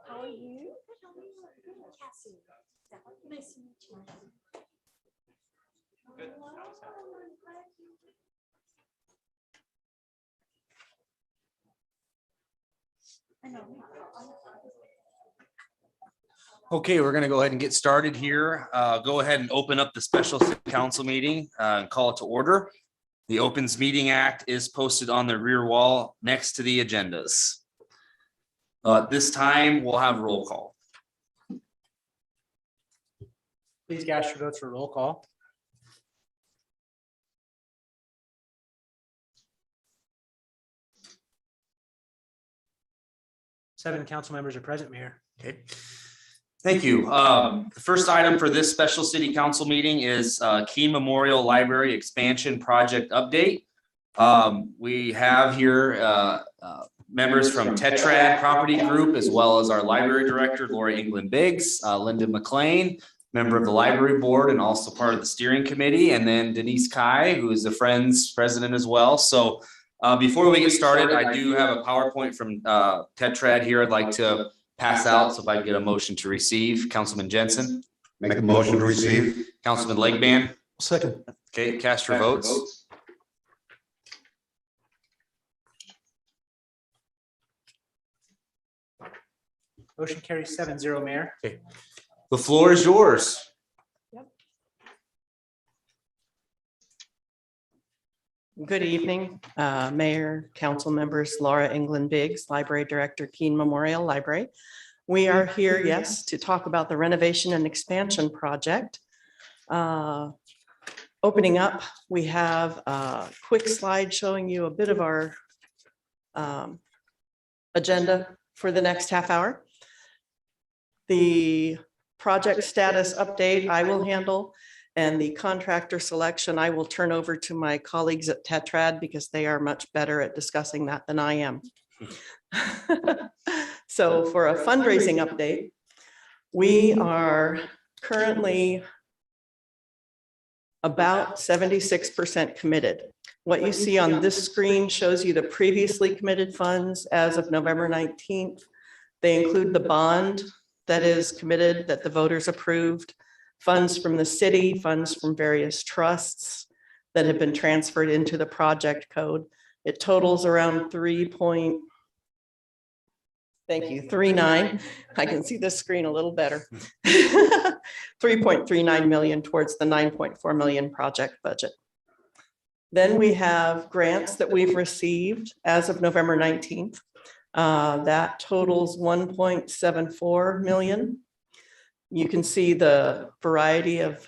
How are you? Cassie. Nice to meet you. Good. Okay, we're going to go ahead and get started here. Go ahead and open up the special city council meeting and call it to order. The Opens Meeting Act is posted on the rear wall next to the agendas. This time we'll have roll call. Please cast your votes for roll call. Seven council members are present, Mayor. Okay. Thank you. The first item for this special city council meeting is Keene Memorial Library Expansion Project Update. We have here members from Tetrad Property Group, as well as our library director, Lori England Biggs, Linda McLean, member of the library board and also part of the steering committee, and then Denise Kai, who is the Friends president as well. So before we get started, I do have a PowerPoint from Tetrad here I'd like to pass out. So if I can get a motion to receive. Councilman Jensen. Make a motion to receive. Councilman Legban. Second. Okay, cast your votes. Motion carries 7-0, Mayor. Okay. The floor is yours. Good evening, Mayor, council members, Laura England Biggs, Library Director, Keene Memorial Library. We are here, yes, to talk about the renovation and expansion project. Opening up, we have a quick slide showing you a bit of our agenda for the next half hour. The project status update I will handle, and the contractor selection I will turn over to my colleagues at Tetrad because they are much better at discussing that than I am. So for a fundraising update, we are currently about 76% committed. What you see on this screen shows you the previously committed funds as of November 19th. They include the bond that is committed that the voters approved, funds from the city, funds from various trusts that have been transferred into the project code. It totals around 3.39. I can see this screen a little better. 3.39 million towards the 9.4 million project budget. Then we have grants that we've received as of November 19th. That totals 1.74 million. You can see the variety of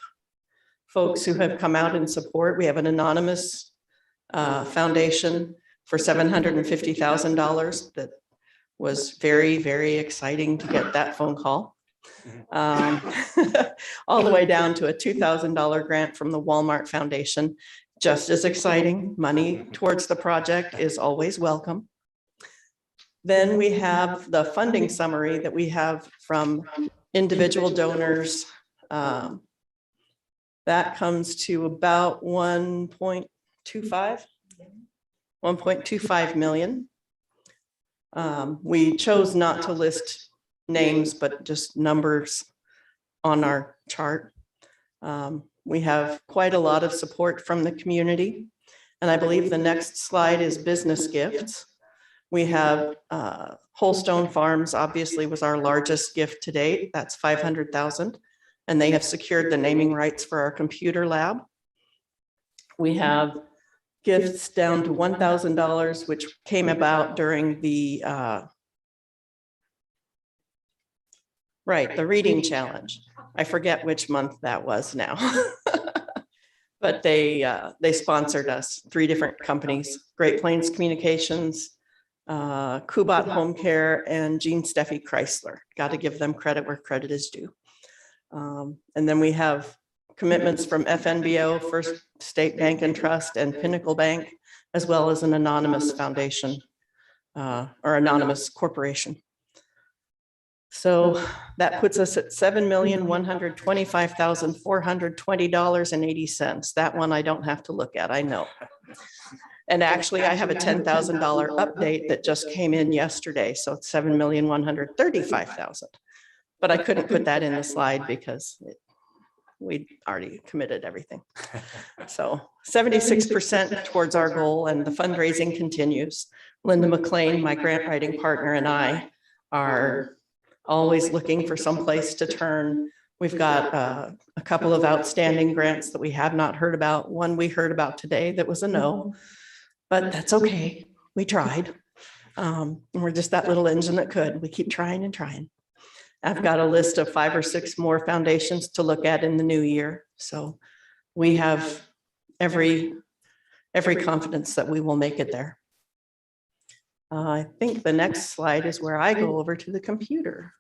folks who have come out in support. We have an anonymous foundation for $750,000 that was very, very exciting to get that phone call. All the way down to a $2,000 grant from the Walmart Foundation. Just as exciting. Money towards the project is always welcome. Then we have the funding summary that we have from individual donors. That comes to about 1.25 million. We chose not to list names, but just numbers on our chart. We have quite a lot of support from the community. And I believe the next slide is business gifts. We have Holstone Farms, obviously, was our largest gift to date. That's $500,000. And they have secured the naming rights for our computer lab. We have gifts down to $1,000, which came about during the the reading challenge. I forget which month that was now. But they sponsored us, 3 different companies, Great Plains Communications, Kubat Home Care, and Gene Steffi Chrysler. Got to give them credit where credit is due. And then we have commitments from FNBO, First State Bank and Trust, and Pinnacle Bank, as well as an anonymous foundation or anonymous corporation. So that puts us at $7,125,420.80. That one I don't have to look at, I know. And actually, I have a $10,000 update that just came in yesterday, so it's $7,135,000. But I couldn't put that in the slide because we'd already committed everything. So 76% towards our goal, and the fundraising continues. Linda McLean, my grant writing partner, and I are always looking for some place to turn. We've got a couple of outstanding grants that we have not heard about. One we heard about today that was a no, but that's okay. We tried. We're just that little engine that could. We keep trying and trying. I've got a list of 5 or 6 more foundations to look at in the new year. So we have every confidence that we will make it there. I think the next slide is where I go over to the computer.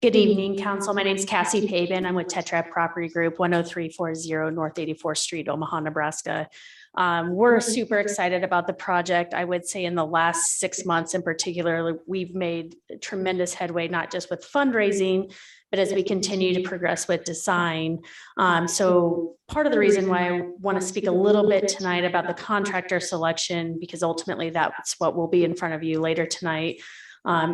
Good evening, council. My name is Cassie Pagan. I'm with Tetra Property Group, 10340 North 84th Street, Omaha, Nebraska. We're super excited about the project. I would say in the last 6 months in particular, we've made tremendous headway, not just with fundraising, but as we continue to progress with design. So part of the reason why I want to speak a little bit tonight about the contractor selection, because ultimately that's what will be in front of you later tonight,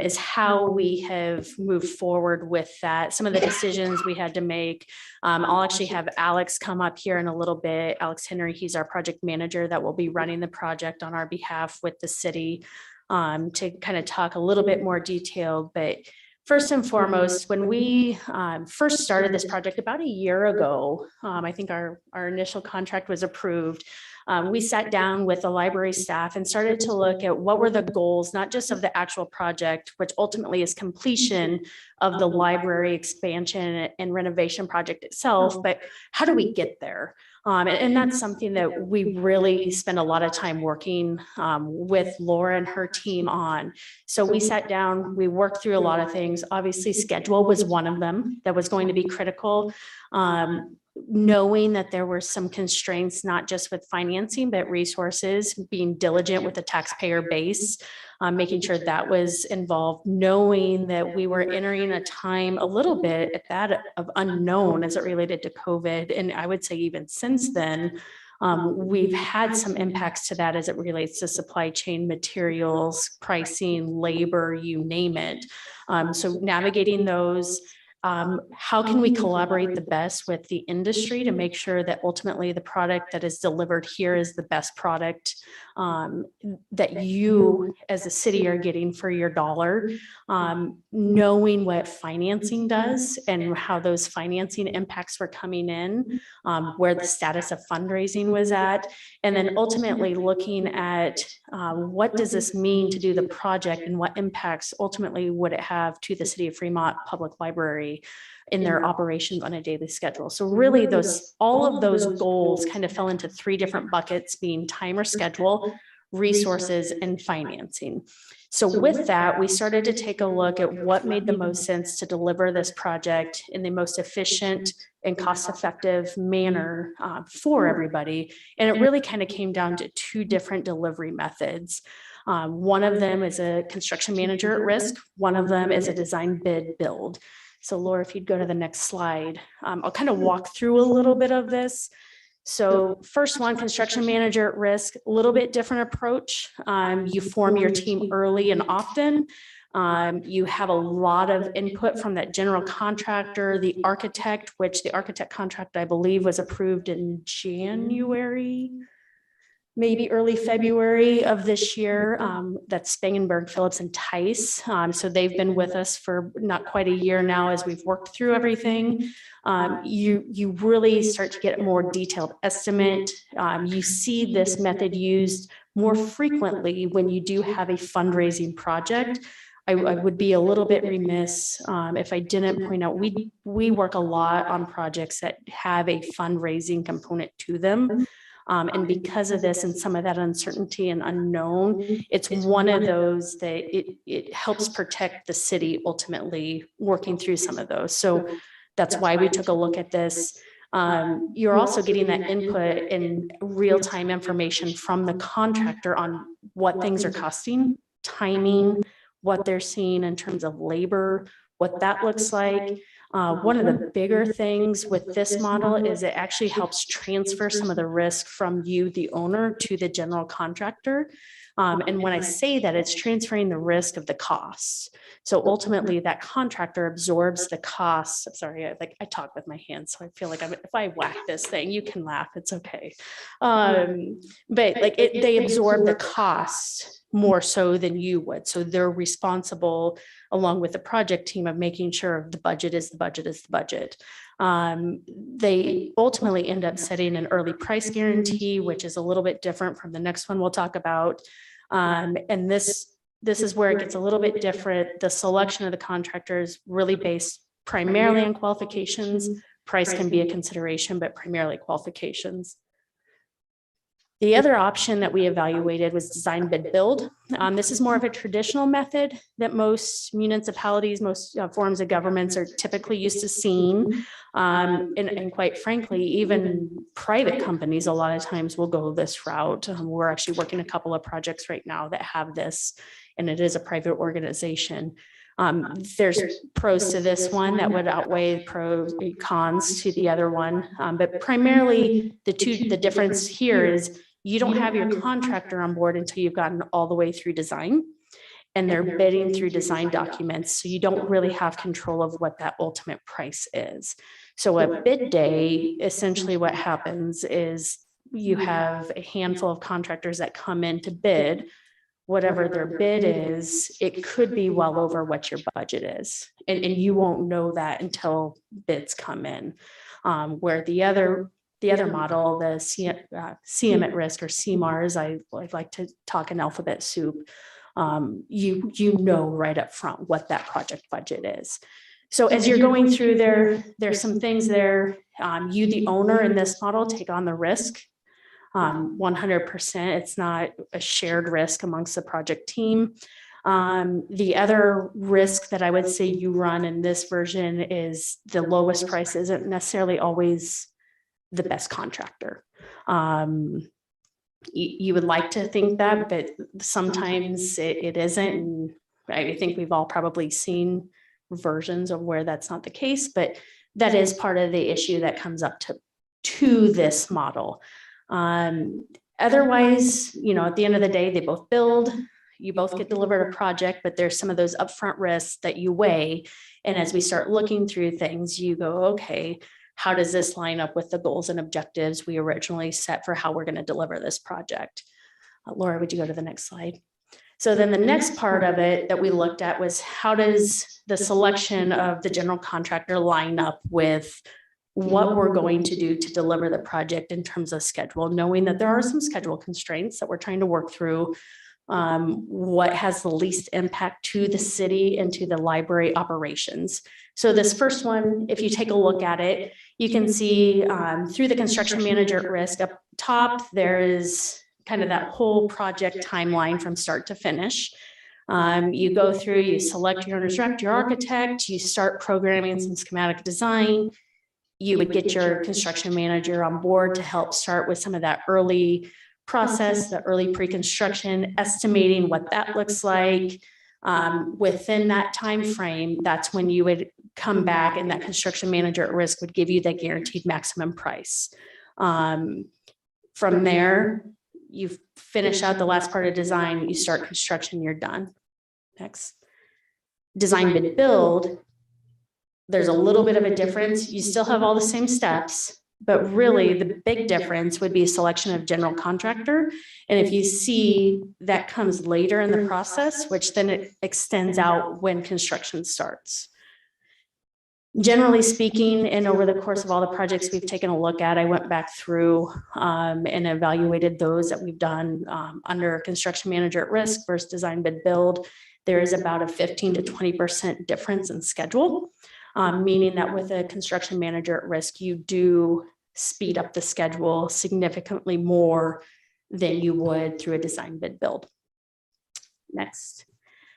is how we have moved forward with that. Some of the decisions we had to make. I'll actually have Alex come up here in a little bit. Alex Henry, he's our project manager that will be running the project on our behalf with the city, to kind of talk a little bit more detailed. But first and foremost, when we first started this project about a year ago, I think our initial contract was approved. We sat down with the library staff and started to look at what were the goals, not just of the actual project, which ultimately is completion of the library expansion and renovation project itself, but how do we get there? And that's something that we really spend a lot of time working with Laura and her team on. So we sat down, we worked through a lot of things. Obviously, schedule was one of them that was going to be critical. Knowing that there were some constraints, not just with financing, but resources, being diligent with the taxpayer base, making sure that was involved, knowing that we were entering a time a little bit at that of unknown as it related to COVID. And I would say even since then, we've had some impacts to that as it relates to supply chain materials, pricing, labor, you name it. So navigating those. How can we collaborate the best with the industry to make sure that ultimately the product that is delivered here is the best product that you as a city are getting for your dollar, knowing what financing does and how those financing impacts were coming in, where the status of fundraising was at, and then ultimately looking at what does this mean to do the project and what impacts ultimately would it have to the City of Fremont Public Library in their operations on a daily schedule. So really all of those goals kind of fell into 3 different buckets, being time or schedule, resources, and financing. So with that, we started to take a look at what made the most sense to deliver this project in the most efficient and cost-effective manner for everybody. And it really kind of came down to 2 different delivery methods. One of them is a construction manager at risk. One of them is a design bid build. So Laura, if you'd go to the next slide, I'll kind of walk through a little bit of this. So first one, construction manager at risk, a little bit different approach. You form your team early and often. You have a lot of input from that general contractor, the architect, which the architect contract, I believe, was approved in January, maybe early February of this year. That's Spangenberg, Phillips, and Tice. So they've been with us for not quite a year now as we've worked through everything. You really start to get a more detailed estimate. You see this method used more frequently when you do have a fundraising project. I would be a little bit remiss if I didn't point out, we work a lot on projects that have a fundraising component to them. And because of this and some of that uncertainty and unknown, it's one of those that it helps protect the city ultimately working through some of those. So that's why we took a look at this. You're also getting that input and real-time information from the contractor on what things are costing, timing, what they're seeing in terms of labor, what that looks like. One of the bigger things with this model is it actually helps transfer some of the risk from you, the owner, to the general contractor. And when I say that, it's transferring the risk of the costs. So ultimately that contractor absorbs the costs. Sorry, I talk with my hands, so I feel like if I whack this thing, you can laugh, it's okay. But like they absorb the cost more so than you would. So they're responsible along with the project team of making sure the budget is the budget is the budget. They ultimately end up setting an early price guarantee, which is a little bit different from the next one we'll talk about. And this is where it gets a little bit different. The selection of the contractor is really based primarily on qualifications. Price can be a consideration, but primarily qualifications. The other option that we evaluated was design bid build. This is more of a traditional method that most municipalities, most forms of governments are typically used to seeing. And quite frankly, even private companies a lot of times will go this route. We're actually working a couple of projects right now that have this, and it is a private organization. There's pros to this one that would outweigh pros and cons to the other one. But primarily the difference here is you don't have your contractor on board until you've gotten all the way through design, and they're bidding through design documents. So you don't really have control of what that ultimate price is. So a bid day, essentially what happens is you have a handful of contractors that come in to bid. Whatever their bid is, it could be well over what your budget is. And you won't know that until bids come in. Where the other model, the CM at risk, or CMARS, I like to talk in alphabet soup. You know right up front what that project budget is. So as you're going through there's some things there. You, the owner in this model, take on the risk. 100%. It's not a shared risk amongst the project team. The other risk that I would say you run in this version is the lowest price isn't necessarily always the best contractor. You would like to think that, but sometimes it isn't. And I think we've all probably seen versions of where that's not the case, but that is part of the issue that comes up to this model. Otherwise, at the end of the day, they both build, you both get delivered a project, but there's some of those upfront risks that you weigh. And as we start looking through things, you go, okay, how does this line up with the goals and objectives we originally set for how we're going to deliver this project? Laura, would you go to the next slide? So then the next part of it that we looked at was how does the selection of the general contractor line up with what we're going to do to deliver the project in terms of schedule, knowing that there are some schedule constraints that we're trying to work through. What has the least impact to the city and to the library operations. So this first one, if you take a look at it, you can see through the construction manager at risk up top, there is kind of that whole project timeline from start to finish. You go through, you select your owner's rep, your architect, you start programming some schematic design. You would get your construction manager on board to help start with some of that early process, the early pre-construction, estimating what that looks like. Within that time frame, that's when you would come back and that construction manager at risk would give you that guaranteed maximum price. From there, you finish out the last part of design, you start construction, you're done. Next. Design bid build. There's a little bit of a difference. You still have all the same steps, but really the big difference would be selection of general contractor. And if you see that comes later in the process, which then it extends out when construction starts. Generally speaking, and over the course of all the projects we've taken a look at, I went back through and evaluated those that we've done under construction manager at risk versus design bid build. There is about a 15 to 20% difference in schedule. Meaning that with a construction manager at risk, you do speed up the schedule significantly more than you would through a design bid build. Next.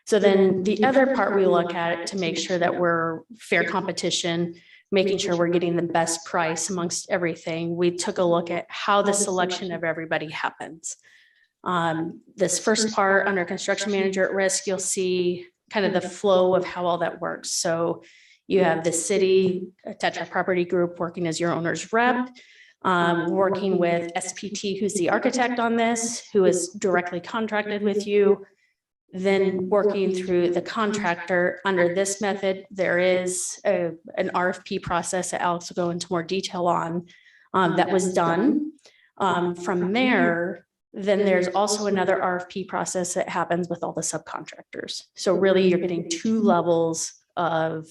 So then the other part we look at to make sure that we're fair competition, making sure we're getting the best price amongst everything. We took a look at how the selection of everybody happens. This first part under construction manager at risk, you'll see kind of the flow of how all that works. So you have the city, Tetra Property Group working as your owner's rep, working with SPT, who's the architect on this, who is directly contracted with you. Then working through the contractor. Under this method, there is an RFP process that Alex will go into more detail on that was done. From there, then there's also another RFP process that happens with all the subcontractors. So really you're getting two levels of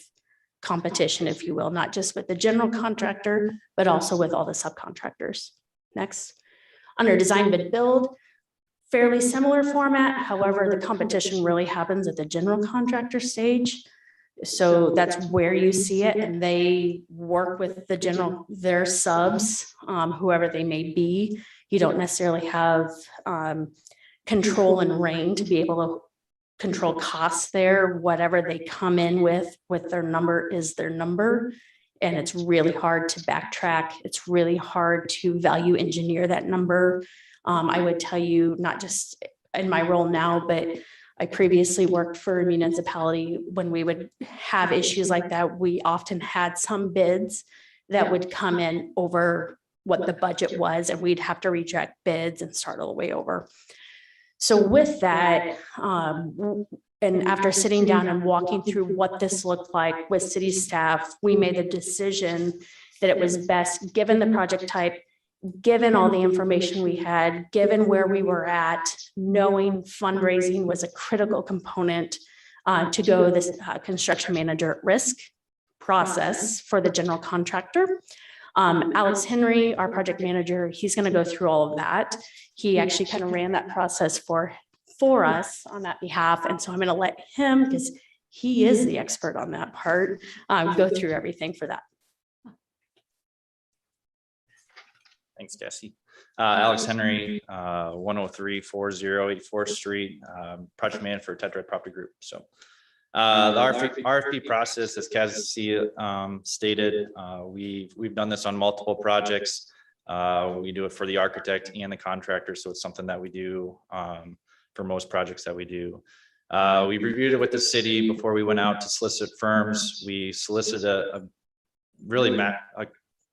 competition, if you will, not just with the general contractor, but also with all the subcontractors. Next. Under design bid build, fairly similar format. However, the competition really happens at the general contractor stage. So that's where you see it, and they work with their subs, whoever they may be. You don't necessarily have control and reign to be able to control costs there. Whatever they come in with their number is their number. And it's really hard to backtrack. It's really hard to value engineer that number. I would tell you, not just in my role now, but I previously worked for a municipality. When we would have issues like that, we often had some bids that would come in over what the budget was, and we'd have to reject bids and start all the way over. So with that, and after sitting down and walking through what this looked like with city staff, we made the decision that it was best, given the project type, given all the information we had, given where we were at, knowing fundraising was a critical component to go this construction manager at risk process for the general contractor. Alex Henry, our project manager, he's going to go through all of that. He actually kind of ran that process for us on that behalf. And so I'm going to let him, because he is the expert on that part, go through everything for that. Thanks, Cassie. Alex Henry, 10340 84th Street, project manager for Tetra Property Group. So the RFP process, as Cassie stated, we've done this on multiple projects. We do it for the architect and the contractor, so it's something that we do for most projects that we do. We reviewed it with the city before we went out to solicit firms. We solicited a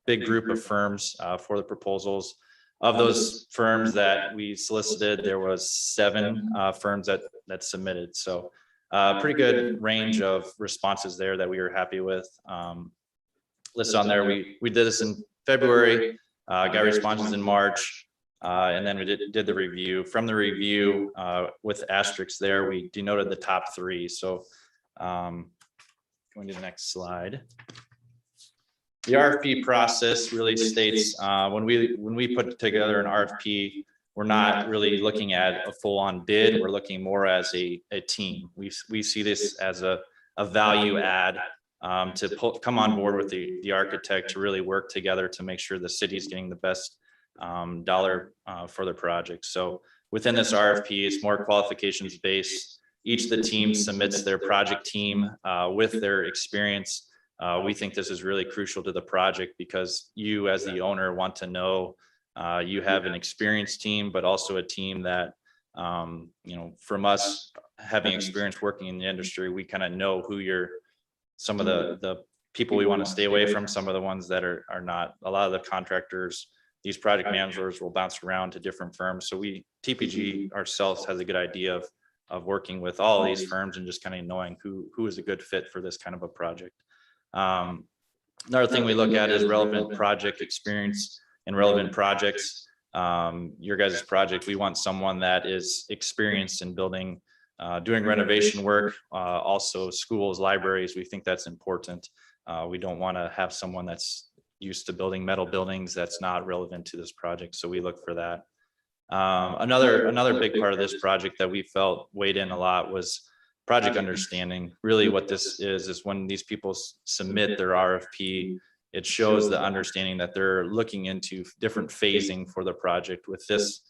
big group of firms for the proposals. Of those firms that we solicited, there was 7 firms that submitted. So pretty good range of responses there that we were happy with. Listed on there, we did this in February, got responses in March, and then we did the review. From the review with asterisks there, we denoted the top 3. So going to the next slide. The RFP process really states when we put together an RFP, we're not really looking at a full-on bid. We're looking more as a team. We see this as a value add to come on board with the architect to really work together to make sure the city's getting the best dollar for the project. So within this RFP, it's more qualifications based. Each of the teams submits their project team with their experience. We think this is really crucial to the project because you as the owner want to know you have an experienced team, but also a team that, from us having experience working in the industry, we kind of know who some of the people we want to stay away from, some of the ones that are not. A lot of the contractors, these project managers will bounce around to different firms. So TPG ourselves has a good idea of working with all of these firms and just kind of knowing who is a good fit for this kind of a project. Another thing we look at is relevant project experience and relevant projects. Your guys' project, we want someone that is experienced in building, doing renovation work, also schools, libraries. We think that's important. We don't want to have someone that's used to building metal buildings that's not relevant to this project. So we look for that. Another big part of this project that we felt weighed in a lot was project understanding. Really what this is when these people submit their RFP, it shows the understanding that they're looking into different phasing for the project, with this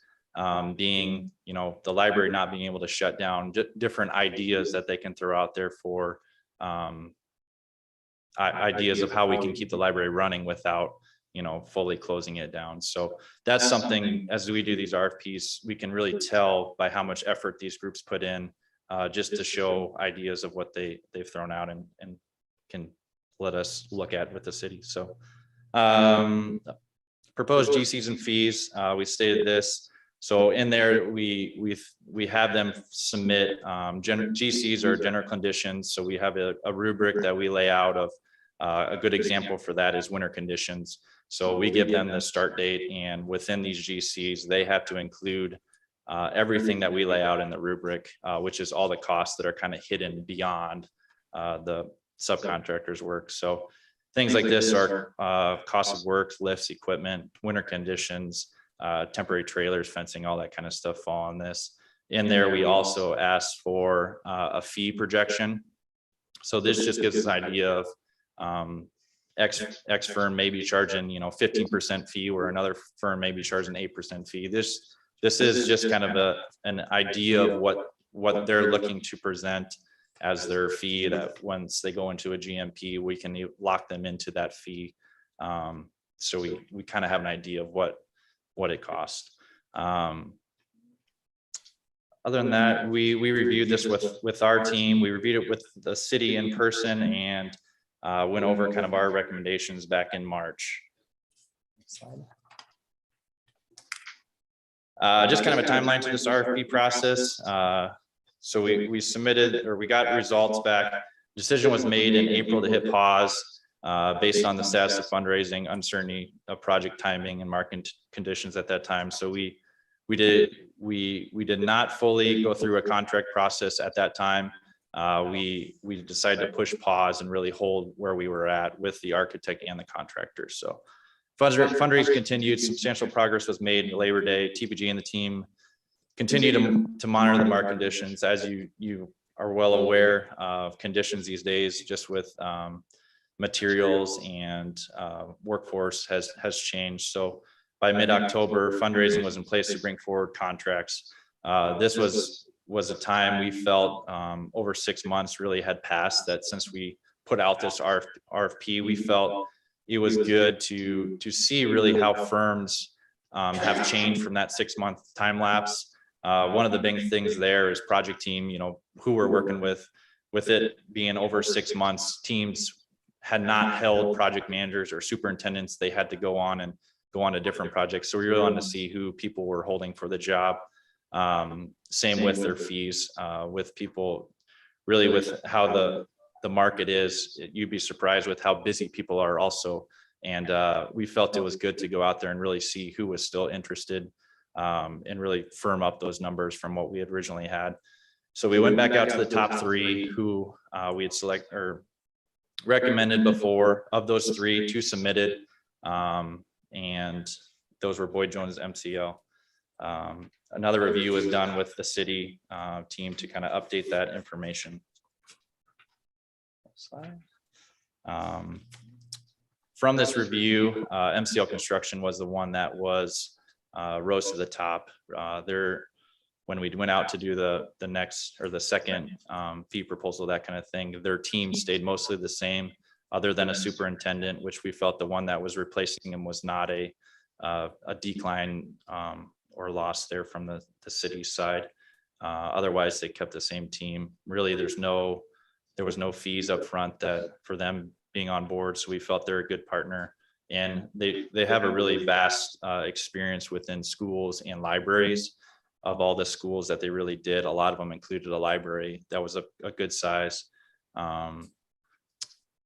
being, the library not being able to shut down, different ideas that they can throw out there for ideas of how we can keep the library running without, fully closing it down. So that's something, as we do these RFPs, we can really tell by how much effort these groups put in, just to show ideas of what they've thrown out and can let us look at with the city. So proposed GCs and fees, we stated this. So in there, we have them submit GCs or general conditions. So we have a rubric that we lay out of a good example for that is winter conditions. So we give them the start date, and within these GCs, they have to include everything that we lay out in the rubric, which is all the costs that are kind of hidden beyond the subcontractors' work. So things like this are cost of work, lifts, equipment, winter conditions, temporary trailers, fencing, all that kind of stuff fall on this. In there, we also asked for a fee projection. So this just gives us an idea of X firm may be charging 15% fee, where another firm may be charging 8% fee. This is just kind of an idea of what they're looking to present as their fee, that once they go into a GMP, we can lock them into that fee. So we kind of have an idea of what it costs. Other than that, we reviewed this with our team. We reviewed it with the city in person and went over kind of our recommendations back in March. Just kind of a timeline to this RFP process. So we submitted, or we got results back. Decision was made in April to hit pause based on the status of fundraising, uncertainty of project timing and market conditions at that time. So we did not fully go through a contract process at that time. We decided to push pause and really hold where we were at with the architect and the contractor. So fundraising continued, substantial progress was made Labor Day. TPG and the team continue to monitor the market conditions. As you are well aware of conditions these days, just with materials and workforce has changed. So by mid-October, fundraising was in place to bring forward contracts. This was a time we felt over 6 months really had passed, that since we put out this RFP, we felt it was good to see really how firms have changed from that 6-month time lapse. One of the big things there is project team, who we're working with it being over 6 months, teams had not held project managers or superintendents. They had to go on to different projects. So we really wanted to see who people were holding for the job. Same with their fees, with people really with how the market is. You'd be surprised with how busy people are also. And we felt it was good to go out there and really see who was still interested and really firm up those numbers from what we had originally had. So we went back out to the top 3 who we had selected or recommended before. Of those 3, 2 submitted, and those were Boyd Jones MCL. Another review was done with the city team to kind of update that information. From this review, MCL Construction was the one that was rose to the top. When we went out to do the next or the second fee proposal, that kind of thing, their team stayed mostly the same, other than a superintendent, which we felt the one that was replacing him was not a decline or loss there from the city side. Otherwise, they kept the same team. Really, there was no fees up front that for them being on board. So we felt they're a good partner, and they have a really vast experience within schools and libraries. Of all the schools that they really did, a lot of them included a library that was a good size.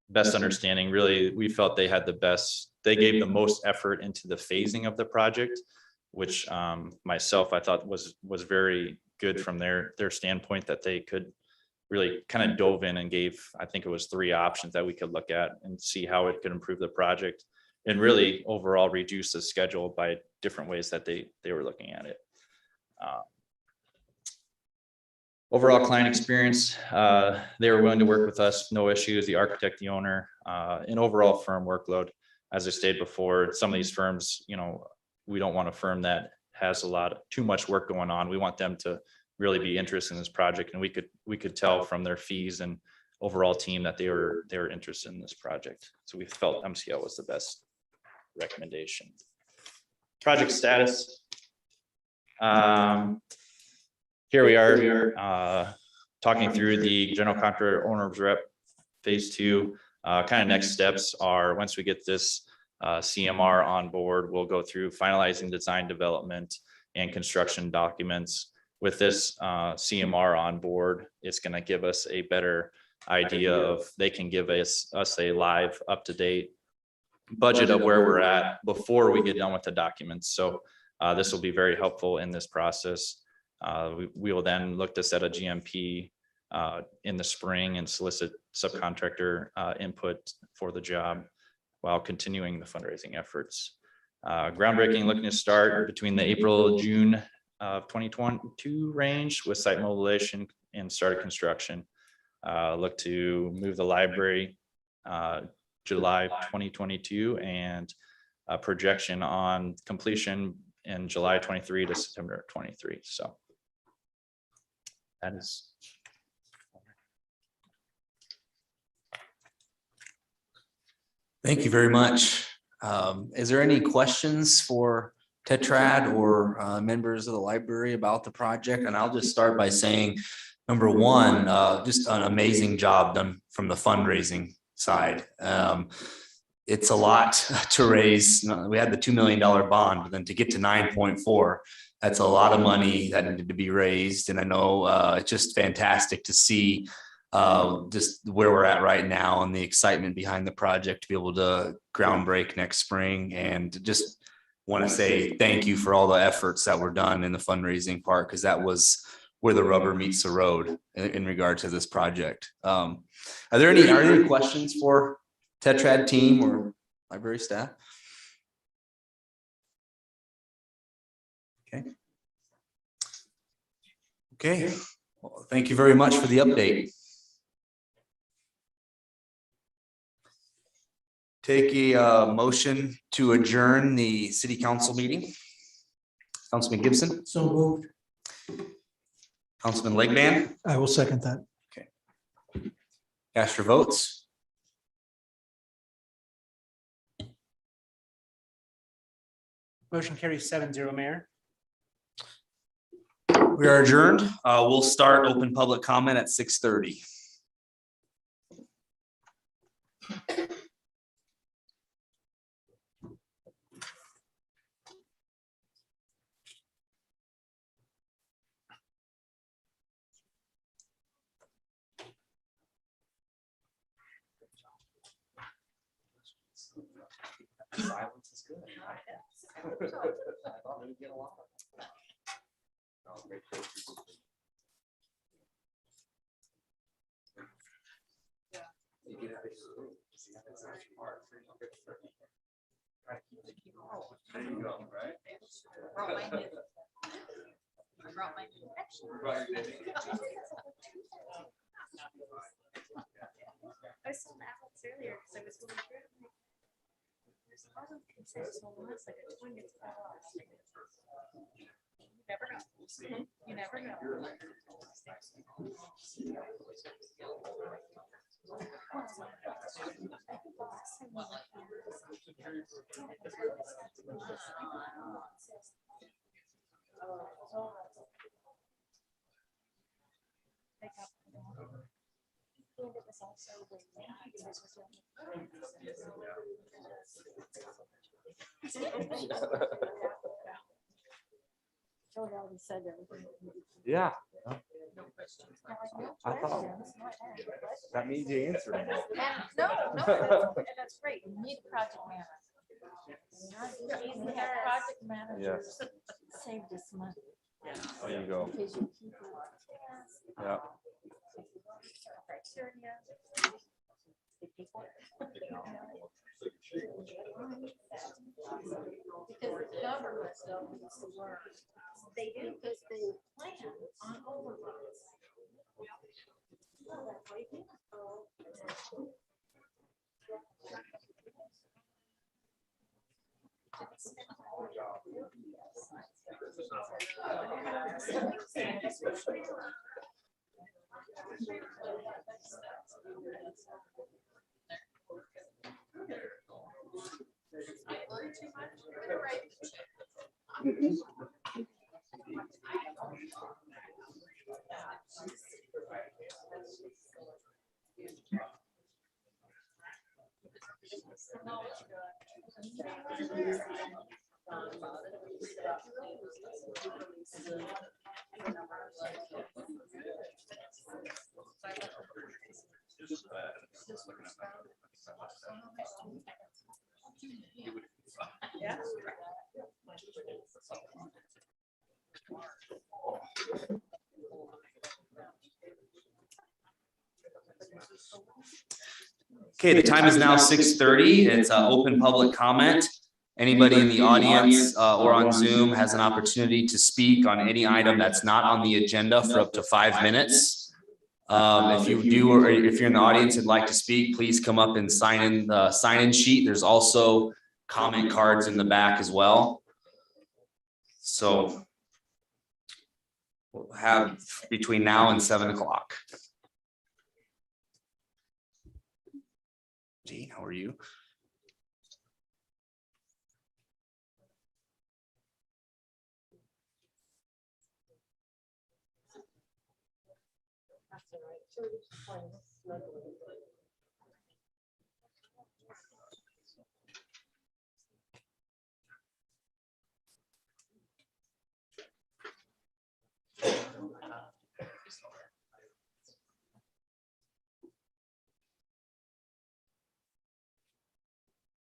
Best understanding, really, we felt they had they gave the most effort into the phasing of the project, which myself, I thought was very good from their standpoint, that they could really kind of dove in and gave, I think it was 3 options that we could look at and see how it could improve the project and really overall reduce the schedule by different ways that they were looking at it. Overall client experience, they were willing to work with us, no issues. The architect, the owner, and overall firm workload. As I stated before, some of these firms, we don't want a firm that has too much work going on. We want them to really be interested in this project, and we could tell from their fees and overall team that they were interested in this project. So we felt MCL was the best recommendation. Project status. Here we are talking through the general contractor owner's rep phase 2. Kind of next steps are, once we get this CMR on board, we'll go through finalizing design development and construction documents. With this CMR on board, it's going to give us a better idea of, they can give us a live, up-to-date budget of where we're at before we get done with the documents. So this will be very helpful in this process. We will then look to set a GMP in the spring and solicit subcontractor input for the job while continuing the fundraising efforts. Groundbreaking looking to start between the April-June of 2022 range with site mobilization and start of construction. Look to move the library July 2022 and a projection on completion in July 23 to September 23. So that is. Thank you very much. Is there any questions for Tetrad or members of the library about the project? And I'll just start by saying, number one, just an amazing job done from the fundraising side. It's a lot to raise. We had the $2 million bond, but then to get to 9.4, that's a lot of money that needed to be raised. And I know it's just fantastic to see just where we're at right now and the excitement behind the project to be able to groundbreak next spring. And just want to say thank you for all the efforts that were done in the fundraising part, because that was where the rubber meets the road in regard to this project. Are there any questions for Tetrad team or library staff? Okay. Well, thank you very much for the update. Take a motion to adjourn the city council meeting. Councilman Gibson. So moved. Councilman Legman. I will second that. Cast your votes. Motion carries 7-0, Mayor. We are adjourned. We'll start open public comment at 6:30. Silence is good. There you go, right? I saw Alex earlier because I was going through it. There's a lot of consensual ones, like a twin gets cut off. You never know. You never know. And it was also when Joe already said everything. Yeah. No questions. I thought that means you answered. No, and that's great. You need a project manager. We have project managers saved us money. There you go. Because you keep it. Yeah. Criteria. Because the government still needs to work. They do, because they plan on overruns. Okay, the time is now 6:30. It's open public comment. Anybody in the audience or on Zoom has an opportunity to speak on any item that's not on the agenda for up to 5 minutes. If you do, or if you're in the audience and like to speak, please come up and sign in the sign-in sheet. There's also comment cards in the back as well. So we'll have between now and 7 o'clock. Dean, how are you?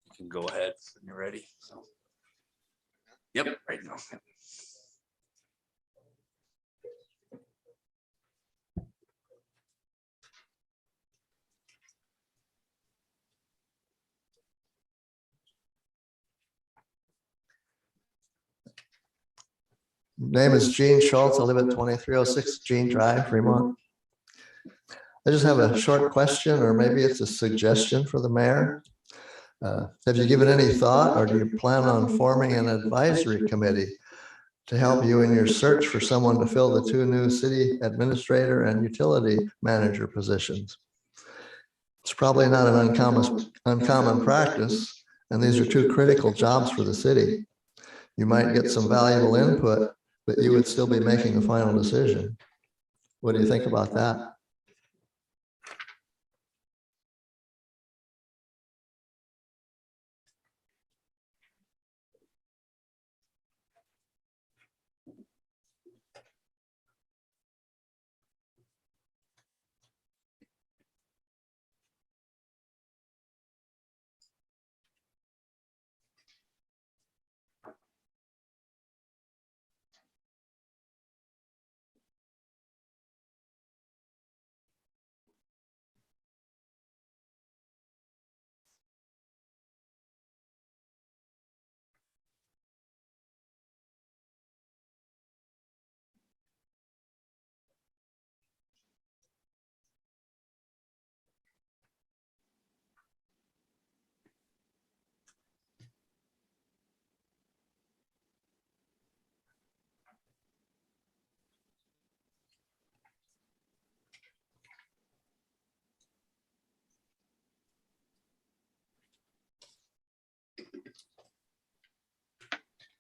You can go ahead when you're ready. So. Yep, right now. Name is Gene Schultz. I live at 2306 Gene Drive, Fremont. I just have a short question, or maybe it's a suggestion for the mayor. Have you given any thought, or do you plan on forming an advisory committee to help you in your search for someone to fill the 2 new city administrator and utility manager positions? It's probably not an uncommon practice, and these are 2 critical jobs for the city. You might get some valuable input, but you would still be making the final decision. What do you think about that?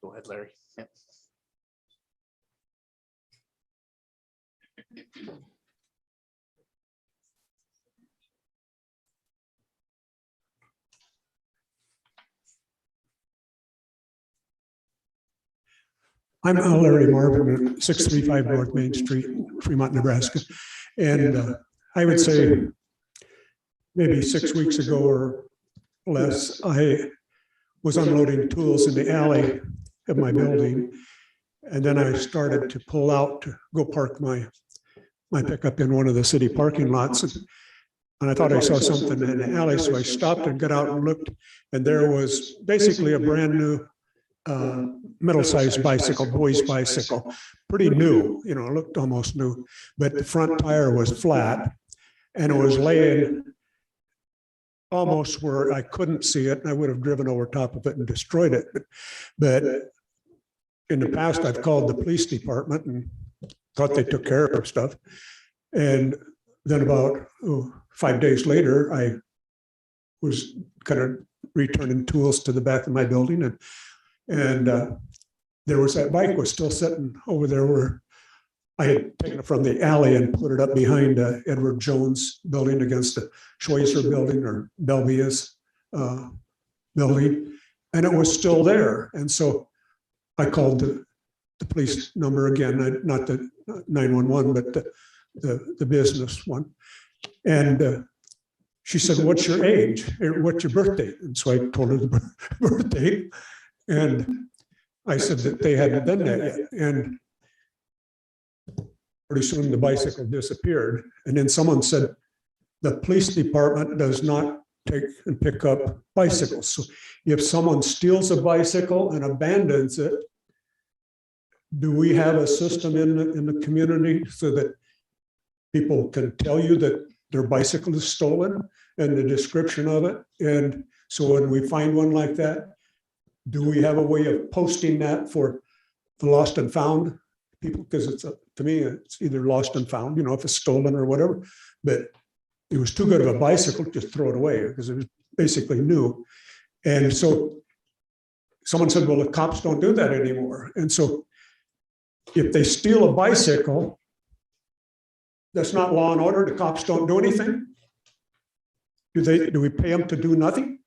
Go ahead, Larry. Yep. I'm Larry Marvin, 635 North Main Street, Fremont, Nebraska. And I would say maybe 6 weeks ago or less, I was unloading tools in the alley of my building. And then I started to pull out to go park my pickup in one of the city parking lots. And I thought I saw something in the alley. So I stopped and got out and looked. And there was basically a brand new middle-sized bicycle, boy's bicycle, pretty new, you know, it looked almost new, but the front tire was flat and it was laying almost where I couldn't see it, and I would have driven over top of it and destroyed it. But in the past, I've called the police department and thought they took care of stuff. And then about 5 days later, I was kind of returning tools to the back of my building, and there was that bike was still sitting over there where I had taken it from the alley and put it up behind Edward Jones building against the Schweizer building or Belvia's building, and it was still there. And so I called the police number again, not the 911, but the business one. And she said, "What's your age? What's your birthday?" And so I told her the birthday, and I said that they hadn't done that yet. And pretty soon the bicycle disappeared. And then someone said, "The police department does not take and pick up bicycles. So if someone steals a bicycle and abandons it, do we have a system in the community so that people can tell you that their bicycle is stolen and the description of it? And so when we find one like that, do we have a way of posting that for the lost and found people? Because to me, it's either lost and found, if it's stolen or whatever. But it was too good of a bicycle, just throw it away because it was basically new. And so someone said, "Well, the cops don't do that anymore." And so if they steal a bicycle, that's not law and order. The cops don't do anything. Do we pay them to do nothing?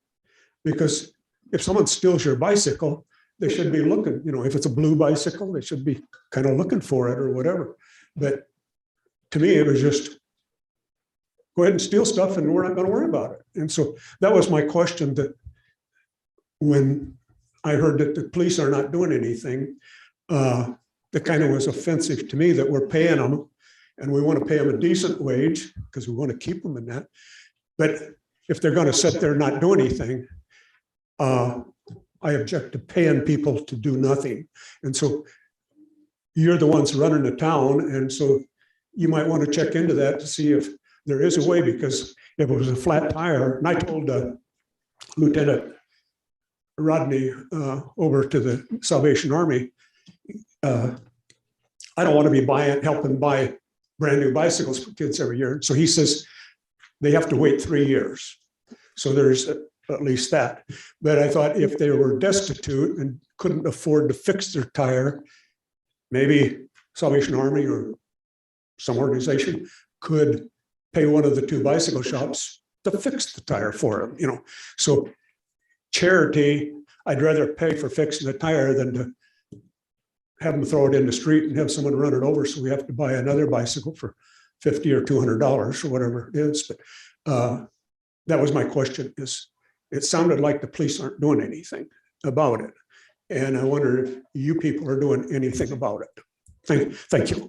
Because if someone steals your bicycle, they should be looking, if it's a blue bicycle, they should be kind of looking for it or whatever. But to me, it was just go ahead and steal stuff and we're not going to worry about it. And so that was my question, that when I heard that the police are not doing anything, that kind of was offensive to me, that we're paying them and we want to pay them a decent wage because we want to keep them in that. But if they're going to sit there and not do anything, I object to paying people to do nothing. And so you're the ones running the town. And so you might want to check into that to see if there is a way, because if it was a flat tire, and I told Lieutenant Rodney over to the Salvation Army, I don't want to be helping buy brand new bicycles for kids every year. So he says they have to wait 3 years. So there's at least that. But I thought if they were destitute and couldn't afford to fix their tire, maybe Salvation Army or some organization could pay one of the 2 bicycle shops to fix the tire for them, So charity, I'd rather pay for fixing the tire than to have them throw it in the street and have someone run it over. So we have to buy another bicycle for $50 or $200 or whatever it is. But that was my question, is it sounded like the police aren't doing anything about it. And I wonder if you people are doing anything about it. Thank you.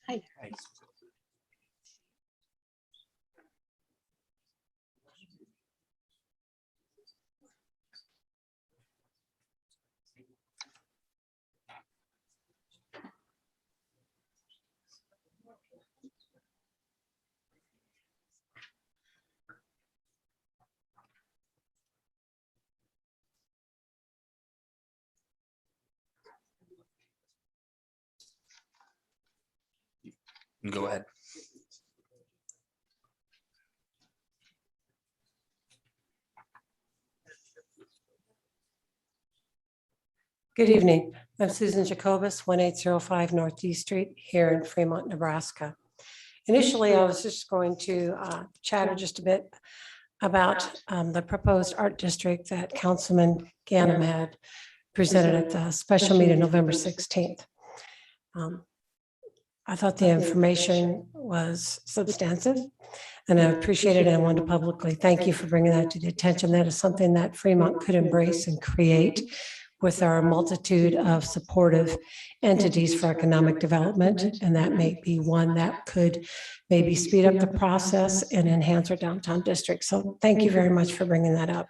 Hi. Go ahead. Good evening. I'm Susan Jacobus, 1805 Northeast Street here in Fremont, Nebraska. Initially, I was just going to chatter just a bit about the proposed art district that Councilman Ganem had presented at the special meeting November 16th. I thought the information was substantive and I appreciate it. And I wanted to publicly thank you for bringing that to the attention. That is something that Fremont could embrace and create with our multitude of supportive entities for economic development. And that may be one that could maybe speed up the process and enhance our downtown district. So thank you very much for bringing that up.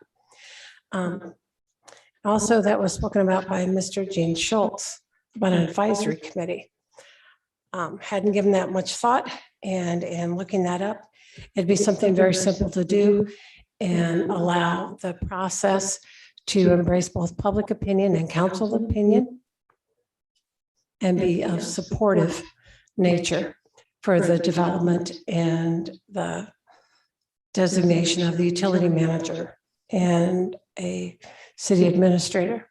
Also, that was spoken about by Mr. Gene Schultz about an advisory committee. Hadn't given that much thought, and looking that up, it'd be something very simple to do and allow the process to embrace both public opinion and council opinion and be of supportive nature for the development and the designation of the utility manager and a city administrator.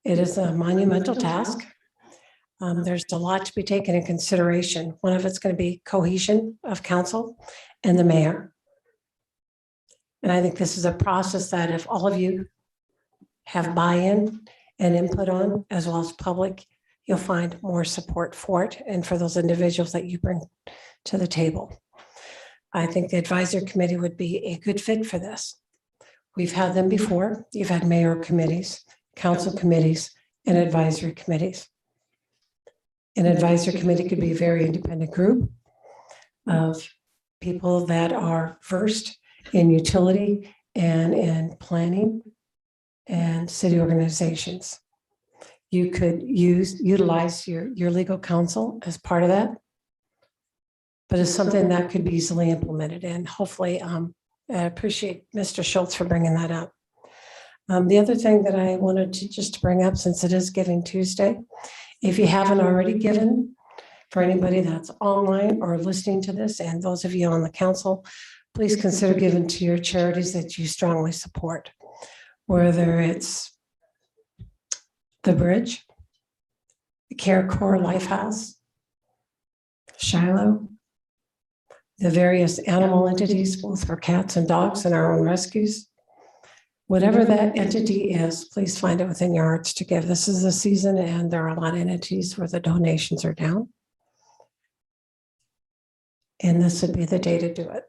It is a monumental task. There's a lot to be taken in consideration. One of it's going to be cohesion of council and the mayor. And I think this is a process that if all of you have buy-in and input on, as well as public, you'll find more support for it and for those individuals that you bring to the table. I think the advisory committee would be a good fit for this. We've had them before. You've had mayor committees, council committees, and advisory committees. An advisory committee could be a very independent group of people that are versed in utility and in planning and city organizations. You could utilize your legal counsel as part of that, but it's something that could be easily implemented. And hopefully, I appreciate Mr. Schultz for bringing that up. The other thing that I wanted to just bring up, since it is Giving Tuesday, if you haven't already given, for anybody that's online or listening to this, and those of you on the council, please consider giving to your charities that you strongly support, whether it's the Bridge, the Care Corps Lifehouse, Shiloh, the various animal entities, both for cats and dogs and our own rescues. Whatever that entity is, please find it within your hearts to give. This is the season and there are a lot of entities where the donations are down. And this would be the day to do it.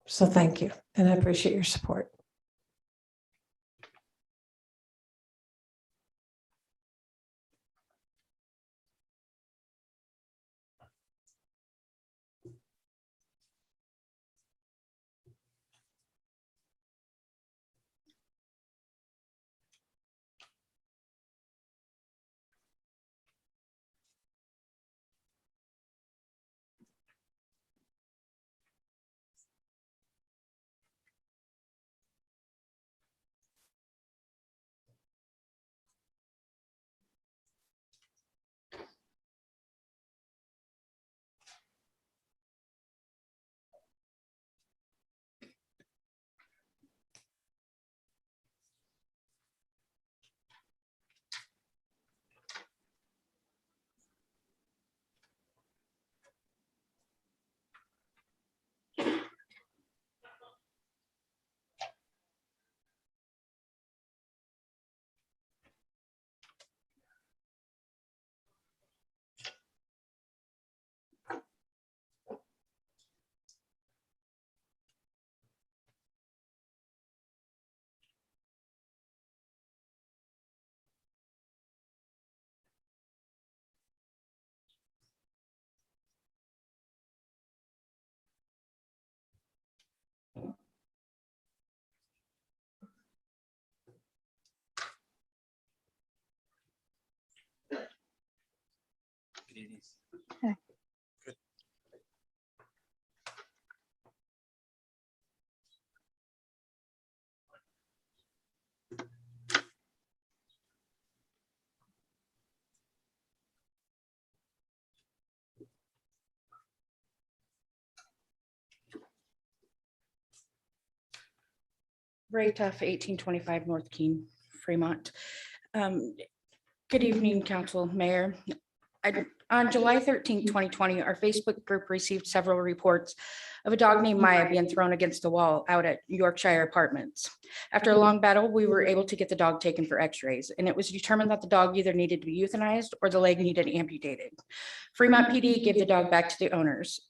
So thank you. And I appreciate your support. Ray Tuff, 1825 North Keene, Fremont. Good evening, Council, Mayor. On July 13, 2020, our Facebook group received several reports of a dog named Maya being thrown against the wall out at Yorkshire Apartments. After a long battle, we were able to get the dog taken for x-rays, and it was determined that the dog either needed to be euthanized or the leg needed amputated. Fremont PD gave the dog back to the owners.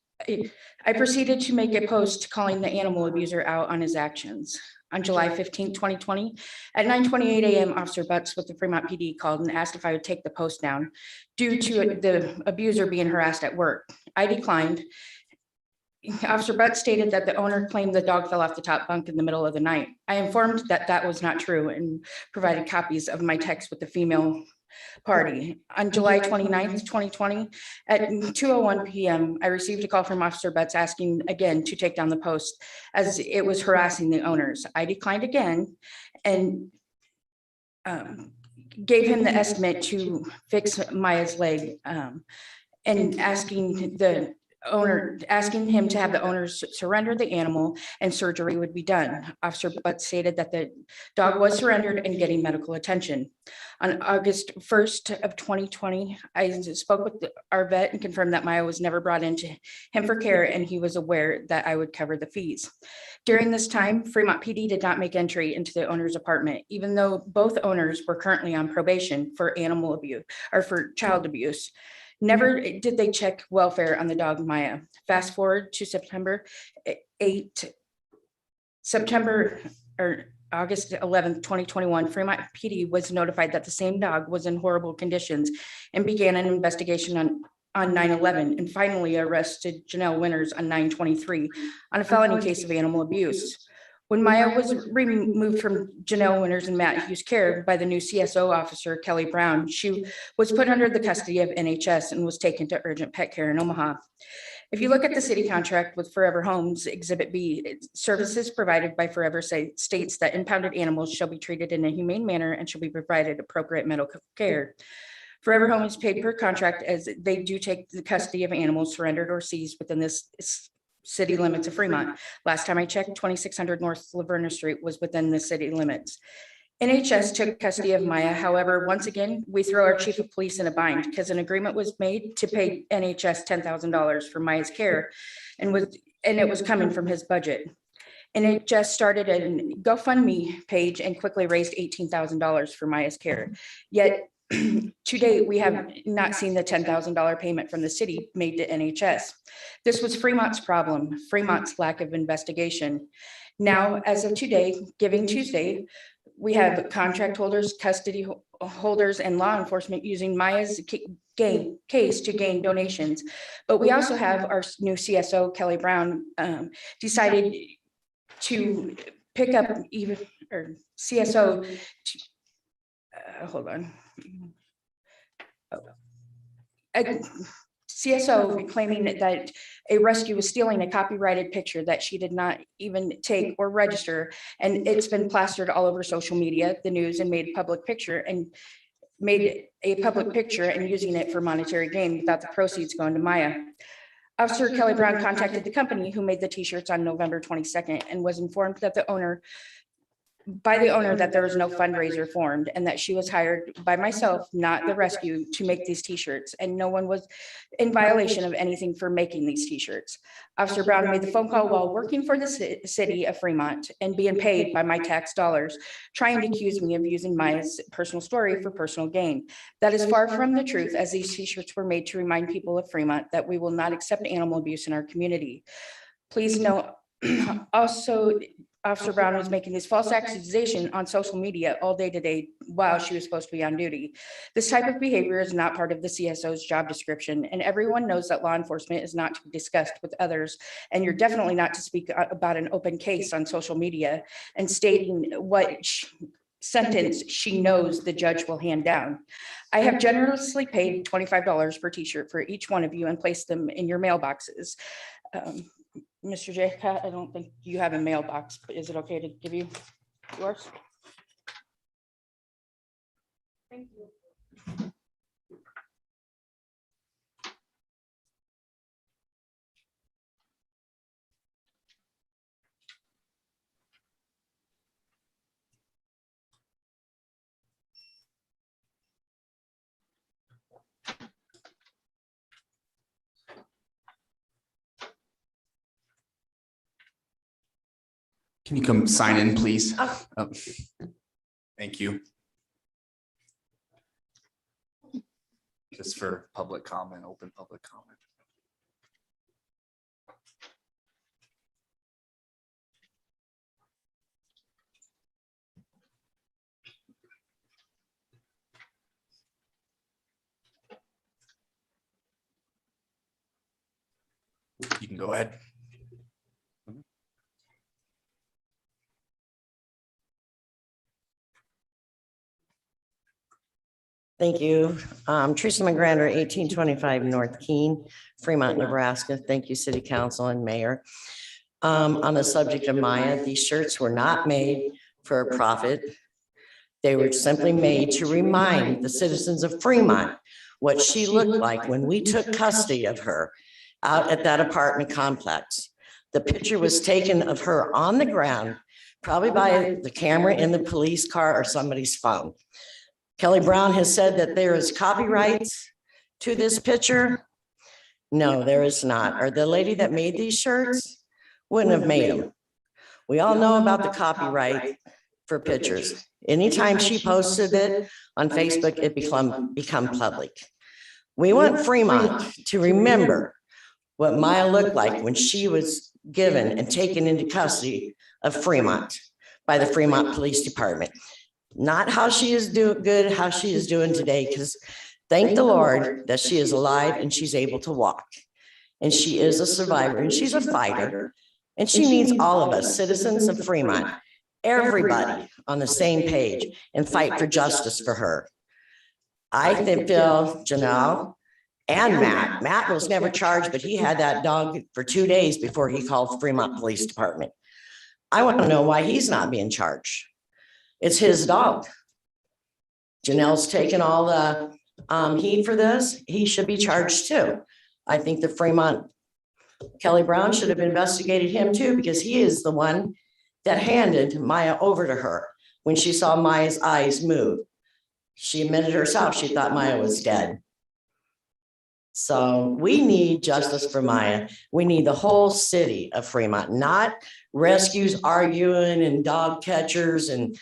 I proceeded to make a post calling the animal abuser out on his actions. On July 15, 2020, at 9:28 a.m., Officer Butts with the Fremont PD called and asked if I would take the post down due to the abuser being harassed at work. I declined. Officer Butts stated that the owner claimed the dog fell off the top bunk in the middle of the night. I informed that that was not true and provided copies of my text with the female party. On July 29th, 2020, at 2:01 p.m., I received a call from Officer Butts asking again to take down the post as it was harassing the owners. I declined again and gave him the estimate to fix Maya's leg and asking him to have the owners surrender the animal and surgery would be done. Officer Butts stated that the dog was surrendered and getting medical attention. On August 1st of 2020, I spoke with our vet and confirmed that Maya was never brought into him for care and he was aware that I would cover the fees. During this time, Fremont PD did not make entry into the owner's apartment, even though both owners were currently on probation for animal abuse or for child abuse. Never did they check welfare on the dog Maya. Fast forward to August 11th, 2021, Fremont PD was notified that the same dog was in horrible conditions and began an investigation on 9/11 and finally arrested Janelle Winters on 9/23 on a felony case of animal abuse. When Maya was removed from Janelle Winters and Matt Hughes' care by the new CSO officer, Kelly Brown, she was put under the custody of NHS and was taken to urgent pet care in Omaha. If you look at the city contract with Forever Homes, Exhibit B, services provided by Forever states that impounded animals shall be treated in a humane manner and shall be provided appropriate medical care. Forever Home is paid per contract as they do take the custody of animals surrendered or seized within this city limits of Fremont. Last time I checked, 2600 North Laverna Street was within the city limits. NHS took custody of Maya. However, once again, we throw our chief of police in a bind because an agreement was made to pay NHS $10,000 for Maya's care and it was coming from his budget. And it just started a GoFundMe page and quickly raised $18,000 for Maya's care. Yet to date, we have not seen the $10,000 payment from the city made to NHS. This was Fremont's problem, Fremont's lack of investigation. Now, as of today, Giving Tuesday, we have contract holders, custody holders, and law enforcement using Maya's case to gain donations. But we also have our new CSO, Kelly Brown, decided to pick up CSO, hold on. A CSO claiming that a rescue was stealing a copyrighted picture that she did not even take or register, and it's been plastered all over social media, the news, and made a public picture and using it for monetary gain without the proceeds going to Maya. Officer Kelly Brown contacted the company who made the t-shirts on November 22nd and was informed that the owner that there was no fundraiser formed and that she was hired by myself, not the rescue, to make these t-shirts, and no one was in violation of anything for making these t-shirts. Officer Brown made the phone call while working for the city of Fremont and being paid by my tax dollars, trying to accuse me of using Maya's personal story for personal gain. That is far from the truth, as these t-shirts were made to remind people of Fremont that we will not accept animal abuse in our community. Please note, also, Officer Brown was making this false accusation on social media all day today while she was supposed to be on duty. This type of behavior is not part of the CSO's job description, and everyone knows that law enforcement is not to be discussed with others, and you're definitely not to speak about an open case on social media and stating what sentence she knows the judge will hand down. I have generously paid $25 per t-shirt for each one of you and placed them in your mailboxes. Mr. J. I don't think you have a mailbox, but is it okay to give you yours? Thank you. Can you come sign in, please? Oh. Thank you. Just for public comment, open public comment. You can go ahead. Thank you. Teresa McGrander, 1825 North Keene, Fremont, Nebraska. Thank you, City Council and Mayor. On the subject of Maya, these shirts were not made for a profit. They were simply made to remind the citizens of Fremont what she looked like when we took custody of her out at that apartment complex. The picture was taken of her on the ground, probably by the camera in the police car or somebody's phone. Kelly Brown has said that there is copyrights to this picture. No, there is not. Or the lady that made these shirts wouldn't have made them. We all know about the copyright for pictures. Anytime she posted it on Facebook, it become public. We want Fremont to remember what Maya looked like when she was given and taken into custody of Fremont by the Fremont Police Department. Not how she is doing good, how she is doing today, because thank the Lord that she is alive and she's able to walk. And she is a survivor and she's a fighter. And she needs all of us, citizens of Fremont, everybody on the same page and fight for justice for her. I think Bill, Janelle, and Matt. Matt was never charged, but he had that dog for 2 days before he called Fremont Police Department. I want to know why he's not being charged. It's his dog. Janelle's taken all the heat for this. He should be charged too. I think the Fremont Kelly Brown should have investigated him too, because he is the one that handed Maya over to her when she saw Maya's eyes move. She admitted herself she thought Maya was dead. So we need justice for Maya. We need the whole city of Fremont, not rescues arguing and dog catchers and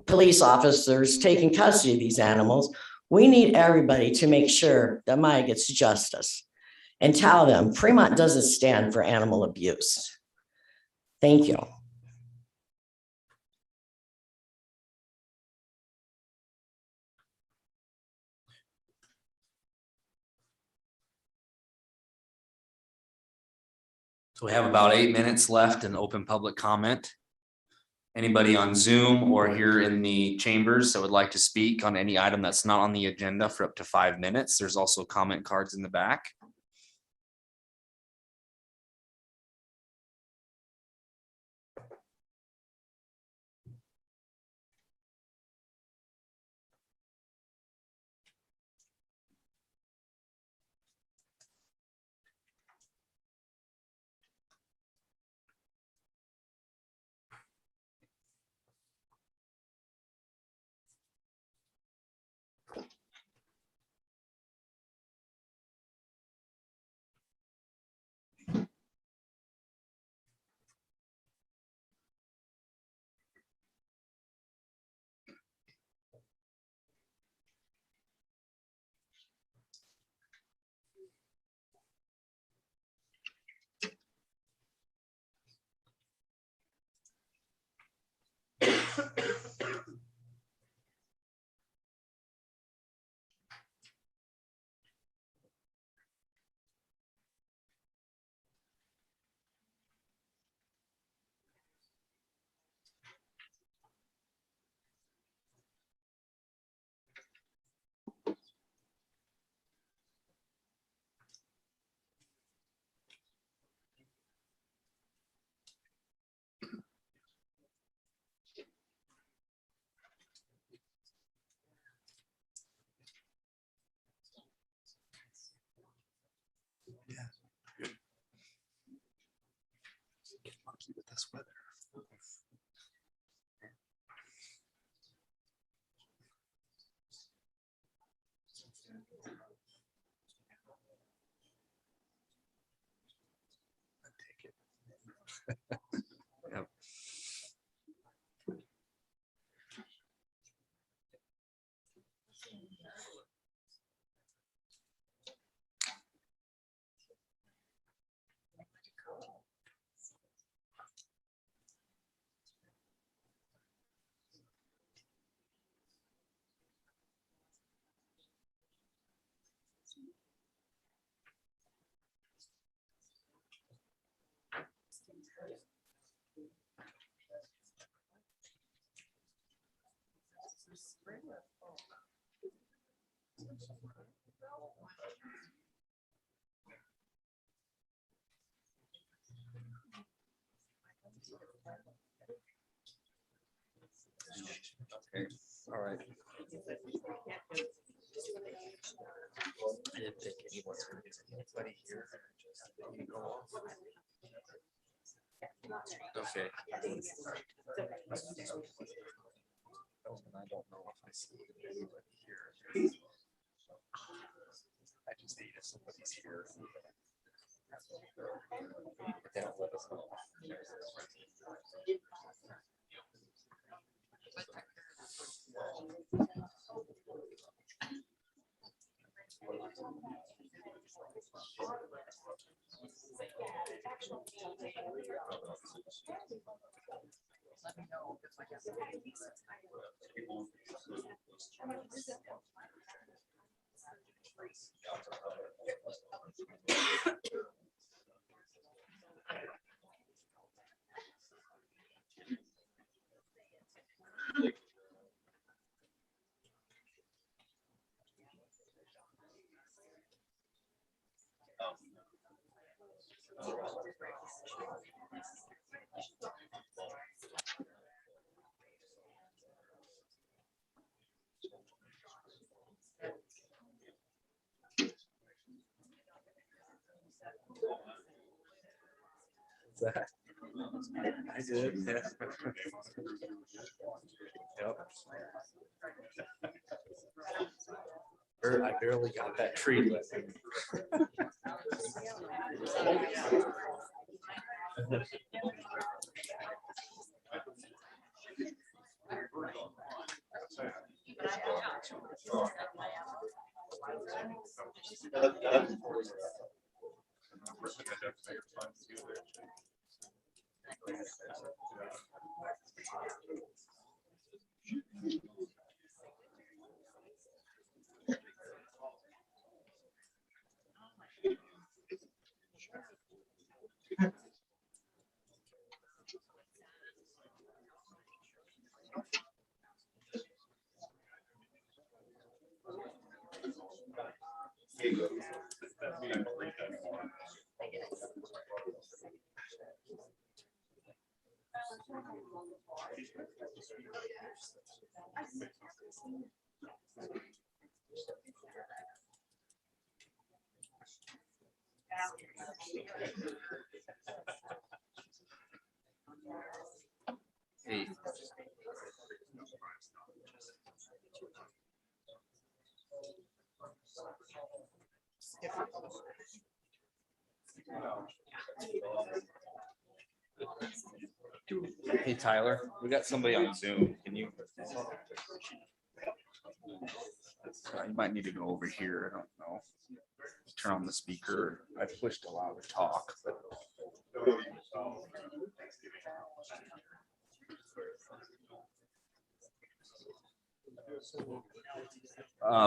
police officers taking custody of these animals. We need everybody to make sure that Maya gets justice and tell them Fremont doesn't stand for animal abuse. Thank you. So we have about 8 minutes left in open public comment. Anybody on Zoom or here in the chambers that would like to speak on any item that's not on the agenda for up to 5 minutes. There's also comment cards in the back. With this weather. Take it. Yep. Okay, all right. I didn't think anyone's going to get anybody here. Okay. I don't know if I see anybody here. I just need if somebody's here. But they don't let us know. I did. Yeah. Yep. I barely got that tree lit. Hey. Hey, Tyler, we got somebody on Zoom. Can you? You might need to go over here. I don't know. Turn on the speaker. I pushed allow to talk.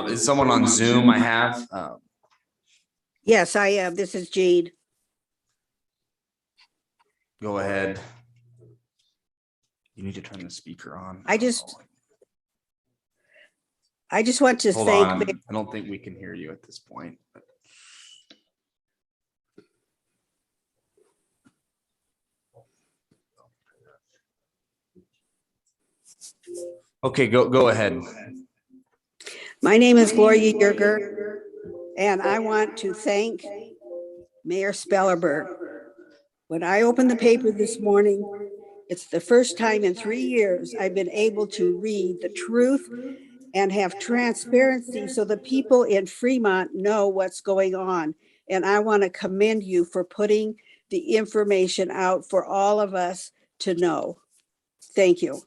Is someone on Zoom? I have. Yes, I am. This is Jade. Go ahead. You need to turn the speaker on. I just want to Hold thank. on. I don't think we can hear you at this point. Okay, go ahead. My name is Gloria Yerger, and I want to thank Mayor Spellerberg. When I opened the paper this morning, it's the first time in 3 years I've been able to read the truth and have transparency so the people in Fremont know what's going on. And I want to commend you for putting the information out for all of us to know. Thank you.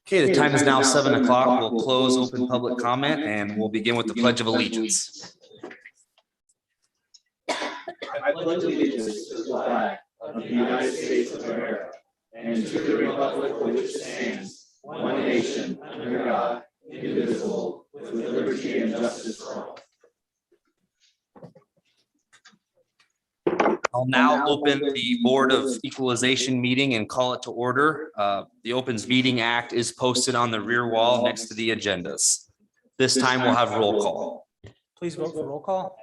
Okay, the time is now 7 o'clock. We'll close open public comment and we'll begin with the Pledge of Allegiance. I pledge allegiance to the flag of the United States of America and to the republic for which it stands, one nation, under God, indivisible, with liberty and justice for all. I'll now open the Board of Equalization meeting and call it to order. The Opens Meeting Act is posted on the rear wall next to the agendas. This time we'll have roll call. Please vote for roll call.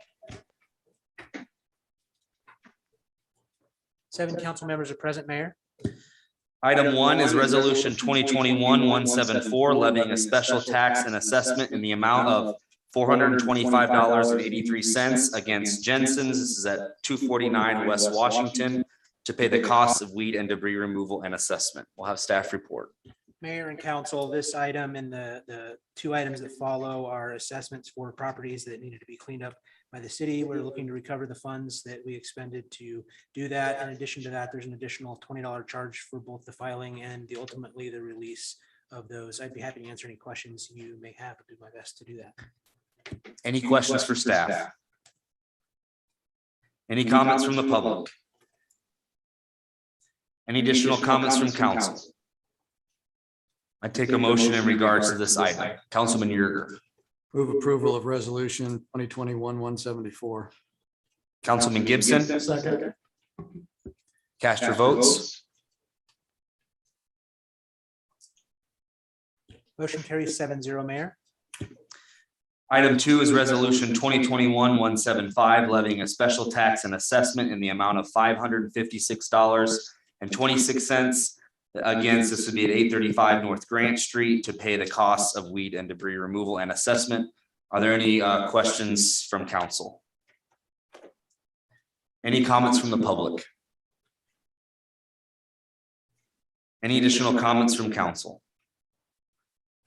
7 council members are present, Mayor. Item 1 is Resolution 2021-174, levying a special tax and assessment in the amount of $425.83 against Jensen's. This is at 249 West Washington to pay the costs of weed and debris removal and assessment. We'll have staff report. Mayor and council, this item and the 2 items that follow are assessments for properties that needed to be cleaned up by the city. We're looking to recover the funds that we expended to do that. In addition to that, there's an additional $20 charge for both the filing and ultimately the release of those. I'd be happy to answer any questions you may have. I'll do my best to do that. Any questions for staff? Any comments from the public? Any additional comments from council? I take a motion in regards to this item. Councilman Yerger. Move approval of resolution 2021-174. Councilman Gibson. Second. Cast your votes. Motion carries 7-0, Mayor. Item 2 is resolution 2021-175, levying a special tax and assessment in the amount of $556.26 against, this would be at 835 North Grant Street to pay the costs of weed and debris removal and assessment. Are there any questions from council? Any comments from the public? Any additional comments from council?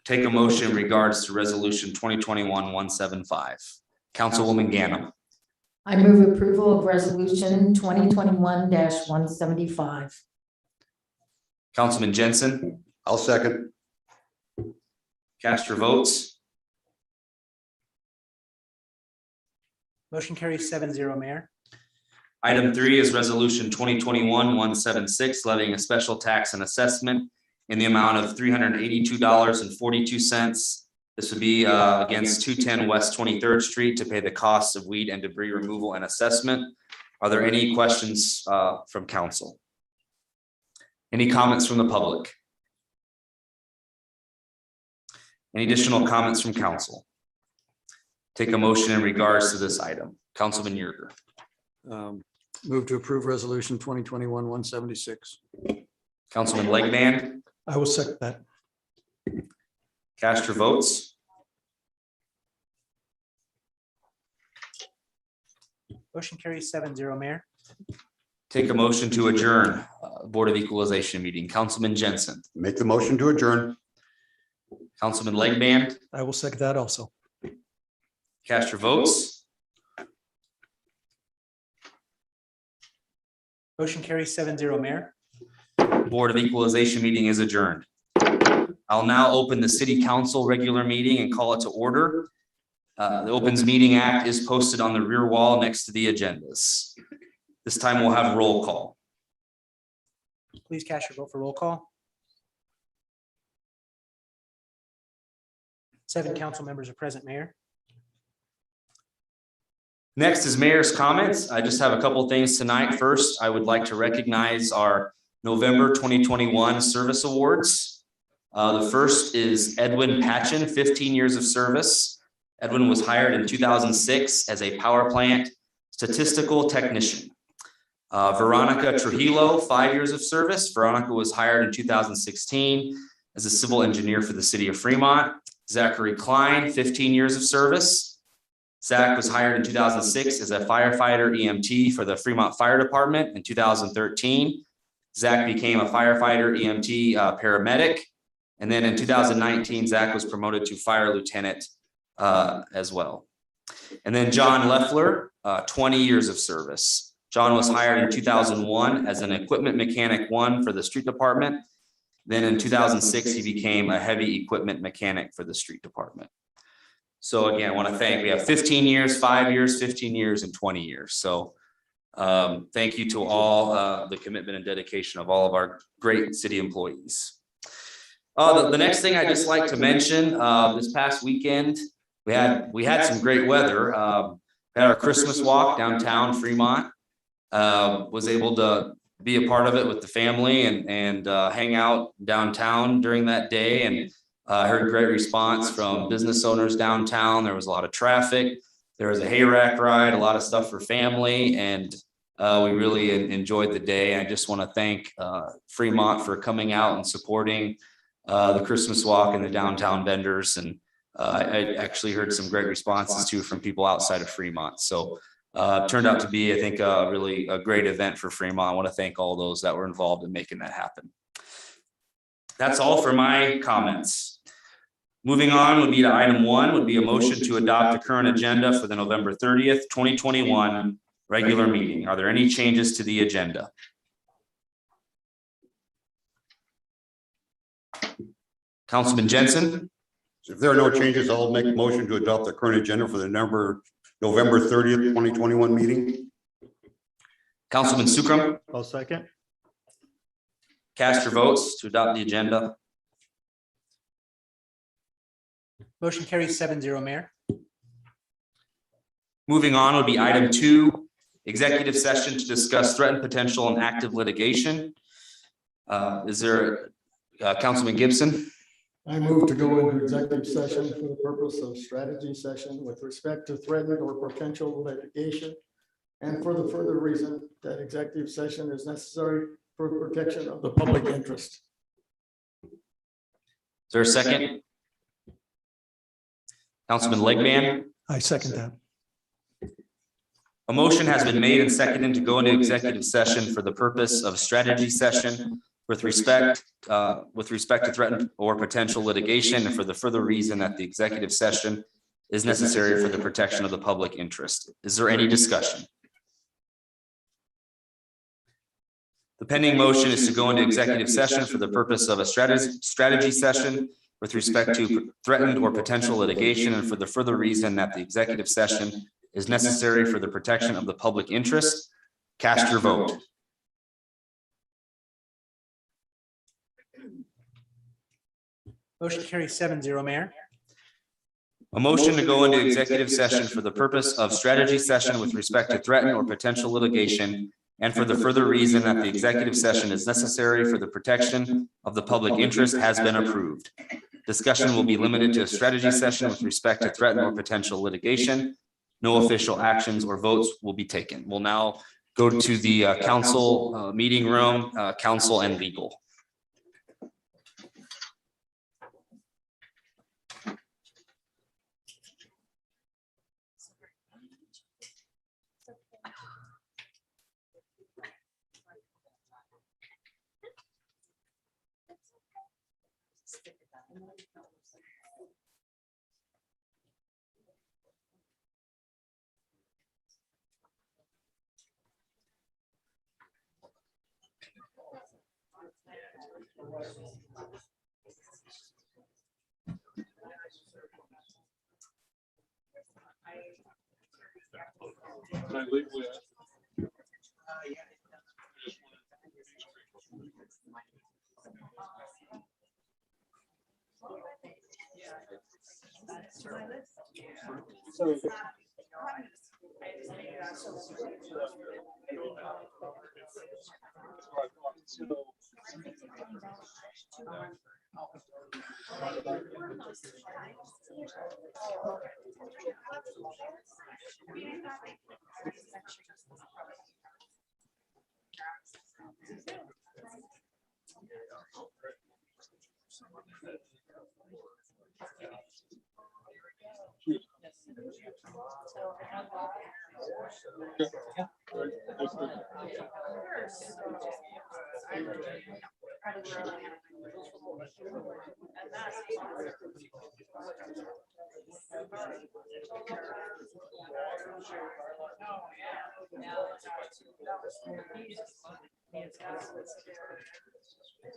Take a motion in regards to resolution 2021-175. Councilwoman Ganem. I move approval of resolution 2021-175. Councilman Jensen. I'll second. Cast your votes. Motion carries 7-0, Mayor. Item 3 is resolution 2021-176, levying a special tax and assessment in the amount of $382.42. This would be against 210 West 23rd Street to pay the costs of weed and debris removal and assessment. Are there any questions from council? Any comments from the public? Any additional comments from council? Take a motion in regards to this item. Councilman Yerger. Move to approve resolution 2021-176. Councilman Legman. I will second that. Cast your votes. Motion carries 7-0, Mayor. Take a motion to adjourn Board of Equalization meeting. Councilman Jensen. Make the motion to adjourn. Councilman Legman. I will second that also. Cast your votes. Motion carries 7-0, Mayor. Board of Equalization meeting is adjourned. I'll now open the City Council regular meeting and call it to order. The Opens Meeting Act is posted on the rear wall next to the agendas. This time we'll have roll call. Please cast your vote for roll call. 7 council members are present, Mayor. Next is mayor's comments. I just have a couple things tonight. First, I would like to recognize our November 2021 service awards. The first is Edwin Patchen, 15 years of service. Edwin was hired in 2006 as a power plant statistical technician. Veronica Trujillo, 5 years of service. Veronica was hired in 2016 as a civil engineer for the city of Fremont. Zachary Klein, 15 years of service. Zach was hired in 2006 as a firefighter EMT for the Fremont Fire Department. In 2013, Zach became a firefighter EMT paramedic. And then in 2019, Zach was promoted to fire lieutenant as well. And then John Leffler, 20 years of service. John was hired in 2001 as an equipment mechanic 1 for the street department. Then in 2006, he became a heavy equipment mechanic for the street department. So again, I want to thank, we have 15 years, 5 years, 15 years, and 20 years. So thank you to all the commitment and dedication of all of our great city employees. The next thing I just like to mention, this past weekend, we had some great weather. We had our Christmas walk downtown Fremont. Was able to be a part of it with the family and hang out downtown during that day, and heard great response from business owners downtown. There was a lot of traffic. There was a hayrack ride, a lot of stuff for family, and we really enjoyed the day. I just want to thank Fremont for coming out and supporting the Christmas walk and the downtown vendors. And I actually heard some great responses too from people outside of Fremont. So turned out to be, I think, really a great event for Fremont. I want to thank all those that were involved in making that happen. That's all for my comments. Moving on would be to item 1, would be a motion to adopt the current agenda for the November 30th, 2021 regular meeting. Are there any changes to the agenda? Councilman Jensen? If there are no changes, I'll make a motion to adopt the current agenda for the November 30th, 2021 meeting. Councilman Sukram? I'll second. Cast your votes to adopt the agenda. Motion carries 7-0, Mayor. Moving on would be item 2, executive session to discuss threatened, potential, and active litigation. Is there Councilman Gibson? I move to go into executive session for the purpose of strategy session with respect to threatened or potential litigation, and for the further reason that executive session is necessary for protection of the public interest. Is there a second? Councilman Legman? I second that. A motion has been made and seconded to go into executive session for the purpose of strategy session with respect to threatened or potential litigation, and for the further reason that the executive session is necessary for the protection of the public interest. Is there any discussion? The pending motion is to go into executive session for the purpose of a strategy session with respect to threatened or potential litigation, and for the further reason that the executive session is necessary for the protection of the public interest. Cast your vote. Motion carries 7-0, Mayor. A motion to go into executive session for the purpose of strategy session with respect to threatened or potential litigation, and for the further reason that the executive session is necessary for the protection of the public interest has been approved. Discussion will be limited to a strategy session with respect to threatened or potential litigation. No official actions or votes will be taken. We'll now go to the council meeting room, council and legal.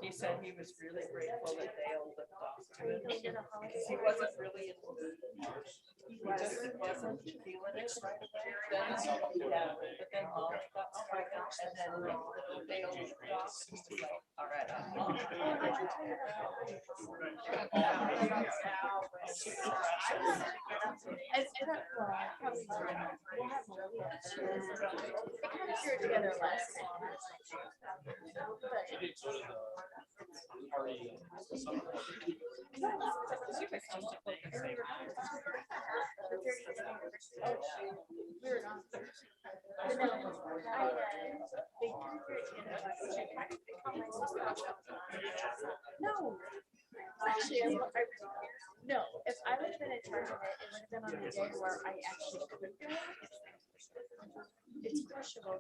He said he was really grateful that they all lived off. He wasn't really, he just wasn't feeling it right away. Yeah, but then Molly got pregnant and then they all lived off. He was like, all right. No. Actually, no, if I would have been in charge of it, it would have been on the day where I actually could do it. It's questionable.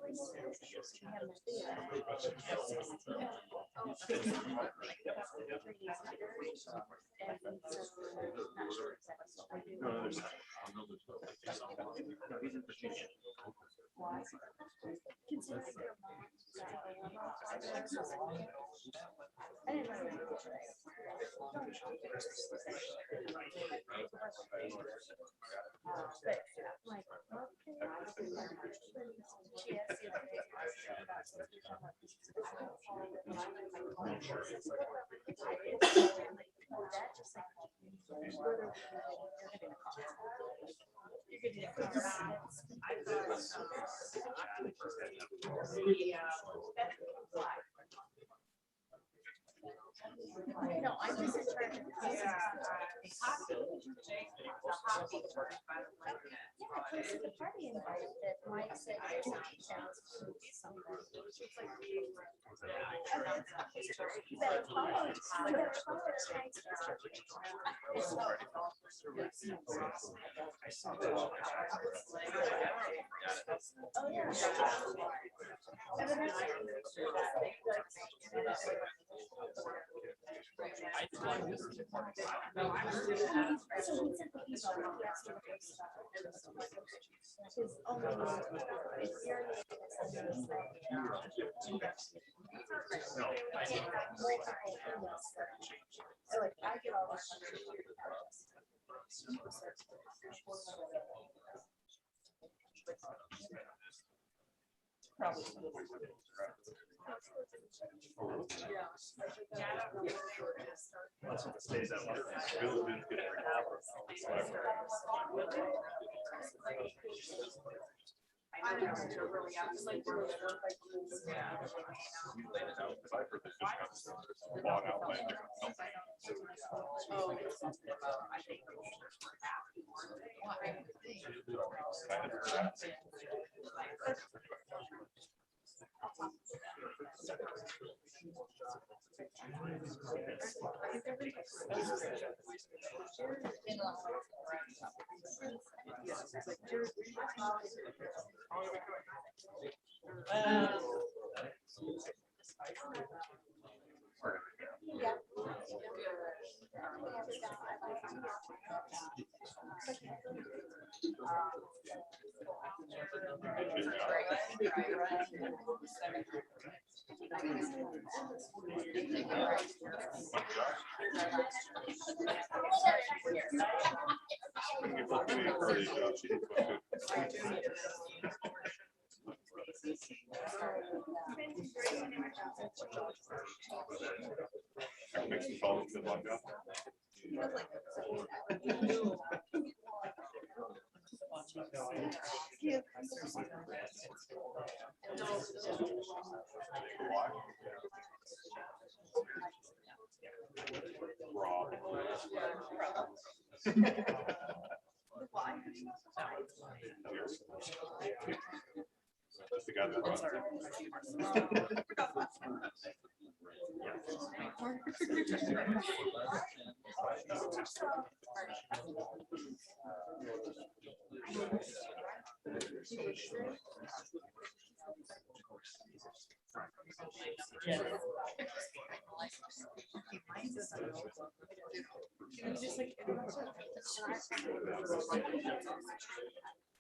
No, I'm just in charge of the party invite that Mike said.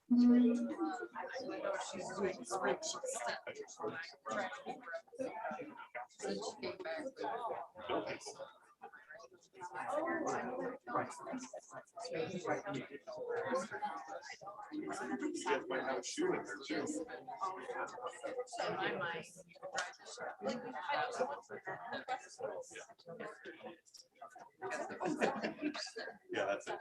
Yeah, that's it.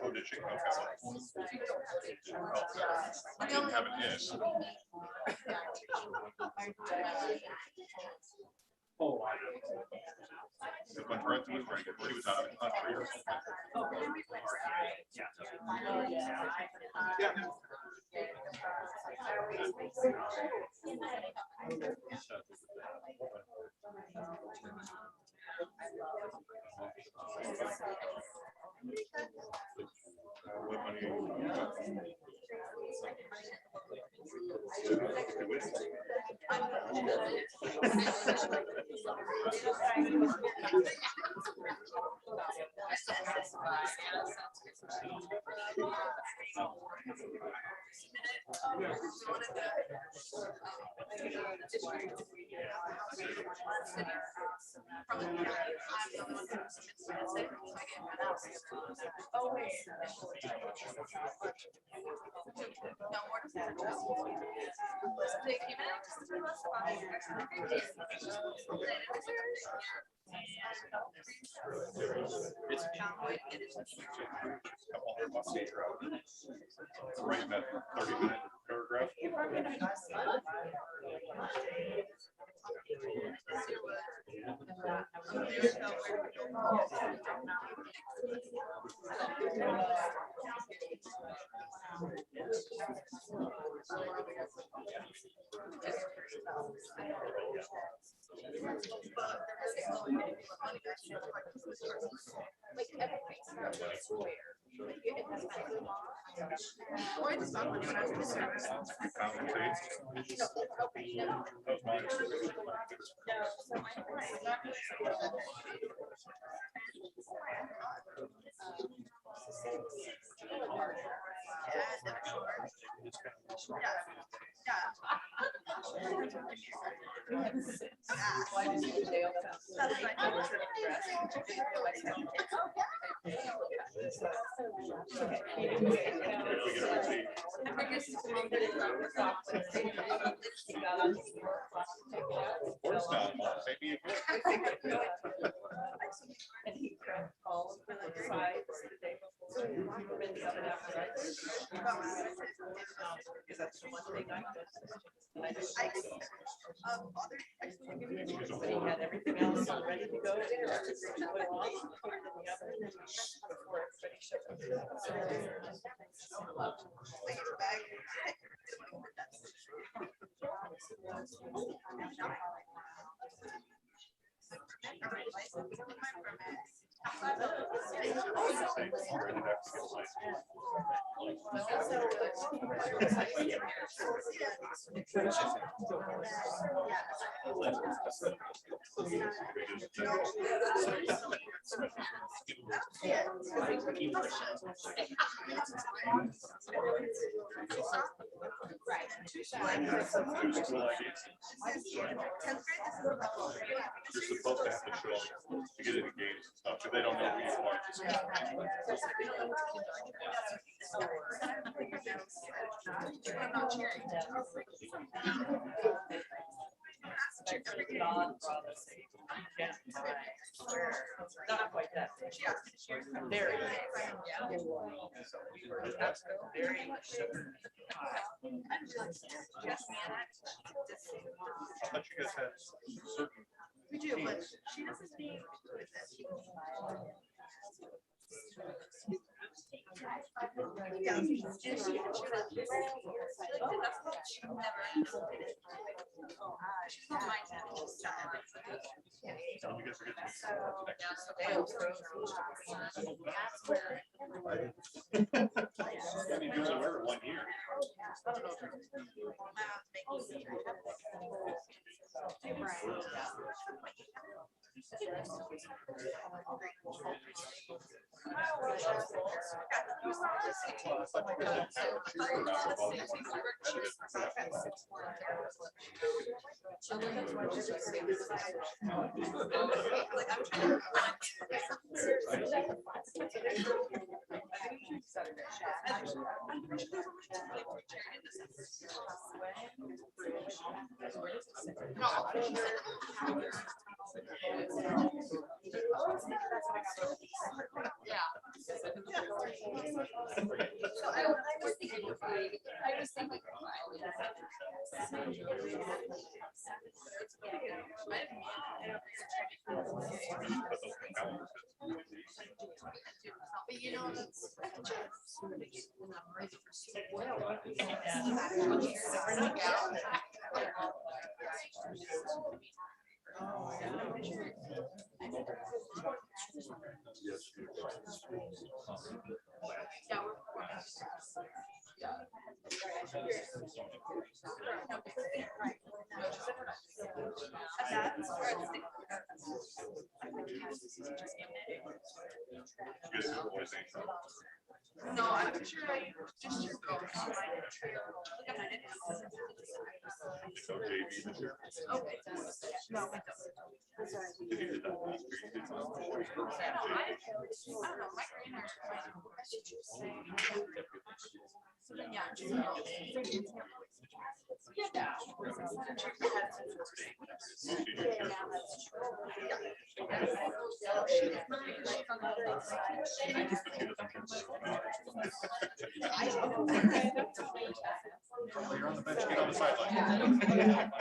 Oh, did she? Okay. I didn't have an ish. Oh, I it went right through. She was out of the country or something. Writing that 30-minute paragraph. You're supposed to have to show up to get into games and stuff, but they don't know who you are. Not quite that. Very. Very. I thought you guys had certain. We do, but she doesn't need. One year. But you know, that's. No, I'm sure I just your girl. Okay. No, I don't. That's all right. I don't know. My grandparents are trying to. So then, yeah. You're on the bench, get on the sideline.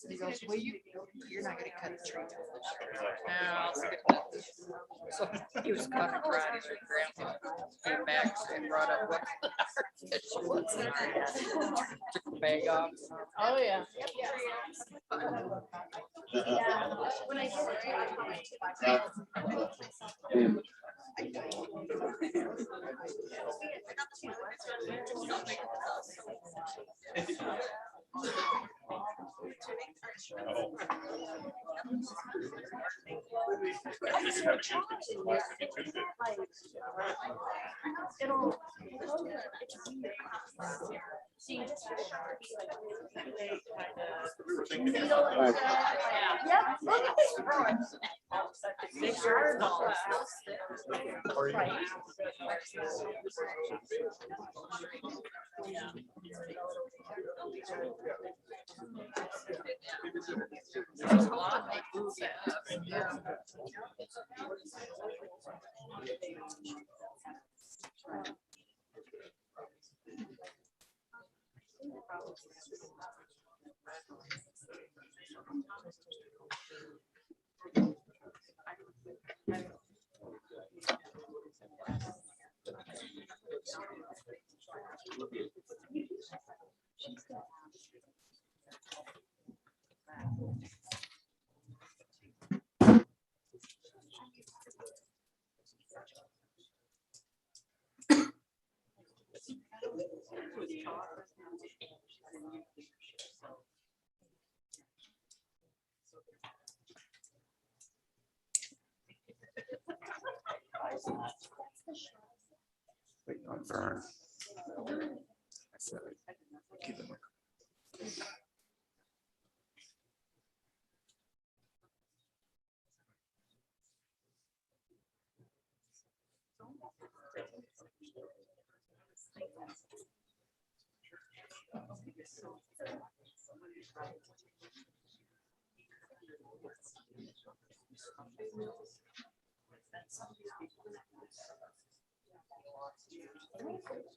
He goes, well, you're not gonna cut the tree. So he was cutting karate, so grandpa came back and brought up what she was. Took the bag off. Oh, yeah. When I Wait on Vern. I said, keep it.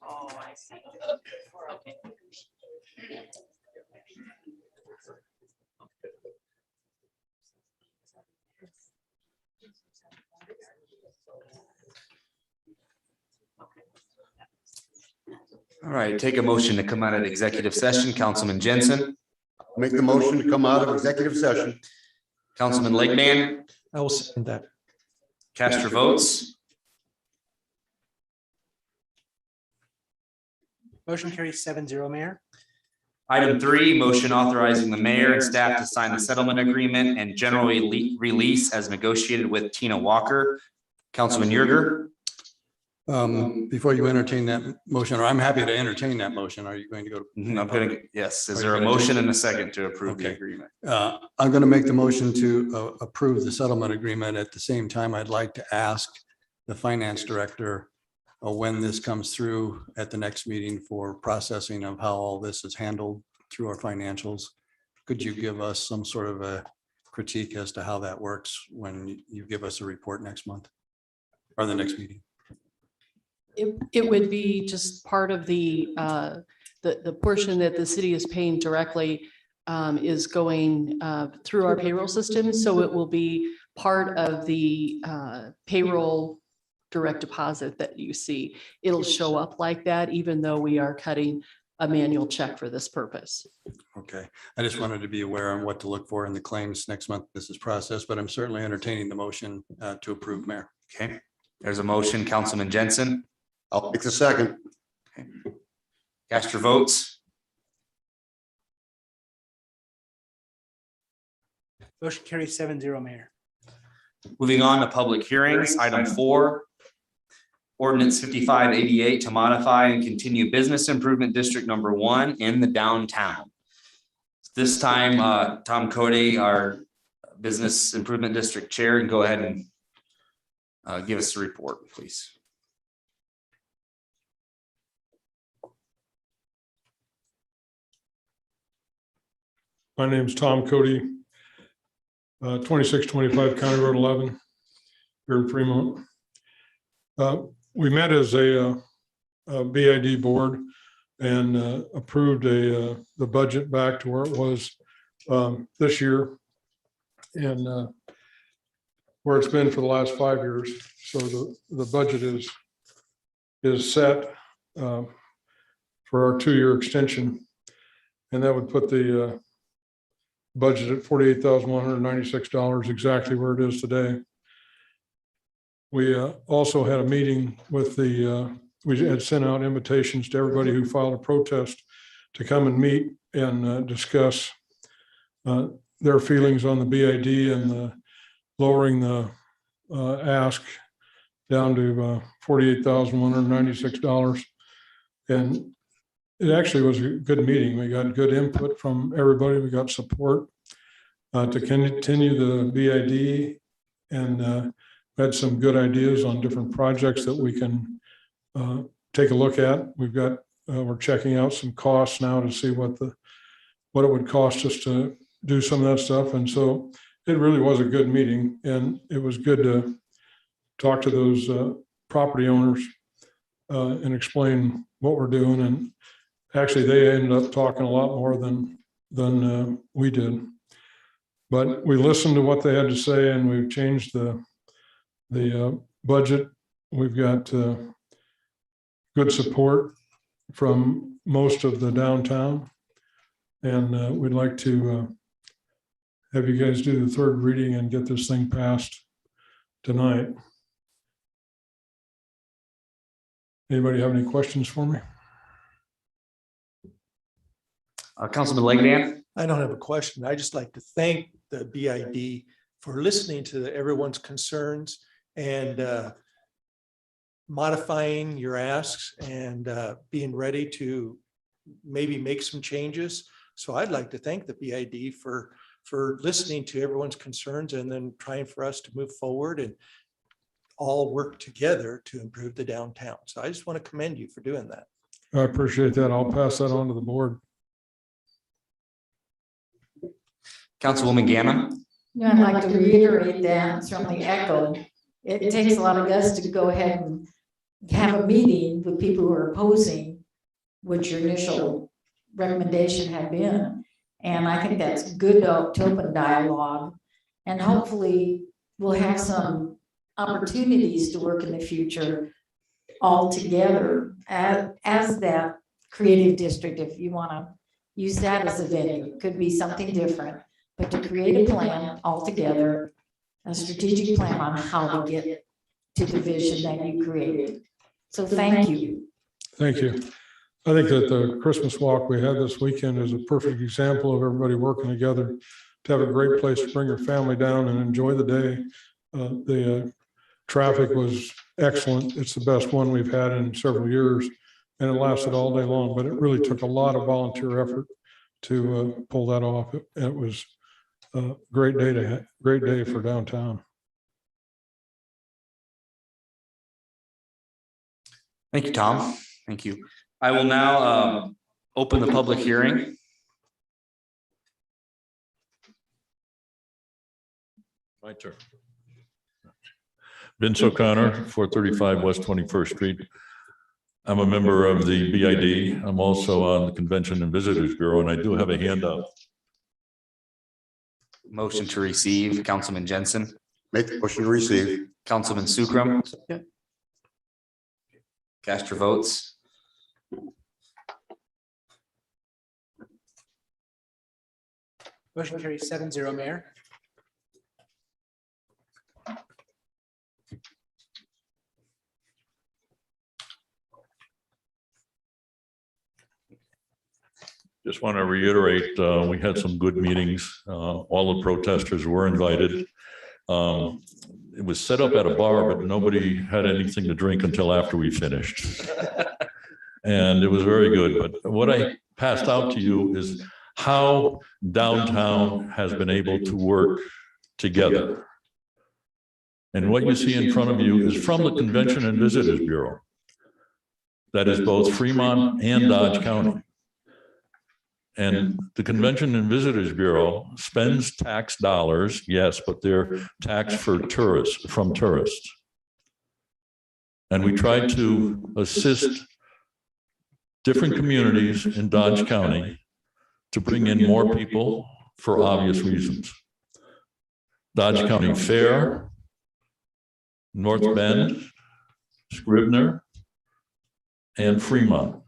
Oh, I see. Okay. All right, take a motion to come out of executive session. Councilman Jensen. Make the motion to come out of executive session. Councilman Lakeman. I will second that. Cast your votes. Motion carries 7-0, Mayor. Item 3, motion authorizing the mayor and staff to sign the settlement agreement and general release as negotiated with Tina Walker. Councilman Yerger. Before you entertain that motion, or I'm happy to entertain that motion. Are you going to go? I'm going to, yes. Is there a motion and a second to approve the agreement? I'm going to make the motion to approve the settlement agreement. At the same time, I'd like to ask the finance director when this comes through at the next meeting for processing of how all this is handled through our financials. Could you give us some sort of a critique as to how that works when you give us a report next month or the next meeting? It would be just part of the portion that the city is paying directly is going through our payroll system. So it will be part of the payroll direct deposit that you see. It'll show up like that, even though we are cutting a manual check for this purpose. Okay, I just wanted to be aware on what to look for in the claims next month. This is processed, but I'm certainly entertaining the motion to approve, Mayor. Okay, there's a motion. Councilman Jensen. I'll make the second. Okay. Cast your votes. Motion carries 7-0, Mayor. Moving on to public hearings. Item 4. Ordinance 5588 to modify and continue business improvement district number 1 in the downtown. This time, Tom Cody, our business improvement district chair, can go ahead and give us a report, please. My name is Tom Cody, 2625 County Road 11 here in Fremont. We met as a BID board and approved the budget back to where it was this year and where it's been for the last 5 years. So the budget is set for our 2-year extension, and that would put the budget at $48,196, exactly where it is today. We also had a meeting with we had sent out invitations to everybody who filed a protest to come and meet and discuss their feelings on the BID and lowering the ask down to $48,196. And it actually was a good meeting. We got good input from everybody. We got support to continue the BID, and had some good ideas on different projects that we can take a look at. We've got, we're checking out some costs now to see what it would cost us to do some of that stuff. And so it really was a good meeting, and it was good to talk to those property owners and explain what we're doing. And actually, they ended up talking a lot more than we did. But we listened to what they had to say, and we've changed the budget. We've got good support from most of the downtown, and we'd like to have you guys do the third reading and get this thing passed tonight. Anybody have any questions for me? Councilman Leggett. I don't have a question. I just like to thank the BID for listening to everyone's concerns and modifying your asks and being ready to maybe make some changes. So I'd like to thank the BID for listening to everyone's concerns and then trying for us to move forward and all work together to improve the downtown. So I just want to commend you for doing that. I appreciate that. I'll pass that on to the board. Councilwoman Gamma. Yeah, I'd like to reiterate that, certainly echo. It takes a lot of guts to go ahead and have a meeting with people who are opposing what your initial recommendation had been. And I think that's good to open dialogue. And hopefully we'll have some opportunities to work in the future all together as that creative district, if you want to use that as a venue. It could be something different, but to create a plan all together, a strategic plan on how to get to the vision that you created. So thank you. Thank you. I think that the Christmas walk we had this weekend is a perfect example of everybody working together to have a great place to bring your family down and enjoy the day. The traffic was excellent. It's the best one we've had in several years, and it lasted all day long, but it really took a lot of volunteer effort to pull that off. It was a great day for downtown. Thank you, Tom. Thank you. I will now open the public hearing. My turn. Vince O'Connor, 435 West 21st Street. I'm a member of the BID. I'm also on the Convention and Visitors Bureau, and I do have a handout. Motion to receive, Councilman Jensen. Make the motion to receive. Councilman Sukram. Cast your votes. Motion carries 7-0, Mayor. Just want to reiterate, we had some good meetings. All the protesters were invited. It was set up at a bar, but nobody had anything to drink until after we finished. And it was very good. But what I passed out to you is how downtown has been able to work together. And what you see in front of you is from the Convention and Visitors Bureau. That is both Fremont and Dodge County. And the Convention and Visitors Bureau spends tax dollars, yes, but they're taxed for tourists, from tourists. And we try to assist different communities in Dodge County to bring in more people for obvious reasons. Dodge County Fair, North Bend, Scribner, and Fremont.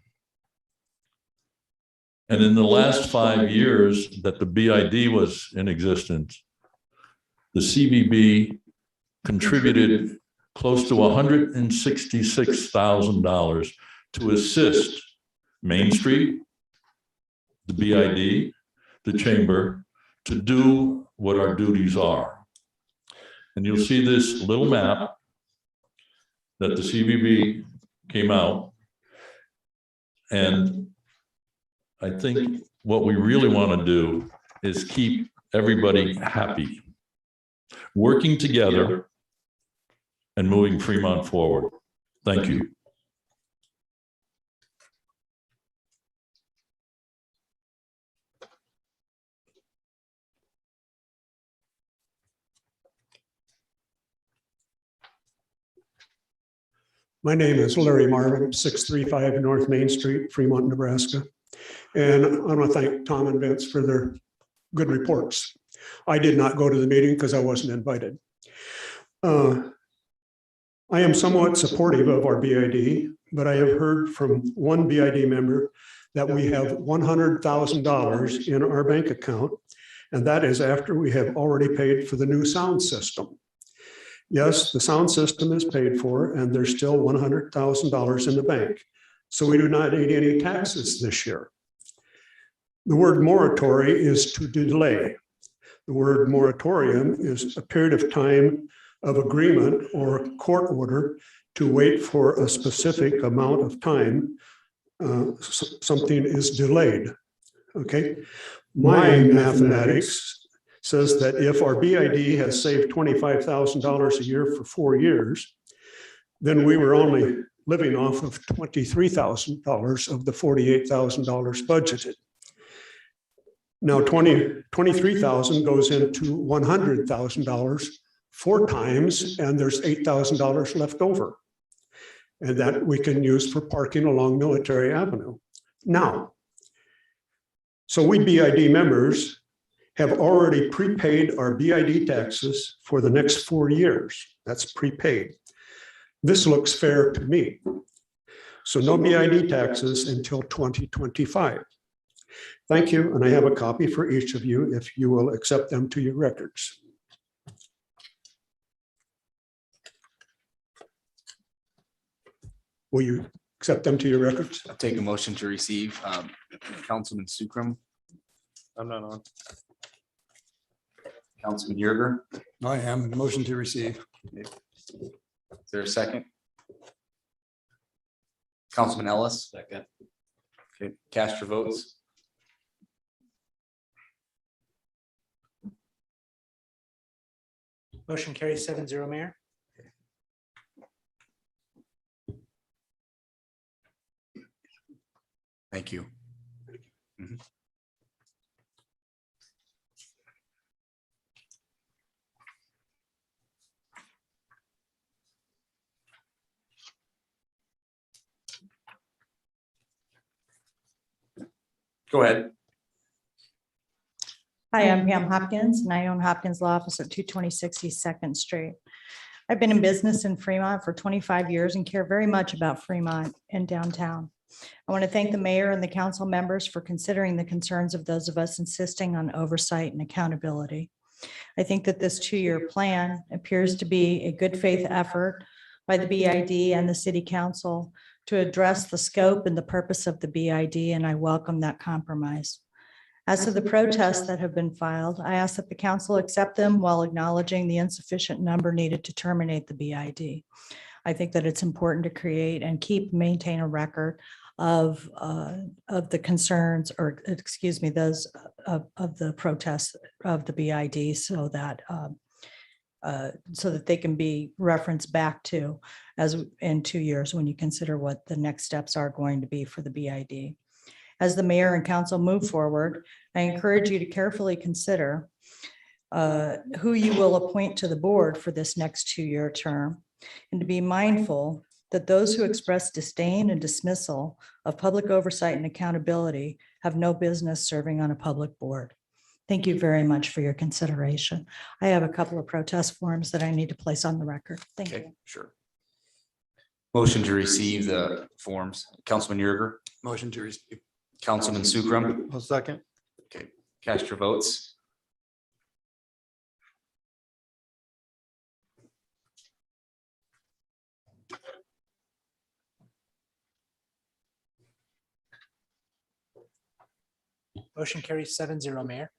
And in the last 5 years that the BID was in existence, the CVB contributed close to $166,000 to assist Main Street, the BID, the Chamber, to do what our duties are. And you'll see this little map that the CVB came out, and I think what we really want to do is keep everybody happy, working together and moving Fremont forward. Thank you. My name is Larry Marvin, 635 North Main Street, Fremont, Nebraska. And I want to thank Tom and Vince for their good reports. I did not go to the meeting because I wasn't invited. I am somewhat supportive of our BID, but I have heard from one BID member that we have $100,000 in our bank account, and that is after we have already paid for the new sound system. Yes, the sound system is paid for, and there's still $100,000 in the bank. So we do not need any taxes this year. The word moratorium is to delay. The word moratorium is a period of time of agreement or court order to wait for a specific amount of time. Something is delayed. Okay. My mathematics says that if our BID has saved $25,000 a year for 4 years, then we were only living off of $23,000 of the $48,000 budgeted. Now, $23,000 goes into $100,000 4 times, and there's $8,000 left over. And that we can use for parking along Military Avenue. Now, so we BID members have already prepaid our BID taxes for the next 4 years. That's prepaid. This looks fair to me. So no BID taxes until 2025. Thank you, and I have a copy for each of you if you will accept them to your records. Will you accept them to your records? I'll take a motion to receive. Councilman Sukram. I'm not on. Councilman Yerger. I am. Motion to receive. Is there a second? Councilman Ellis. Second. Okay, cast your votes. Motion carries 7-0, Mayor. Thank you. Go ahead. Hi, I'm Pam Hopkins, and I own Hopkins Law Office at 22060 2nd Street. I've been in business in Fremont for 25 years and care very much about Fremont and downtown. I want to thank the mayor and the council members for considering the concerns of those of us insisting on oversight and accountability. I think that this 2-year plan appears to be a good faith effort by the BID and the city council to address the scope and the purpose of the BID, and I welcome that compromise. As to the protests that have been filed, I ask that the council accept them while acknowledging the insufficient number needed to terminate the BID. I think that it's important to create and maintain a record of the concerns, or excuse me, those of the protests of the BID, so that they can be referenced back to as in 2 years when you consider what the next steps are going to be for the BID. As the mayor and council move forward, I encourage you to carefully consider who you will appoint to the board for this next 2-year term, and to be mindful that those who express disdain and dismissal of public oversight and accountability have no business serving on a public board. Thank you very much for your consideration. I have a couple of protest forms that I need to place on the record. Thank you. Sure. Motion to receive the forms. Councilman Yerger. Motion to receive. Councilman Sukram. I'll second. Okay, cast your votes. Motion carries 7-0, Mayor.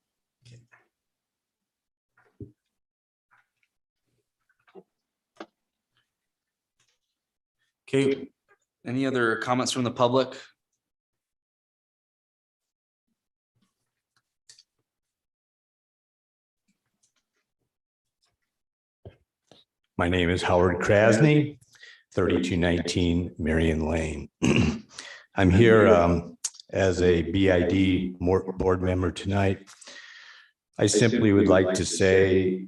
Okay, any other comments from the public? My name is Howard Krasny, 3219 Marion Lane. I'm here as a BID board member tonight. I simply would like to say,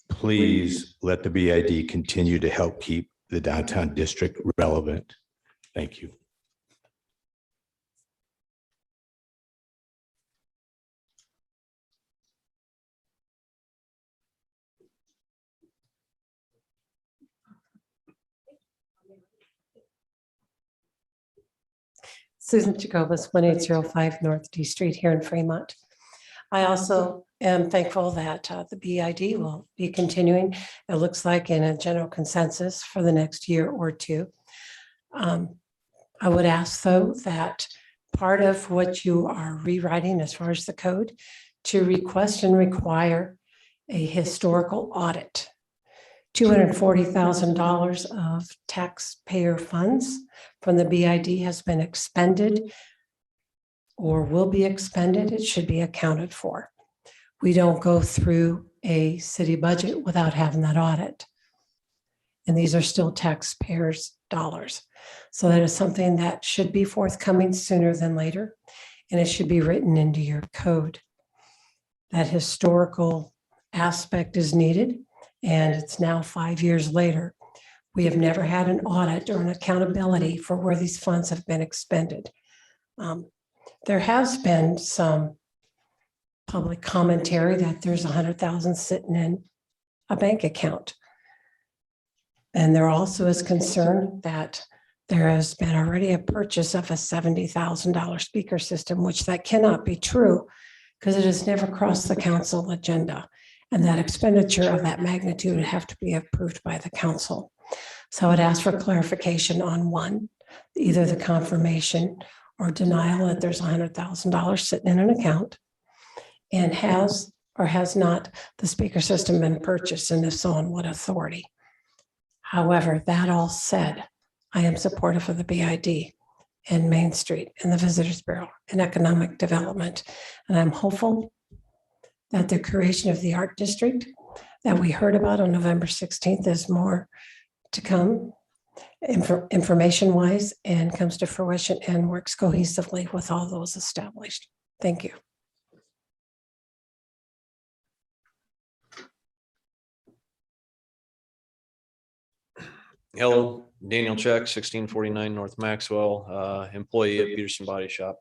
please let the BID continue to help keep the downtown district relevant. Thank you. Susan Jacobus, 1805 North D Street here in Fremont. I also am thankful that the BID will be continuing. It looks like in a general consensus for the next year or two. I would ask, though, that part of what you are rewriting as far as the code to request and require a historical audit. $240,000 of taxpayer funds from the BID has been expended or will be expended. It should be accounted for. We don't go through a city budget without having that audit. And these are still taxpayers' dollars. So that is something that should be forthcoming sooner than later. And it should be written into your code. That historical aspect is needed. And it's now 5 years later. We have never had an audit or an accountability for where these funds have been expended. There has been some public commentary that there's 100,000 sitting in a bank account. And there also is concern that there has been already a purchase of a $70,000 speaker system, which that cannot be true because it has never crossed the council agenda. And that expenditure of that magnitude would have to be approved by the council. So I would ask for clarification on one, either the confirmation or denial that there's $100,000 sitting in an account, and has or has not the speaker system been purchased, and if so, on what authority. However, that all said, I am supportive of the BID and Main Street and the Visitors Bureau and economic development. And I'm hopeful that the creation of the art district that we heard about on November 16th is more to come information wise and comes to fruition and works cohesively with all those established. Thank you. Hello, Daniel Check, 1649 North Maxwell, employee at Peterson Body Shop.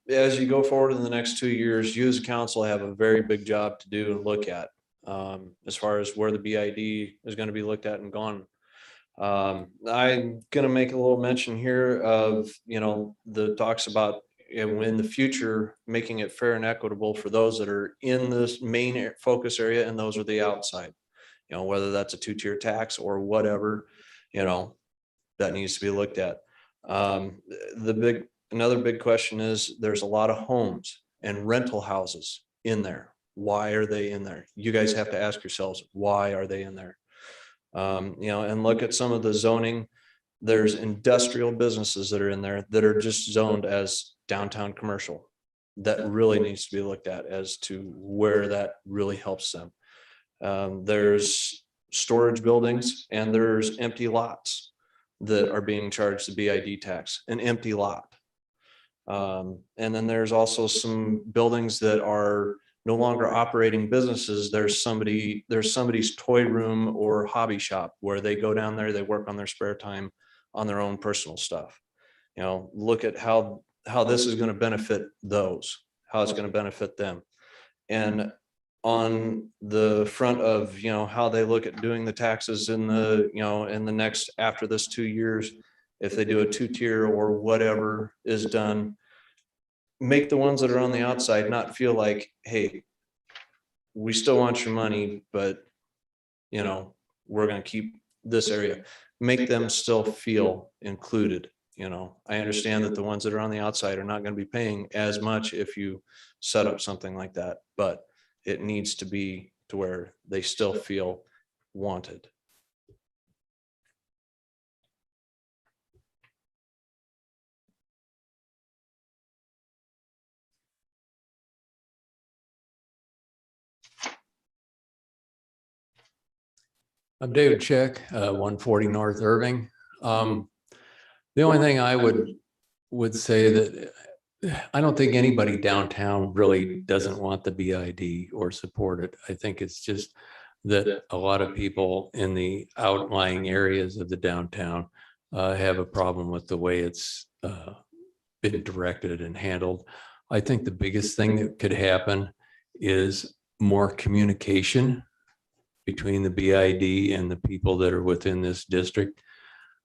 As you go forward in the next 2 years, you as a council have a very big job to do and look at as far as where the BID is going to be looked at and gone. I'm going to make a little mention here of, the talks about in the future, making it fair and equitable for those that are in this main focus area and those are the outside, whether that's a 2-tier tax or whatever, that needs to be looked at. Another big question is there's a lot of homes and rental houses in there. Why are they in there? You guys have to ask yourselves, why are they in there? And look at some of the zoning. There's industrial businesses that are in there that are just zoned as downtown commercial. That really needs to be looked at as to where that really helps them. There's storage buildings and there's empty lots that are being charged the BID tax, an empty lot. And then there's also some buildings that are no longer operating businesses. There's somebody's toy room or hobby shop where they go down there, they work on their spare time on their own personal stuff. Look at how this is going to benefit those, how it's going to benefit them. And on the front of, how they look at doing the taxes in the, in the next, after this 2 years, if they do a 2-tier or whatever is done, make the ones that are on the outside not feel like, hey, we still want your money, but, we're going to keep this area. Make them still feel included. I understand that the ones that are on the outside are not going to be paying as much if you set up something like that, but it needs to be to where they still feel wanted. I'm David Chick, 140 North Irving. The only thing I would say that I don't think anybody downtown really doesn't want the BID or support it. I think it's just that a lot of people in the outlying areas of the downtown have a problem with the way it's been directed and handled. I think the biggest thing that could happen is more communication between the BID and the people that are within this district.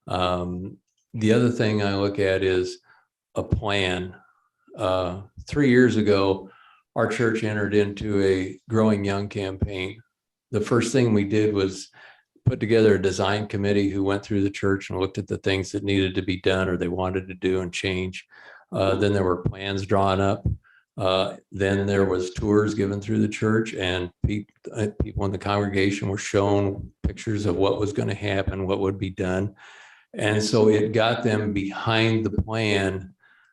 The other thing I look at is a plan. 3 years ago, our church entered into a Growing Young campaign. The first thing we did was put together a design committee who went through the church and looked at the things that needed to be done or they wanted to do and change. Then there were plans drawn up. Then there was tours given through the church, and people in the congregation were shown pictures of what was going to happen, what would be done. And so it got them behind the plan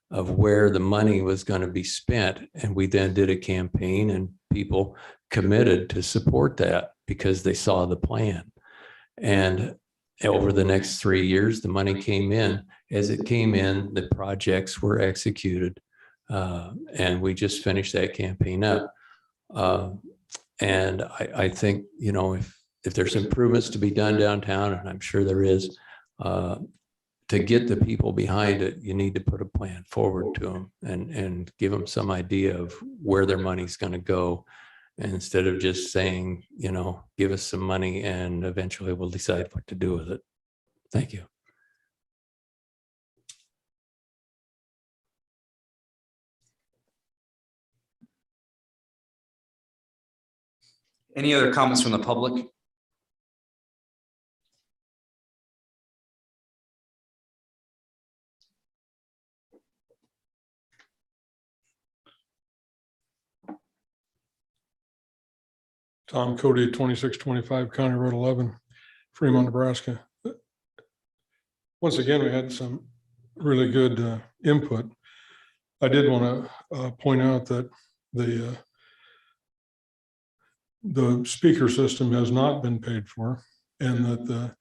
of where the money was going to be spent. And we then did a campaign, and people committed to support that because they saw the plan. And over the next 3 years, the money came in. As it came in, the projects were executed. And we just finished that campaign up. And I think, you know, if there's improvements to be done downtown, and I'm sure there is, to get the people behind it, you need to put a plan forward to them and give them some idea of where their money's going to go. And instead of just saying, you know, give us some money and eventually we'll decide what to do with it. Thank you. Any other comments from the public? Tom Cody, 2625 County Road 11, Fremont, Nebraska. Once again, we had some really good input. I did want to point out that the speaker system has not been paid for, and that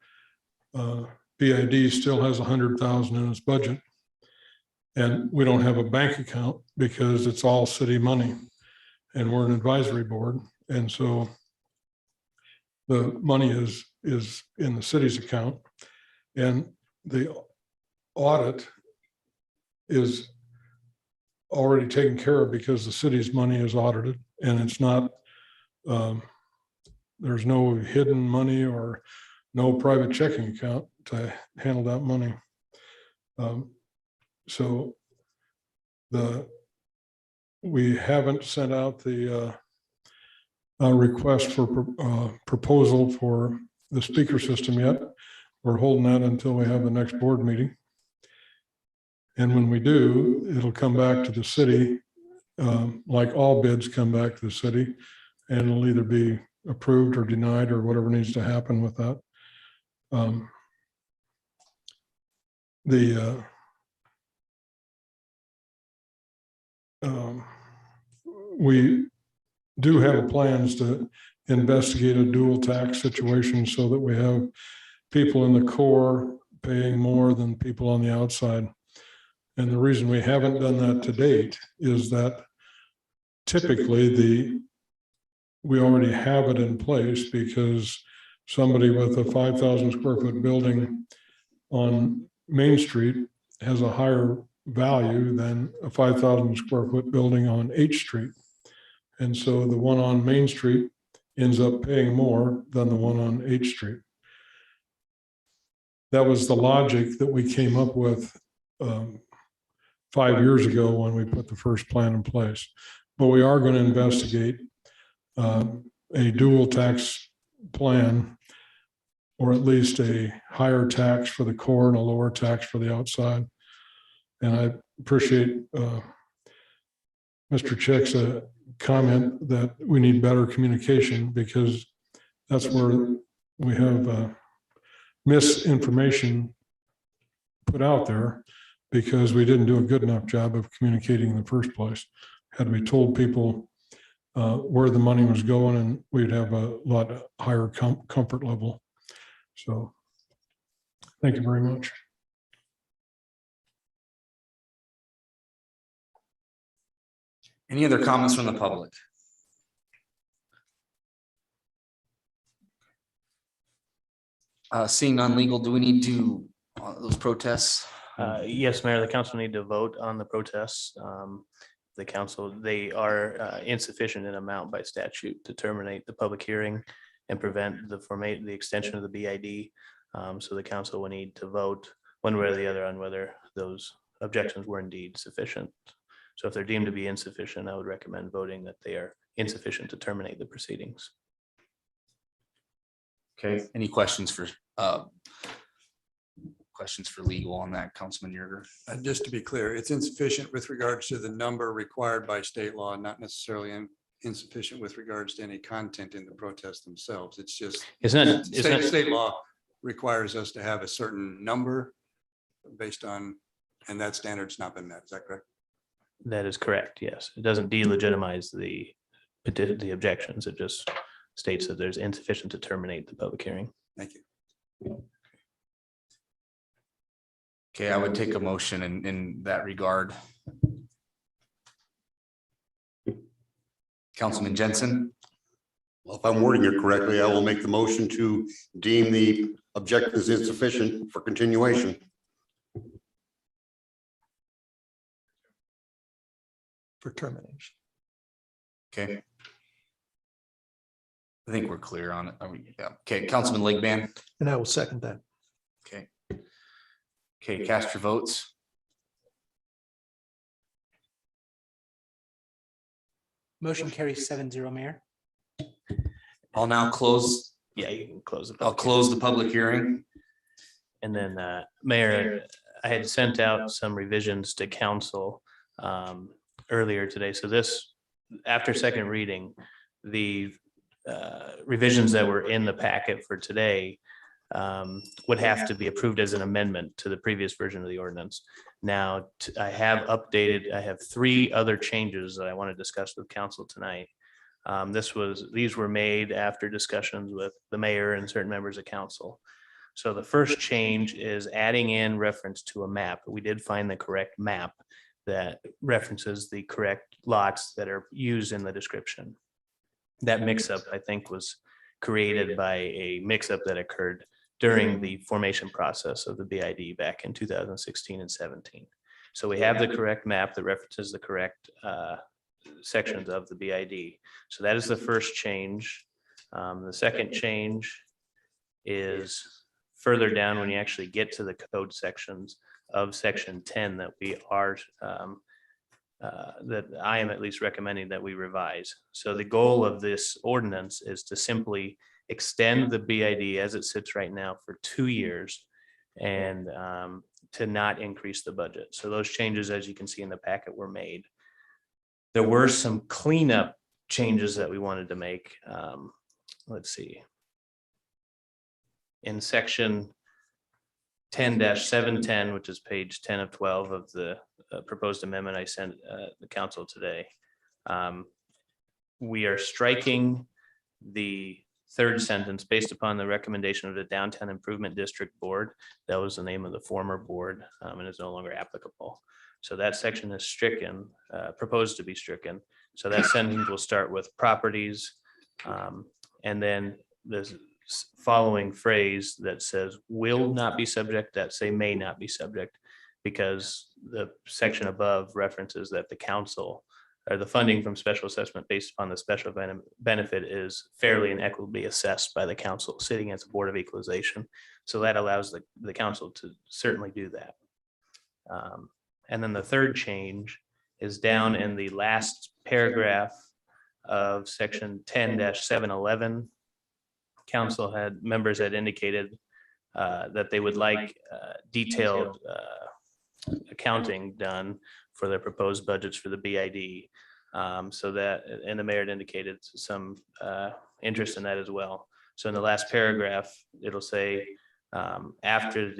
the BID still has $100,000 in its budget. And we don't have a bank account because it's all city money, and we're an advisory board. And so the money is in the city's account, and the audit is already taken care of because the city's money is audited, and it's not, there's no hidden money or no private checking account to handle that money. So we haven't sent out the request for proposal for the speaker system yet. We're holding that until we have the next board meeting. And when we do, it'll come back to the city, like all bids come back to the city, and it'll either be approved or denied or whatever needs to happen with that. We do have plans to investigate a dual tax situation so that we have people in the core paying more than people on the outside. And the reason we haven't done that to date is that typically we already have it in place, because somebody with a 5,000 square foot building on Main Street has a higher value than a 5,000 square foot building on H Street. And so the one on Main Street ends up paying more than the one on H Street. That was the logic that we came up with 5 years ago when we put the first plan in place. But we are going to investigate a dual tax plan, or at least a higher tax for the core and a lower tax for the outside. And I appreciate Mr. Chick's comment that we need better communication, because that's where we have misinformation put out there, because we didn't do a good enough job of communicating in the first place. Had we told people where the money was going, and we'd have a lot higher comfort level. So thank you very much. Any other comments from the public? Seeing none legal, do we need to, those protests? Yes, Mayor, the council need to vote on the protests. The council, they are insufficient in amount by statute to terminate the public hearing and prevent the extension of the BID. So the council will need to vote one way or the other on whether those objections were indeed sufficient. So if they're deemed to be insufficient, I would recommend voting that they are insufficient to terminate the proceedings. Okay, any questions for legal on that, Councilman Yerger? Just to be clear, it's insufficient with regards to the number required by state law, not necessarily insufficient with regards to any content in the protests themselves. It's just state law requires us to have a certain number based on, and that standard's not been met. Is that correct? That is correct. Yes, it doesn't delegitimize the objections. It just states that there's insufficient to terminate the public hearing. Thank you. Okay, I would take a motion in that regard. Councilman Jensen. Well, if I'm wording it correctly, I will make the motion to deem the objections insufficient for continuation. For termination. Okay. I think we're clear on it. Yeah. Okay, Councilman Legband. And I will second that. Okay. Okay, cast your votes. Motion carries 7-0, Mayor. I'll now close. Yeah, you can close it. I'll close the public hearing. And then, Mayor, I had sent out some revisions to council earlier today. So this, after second reading, the revisions that were in the packet for today would have to be approved as an amendment to the previous version of the ordinance. Now, I have 3 other changes that I want to discuss with council tonight. These were made after discussions with the mayor and certain members of council. So the first change is adding in reference to a map. We did find the correct map that references the correct lots that are used in the description. That mix-up, I think, was created by a mix-up that occurred during the formation process of the BID back in 2016 and 17. So we have the correct map that references the correct sections of the BID. So that is the first change. The second change is further down when you actually get to the code sections of section 10 that we are that I am at least recommending that we revise. So the goal of this ordinance is to simply extend the BID as it sits right now for 2 years and to not increase the budget. So those changes, as you can see in the packet, were made. There were some cleanup changes that we wanted to make. Let's see. In section 10-710, which is page 10 of 12 of the proposed amendment I sent the council today, we are striking the third sentence based upon the recommendation of the Downtown Improvement District Board. That was the name of the former board and is no longer applicable. So that section is stricken, proposed to be stricken. So that sentence will start with properties and then this following phrase that says will not be subject, that say may not be subject, because the section above references that the council or the funding from special assessment based upon the special benefit is fairly and equitably assessed by the council sitting as a board of equalization. So that allows the council to certainly do that. And then the third change is down in the last paragraph of section 10-711. Members had indicated that they would like detailed accounting done for their proposed budgets for the BID. So that, and the mayor had indicated some interest in that as well. So in the last paragraph, it'll say after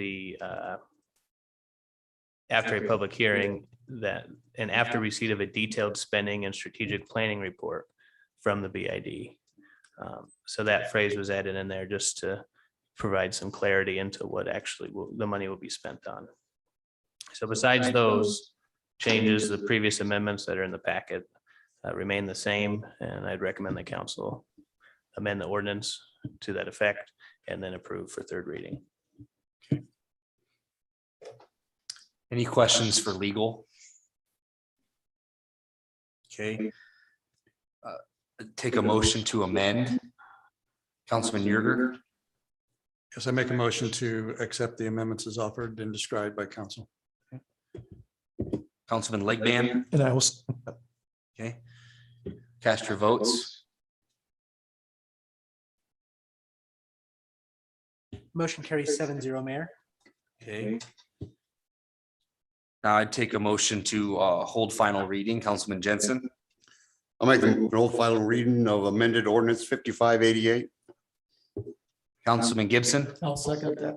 a public hearing that, and after receipt of a detailed spending and strategic planning report from the BID. So that phrase was added in there just to provide some clarity into what actually the money will be spent on. So besides those changes, the previous amendments that are in the packet remain the same, and I'd recommend the council amend the ordinance to that effect and then approve for third reading. Any questions for legal? Okay. Take a motion to amend. Councilman Yerger, Yes, I make a motion to accept the amendments as offered and described by council. Councilman Legban. And I will, Okay. Cast your votes. Motion carries 7-0, Mayor. Okay. Now I'd take a motion to hold final reading. Councilman Jensen. I'll make an old final reading of amended ordinance 5588. Councilman Gibson. I'll second that.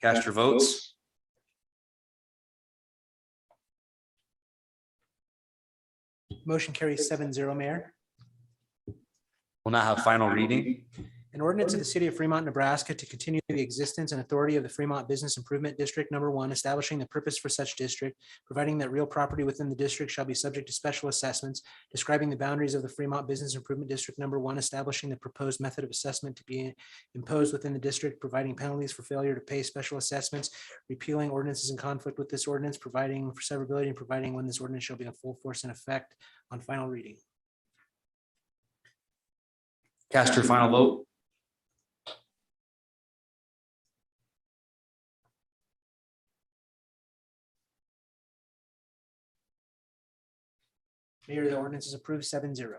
Cast your votes. Motion carries 7-0, Mayor. We'll now have final reading. An ordinance of the city of Fremont, Nebraska to continue the existence and authority of the Fremont Business Improvement District Number 1, establishing the purpose for such district, providing that real property within the district shall be subject to special assessments, describing the boundaries of the Fremont Business Improvement District Number 1, establishing the proposed method of assessment to be imposed within the district, providing penalties for failure to pay special assessments, repealing ordinances in conflict with this ordinance, providing for severability, and providing when this ordinance shall be in full force and effect on final reading. Cast your final vote. Mayor, the ordinance is approved 7-0.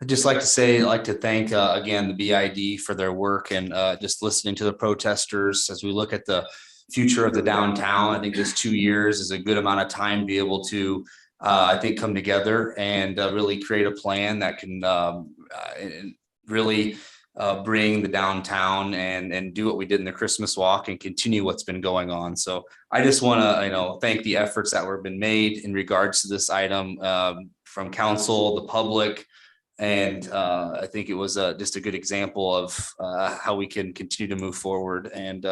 I'd just like to say, I'd like to thank again the BID for their work and just listening to the protesters as we look at the future of the downtown. I think this 2 years is a good amount of time to be able to I think come together and really create a plan that can really bring the downtown and do what we did in the Christmas walk and continue what's been going on. So I just want to, thank the efforts that were been made in regards to this item from council, the public. And I think it was just a good example of how we can continue to move forward and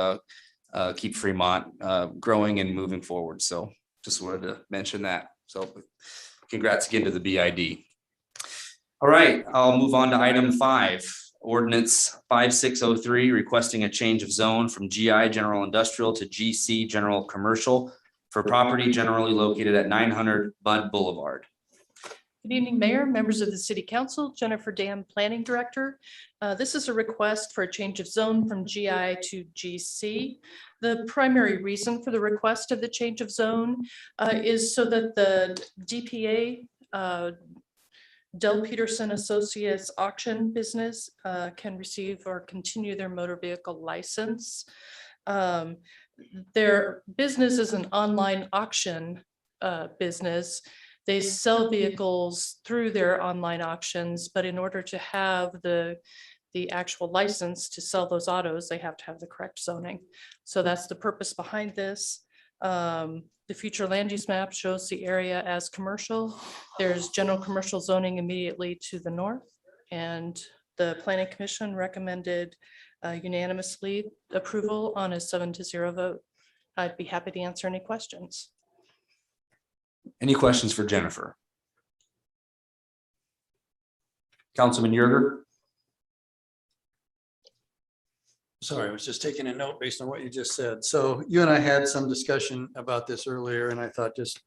keep Fremont growing and moving forward. So just wanted to mention that. So congrats again to the BID. All right, I'll move on to item 5. Ordinance 5603, requesting a change of zone from GI General Industrial to GC General Commercial for property generally located at 900 Bud Boulevard. Good evening, Mayor, members of the City Council, Jennifer Dam, Planning Director. This is a request for a change of zone from GI to GC. The primary reason for the request of the change of zone is so that the DPA Del Peterson Associates auction business can receive or continue their motor vehicle license. Their business is an online auction business. They sell vehicles through their online auctions, but in order to have the actual license to sell those autos, they have to have the correct zoning. So that's the purpose behind this. The future land use map shows the area as commercial. There's general commercial zoning immediately to the north, and the Planning Commission recommended unanimously approval on a 7-0 vote. I'd be happy to answer any questions. Any questions for Jennifer? Councilman Yerger? Sorry, I was just taking a note based on what you just said. So you and I had some discussion about this earlier, and I thought just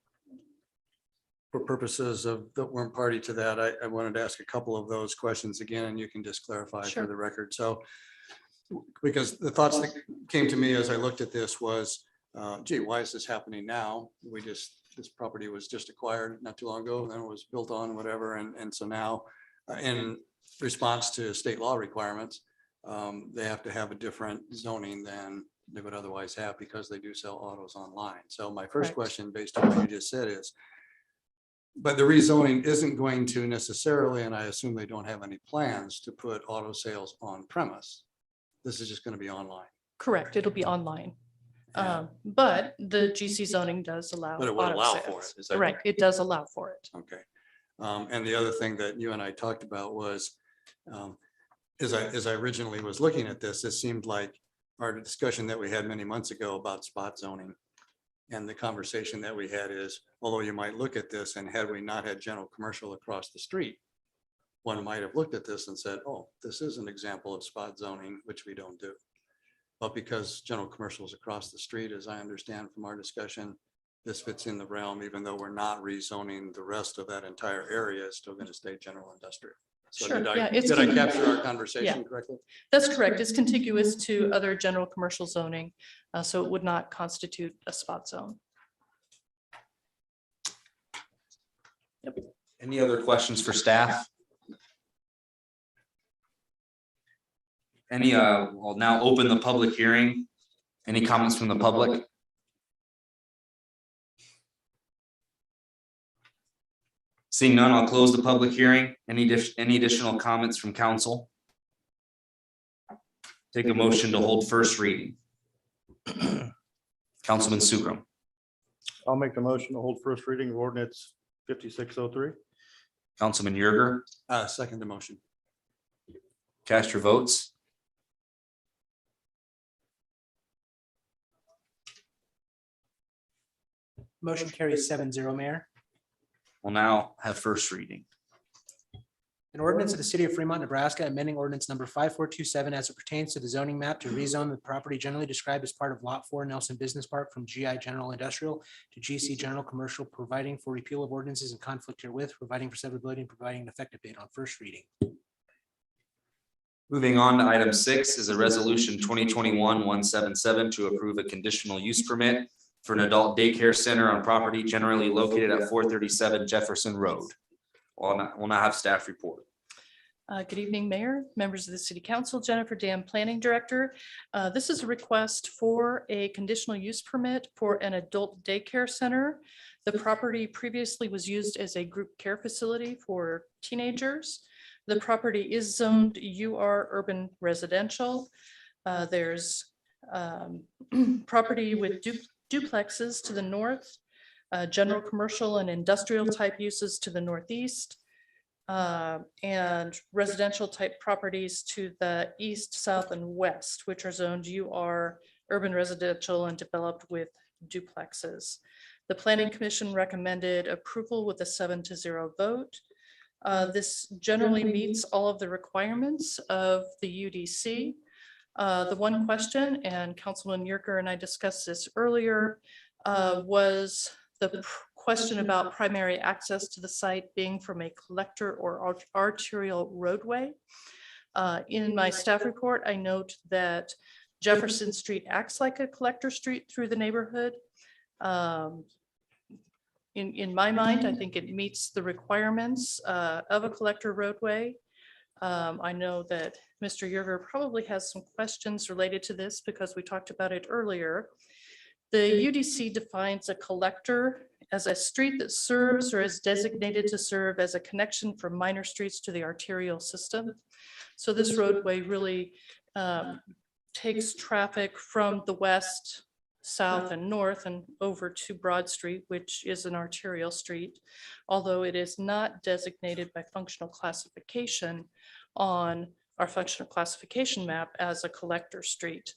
for purposes of that weren't party to that, I wanted to ask a couple of those questions again, and you can just clarify for the record. So because the thoughts that came to me as I looked at this was, gee, why is this happening now? This property was just acquired not too long ago, and then it was built on whatever. And so now in response to state law requirements, they have to have a different zoning than they would otherwise have because they do sell autos online. So my first question based on what you just said is, but the rezoning isn't going to necessarily, and I assume they don't have any plans to put auto sales on premise. This is just going to be online. Correct, it'll be online. But the GC zoning does allow. But it would auto allow sales. for it. Is that Correct, it does allow for it. Okay. And the other thing that you and I talked about was, as I originally was looking at this, it seemed like our discussion that we had many months ago about spot zoning. And the conversation that we had is, although you might look at this and had we not had general commercial across the street, one might have looked at this and said, oh, this is an example of spot zoning, which we don't do. But because general commercial is across the street, as I understand from our discussion, this fits in the realm, even though we're not rezoning the rest of that entire area, it's still going to stay general industrial. So Sure, did yeah, I it's capture our conversation correctly? That's correct. It's contiguous to other general commercial zoning, so it would not constitute a spot zone. Any other questions for staff? Any, I'll now open the public hearing. Any comments from the public? Seeing none, I'll close the public hearing. Any additional comments from council? Take a motion to hold first reading. Councilman Sukram. I'll make the motion to hold first reading of ordinance 5603. Councilman Yerger, Second the motion. cast your votes. Motion carries 7-0, Mayor. We'll now have first reading. An ordinance of the city of Fremont, Nebraska, amending ordinance number 5427 as it pertains to the zoning map to rezone the property generally described as part of Lot 4 Nelson Business Park from GI General Industrial to GC General Commercial, providing for repeal of ordinances in conflict herewith, providing for severability, and providing an effective date on first reading. Moving on to item 6 is a resolution 2021-177 to approve a conditional use permit for an adult daycare center on property generally located at 437 Jefferson Road. We'll now have staff report. Good evening, Mayor, members of the City Council, Jennifer Dam, Planning Director. This is a request for a conditional use permit for an adult daycare center. The property previously was used as a group care facility for teenagers. The property is zoned UR urban residential. There's property with duplexes to the north, general commercial and industrial type uses to the northeast, and residential type properties to the east, south, and west, which are zoned UR urban residential and developed with duplexes. The Planning Commission recommended approval with a 7-0 vote. This generally meets all of the requirements of the UDC. The one question, and Councilman Yerker and I discussed this earlier, was the question about primary access to the site being from a collector or arterial roadway. In my staff report, I note that Jefferson Street acts like a collector street through the neighborhood. In my mind, I think it meets the requirements of a collector roadway. I know that Mr. Yerger probably has some questions related to this because we talked about it earlier. The UDC defines a collector as a street that serves or is designated to serve as a connection from minor streets to the arterial system. So this roadway really takes traffic from the west, south, and north and over to Broad Street, which is an arterial street, although it is not designated by functional classification on our functional classification map as a collector street.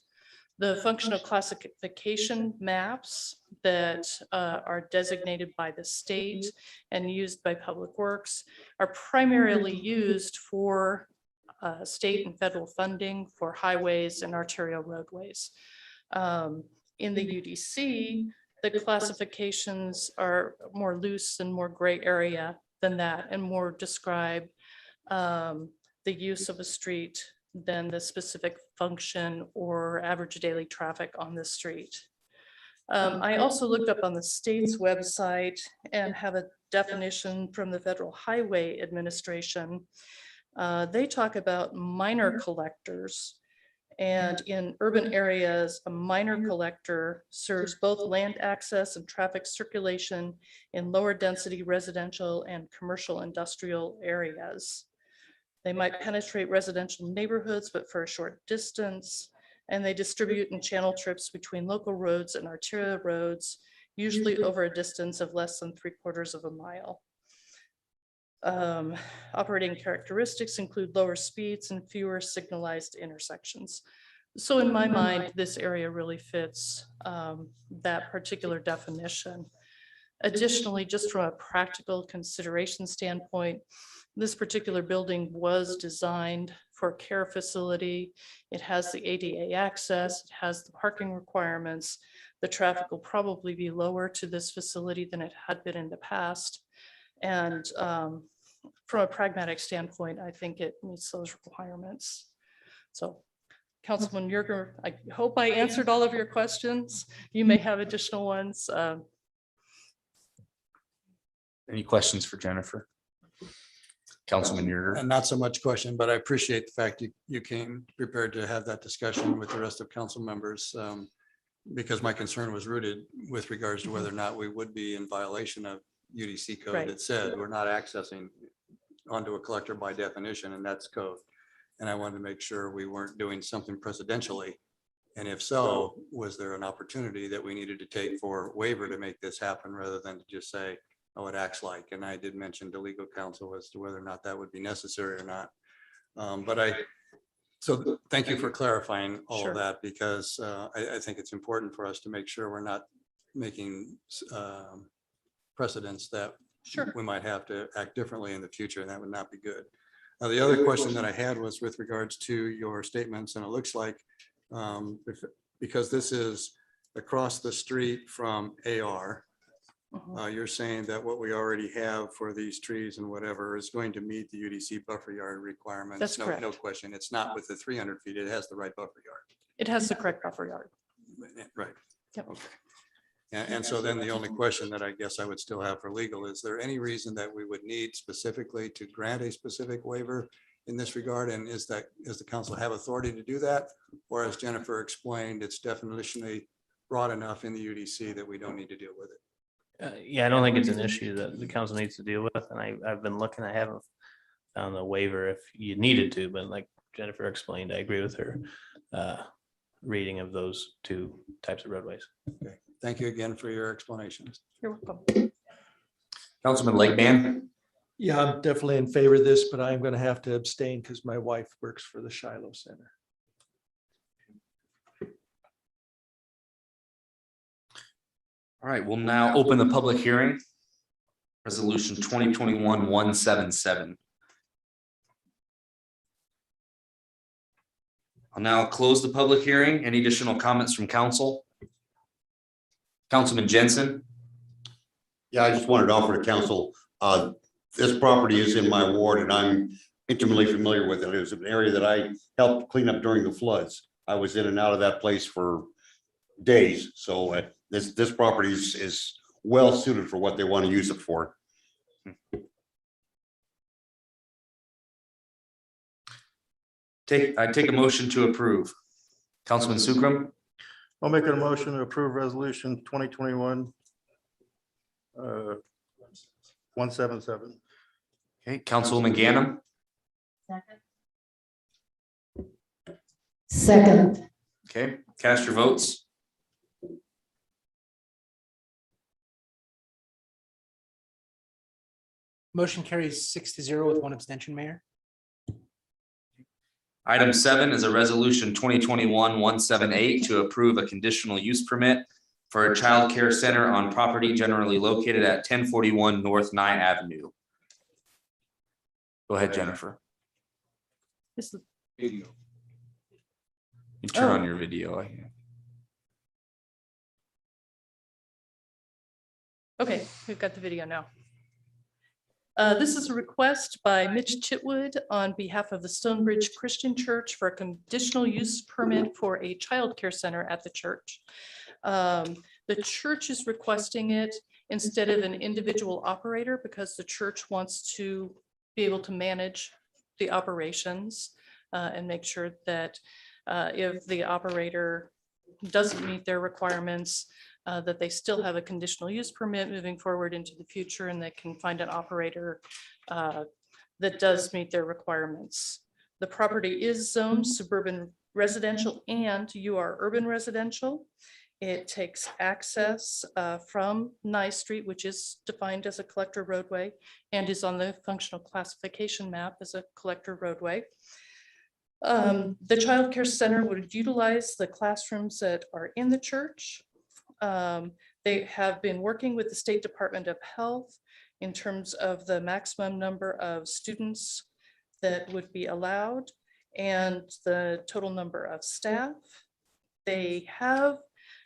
The functional classification maps that are designated by the state and used by Public Works are primarily used for state and federal funding for highways and arterial roadways. In the UDC, the classifications are more loose and more gray area than that and more describe the use of a street than the specific function or average daily traffic on the street. I also looked up on the state's website and have a definition from the Federal Highway Administration. They talk about minor collectors, and in urban areas, a minor collector serves both land access and traffic circulation in lower density residential and commercial industrial areas. They might penetrate residential neighborhoods, but for a short distance, and they distribute in channel trips between local roads and arterial roads, usually over a distance of less than 3/4 of a mile. Operating characteristics include lower speeds and fewer signalized intersections. So in my mind, this area really fits that particular definition. Additionally, just from a practical consideration standpoint, this particular building was designed for a care facility. It has the ADA access, it has the parking requirements. The traffic will probably be lower to this facility than it had been in the past. And from a pragmatic standpoint, I think it meets those requirements. So Councilman Yerger, I hope I answered all of your questions. You may have additional ones. Any questions for Jennifer? Councilman Yerger. And not so much question, but I appreciate the fact you came prepared to have that discussion with the rest of council members. Because my concern was rooted with regards to whether or not we would be in violation of UDC code Right. that said we're not accessing onto a collector by definition, and that's code. And I wanted to make sure we weren't doing something precedentially. And if so, was there an opportunity that we needed to take for waiver to make this happen rather than to just say, oh, it acts like, and I did mention to legal counsel as to whether or not that would be necessary or not. So thank you for clarifying all Sure. of that, because I think it's important for us to make sure we're not making precedents that Sure. we might have to act differently in the future, and that would not be good. Now, the other question that I had was with regards to your statements, and it looks like because this is across the street from AR, you're saying that what we already have for these trees and whatever is going to meet the UDC buffer yard requirements. That's No correct. question. It's not with the 300 feet. It has the right buffer yard. It has the correct buffer yard. Right. Yep. Okay. And so then the only question that I guess I would still have for legal, is there any reason that we would need specifically to grant a specific waiver in this regard? And does the council have authority to do that? Or as Jennifer explained, it's definitionally broad enough in the UDC that we don't need to deal with it? Yeah, I don't think it's an issue that the council needs to deal with, and I've been looking, I haven't found a waiver if you needed to, but like Jennifer explained, I agree with her reading of those two types of roadways. Okay, thank you again for your explanations. You're welcome. Councilman Lakeband. Yeah, I'm definitely in favor of this, but I'm going to have to abstain because my wife works for the Shiloh Center. All right, we'll now open the public hearing. Resolution 2021-177. I'll now close the public hearing. Any additional comments from council? Councilman Jensen. Yeah, I just wanted to offer to council, this property is in my ward and I'm intimately familiar with it. It was an area that I helped clean up during the floods. I was in and out of that place for days. So this property is well suited for what they want to use it for. I take a motion to approve. Councilman Sukram. I'll make a motion to approve resolution 2021 177. Okay, Councilwoman Ganem. Second. Okay, cast your votes. Motion carries 6-0 with one abstention, Mayor. Item 7 is a resolution 2021-178 to approve a conditional use permit for a child care center on property generally located at 1041 North Nye Avenue. Go ahead, Jennifer. You turn on your video. Okay, we've got the video now. This is a request by Mitch Chitwood on behalf of the Stonebridge Christian Church for a conditional use permit for a child care center at the church. The church is requesting it instead of an individual operator because the church wants to be able to manage the operations and make sure that if the operator doesn't meet their requirements, that they still have a conditional use permit moving forward into the future, and they can find an operator that does meet their requirements. The property is zoned suburban residential and UR urban residential. It takes access from Nye Street, which is defined as a collector roadway and is on the functional classification map as a collector roadway. The Child Care Center would utilize the classrooms that are in the church. They have been working with the State Department of Health in terms of the maximum number of students that would be allowed and the total number of staff. They have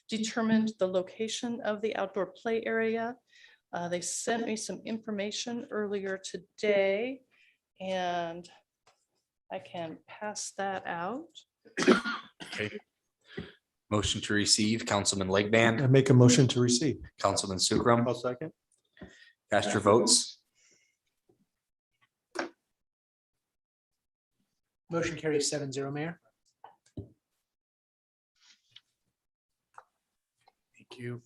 determined the location of the outdoor play area. They sent me some information earlier today, and I can pass that out. Okay. Motion to receive, Councilman Legband. I make a motion to receive. Councilman Sukram. I'll second. Cast your votes. Motion carries 7-0, Mayor. Thank you.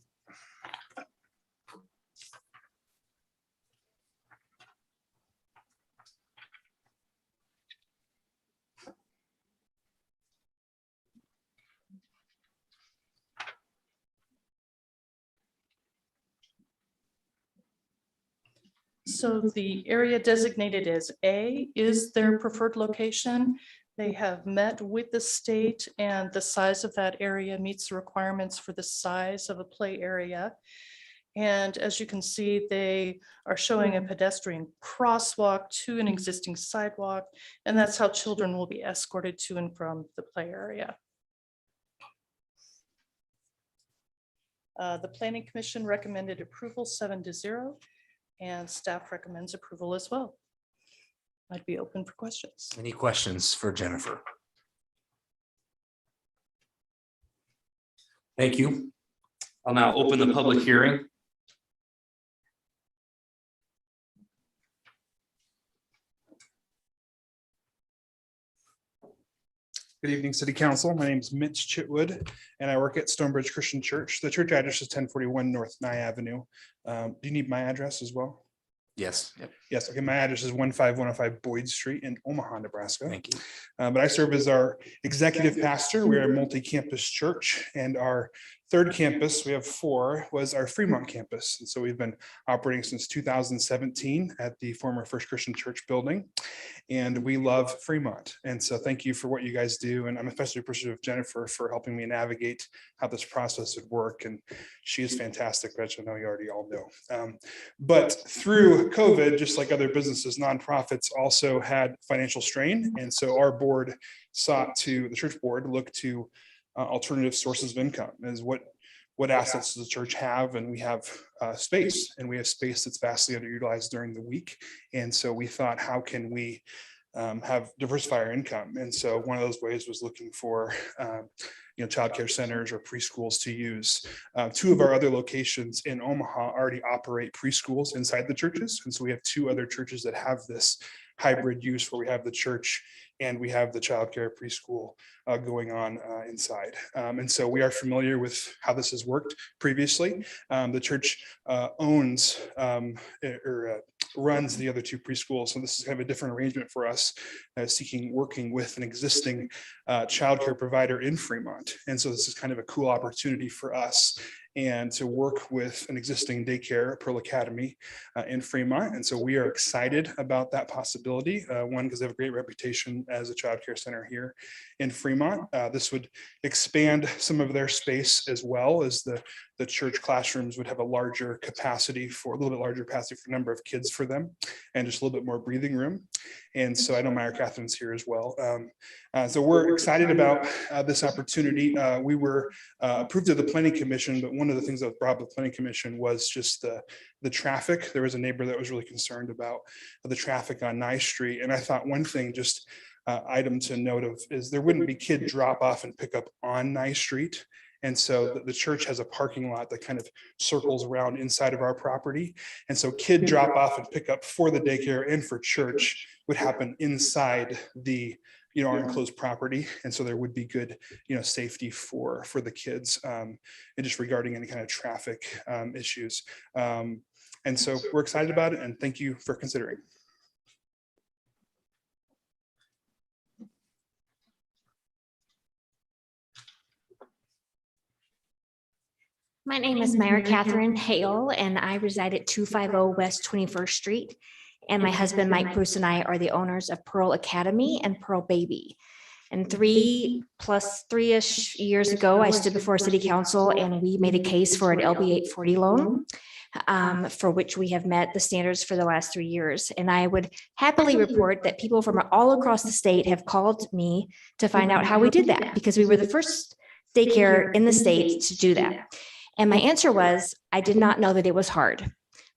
So the area designated as A is their preferred location. They have met with the state, and the size of that area meets the requirements for the size of a play area. And as you can see, they are showing a pedestrian crosswalk to an existing sidewalk, and that's how children will be escorted to and from the play area. The Planning Commission recommended approval 7-0, and staff recommends approval as well. I'd be open for questions. Any questions for Jennifer? Thank you. I'll now open the public hearing. Good evening, City Council. My name is Mitch Chitwood, and I work at Stonebridge Christian Church. The church address is 1041 North Nye Avenue. Do you need my address as well? Yes. Yep. Yes. Okay. My address is 15105 Boyd Street in Omaha, Nebraska. Thank you. But I serve as our executive pastor. We are a multi-campus church, and our third campus, we have 4, was our Fremont campus. And so we've been operating since 2017 at the former First Christian Church building, and we love Fremont. And so thank you for what you guys do. And I'm especially appreciative of Jennifer for helping me navigate how this process would work. And she is fantastic, which I know you already all know. But through COVID, just like other businesses, nonprofits also had financial strain. And so our board sought to, the church board, look to alternative sources of income. Is what assets does the church have? And we have space, and we have space that's vastly underutilized during the week. And so we thought, how can we have diversify our income? And so one of those ways was looking for childcare centers or preschools to use. 2 of our other locations in Omaha already operate preschools inside the churches. And so we have 2 other churches that have this hybrid use where we have the church and we have the childcare preschool going on inside. And so we are familiar with how this has worked previously. The church owns or runs the other 2 preschools. So this is kind of a different arrangement for us, working with an existing childcare provider in Fremont. And so this is kind of a cool opportunity for us and to work with an existing daycare, Pearl Academy in Fremont. And so we are excited about that possibility. One, because they have a great reputation as a childcare center here in Fremont. This would expand some of their space, as well as the church classrooms would have a larger capacity for, a little bit larger capacity for number of kids for them, and just a little bit more breathing room. And so I know Mayor Catherine's here as well. So we're excited about this opportunity. We were approved of the Planning Commission, but one of the things that was brought up with the Planning Commission was just the traffic. There was a neighbor that was really concerned about the traffic on Nye Street. And I thought one thing, just item to note of, is there wouldn't be kid drop off and pick up on Nye Street. And so the church has a parking lot that kind of circles around inside of our property. And so kid drop off and pick up for the daycare and for church would happen inside the our enclosed property. And so there would be good safety for the kids, and just regarding any kind of traffic issues. And so we're excited about it, and thank you for considering. My name is Myra Catherine Hale, and I reside at 250 West 21st Street. And my husband, Mike Bruce, and I are the owners of Pearl Academy and Pearl Baby. And 3+3-ish years ago, I stood before City Council and we made a case for an LB 840 loan, for which we have met the standards for the last 3 years. And I would happily report that people from all across the state have called me to find out how we did that, because we were the first daycare in the state to do that. And my answer was, I did not know that it was hard,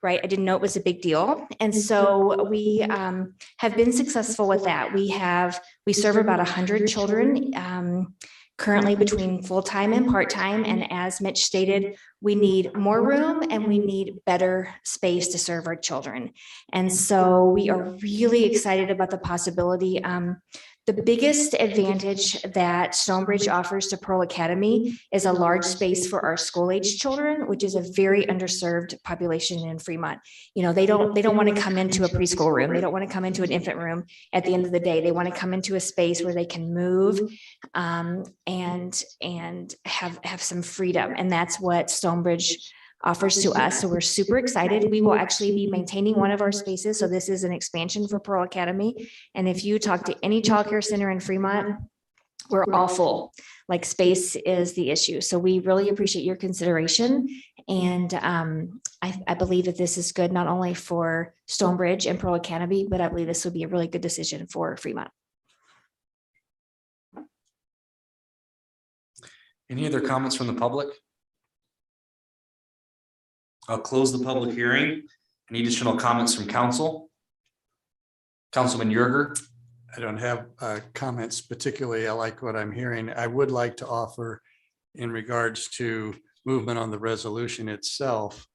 right? I didn't know it was a big deal. And so we have been successful with that. We serve about 100 children currently between full-time and part-time. And as Mitch stated, we need more room and we need better space to serve our children. And so we are really excited about the possibility. The biggest advantage that Stonebridge offers to Pearl Academy is a large space for our school-age children, which is a very underserved population in Fremont. You know, they don't want to come into a preschool room. They don't want to come into an infant room at the end of the day. They want to come into a space where they can move and have some freedom. And that's what Stonebridge offers to us. So we're super excited. We will actually be maintaining one of our spaces. So this is an expansion for Pearl Academy. And if you talk to any childcare center in Fremont, we're all full. Like, space is the issue. So we really appreciate your consideration. And I believe that this is good, not only for Stonebridge and Pearl Academy, but I believe this will be a really good decision for Fremont. Any other comments from the public? I'll close the public hearing. Any additional comments from council? Councilman Yerger? I don't have comments particularly. I like what I'm hearing. I would like to offer, in regards to movement on the resolution itself,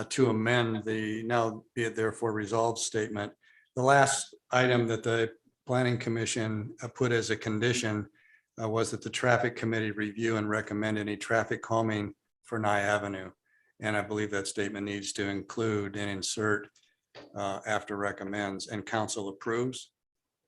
to amend the now be it therefore resolved statement. The last item that the Planning Commission put as a condition was that the Traffic Committee review and recommend any traffic calming for Nye Avenue. And I believe that statement needs to include and insert after recommends and council approves,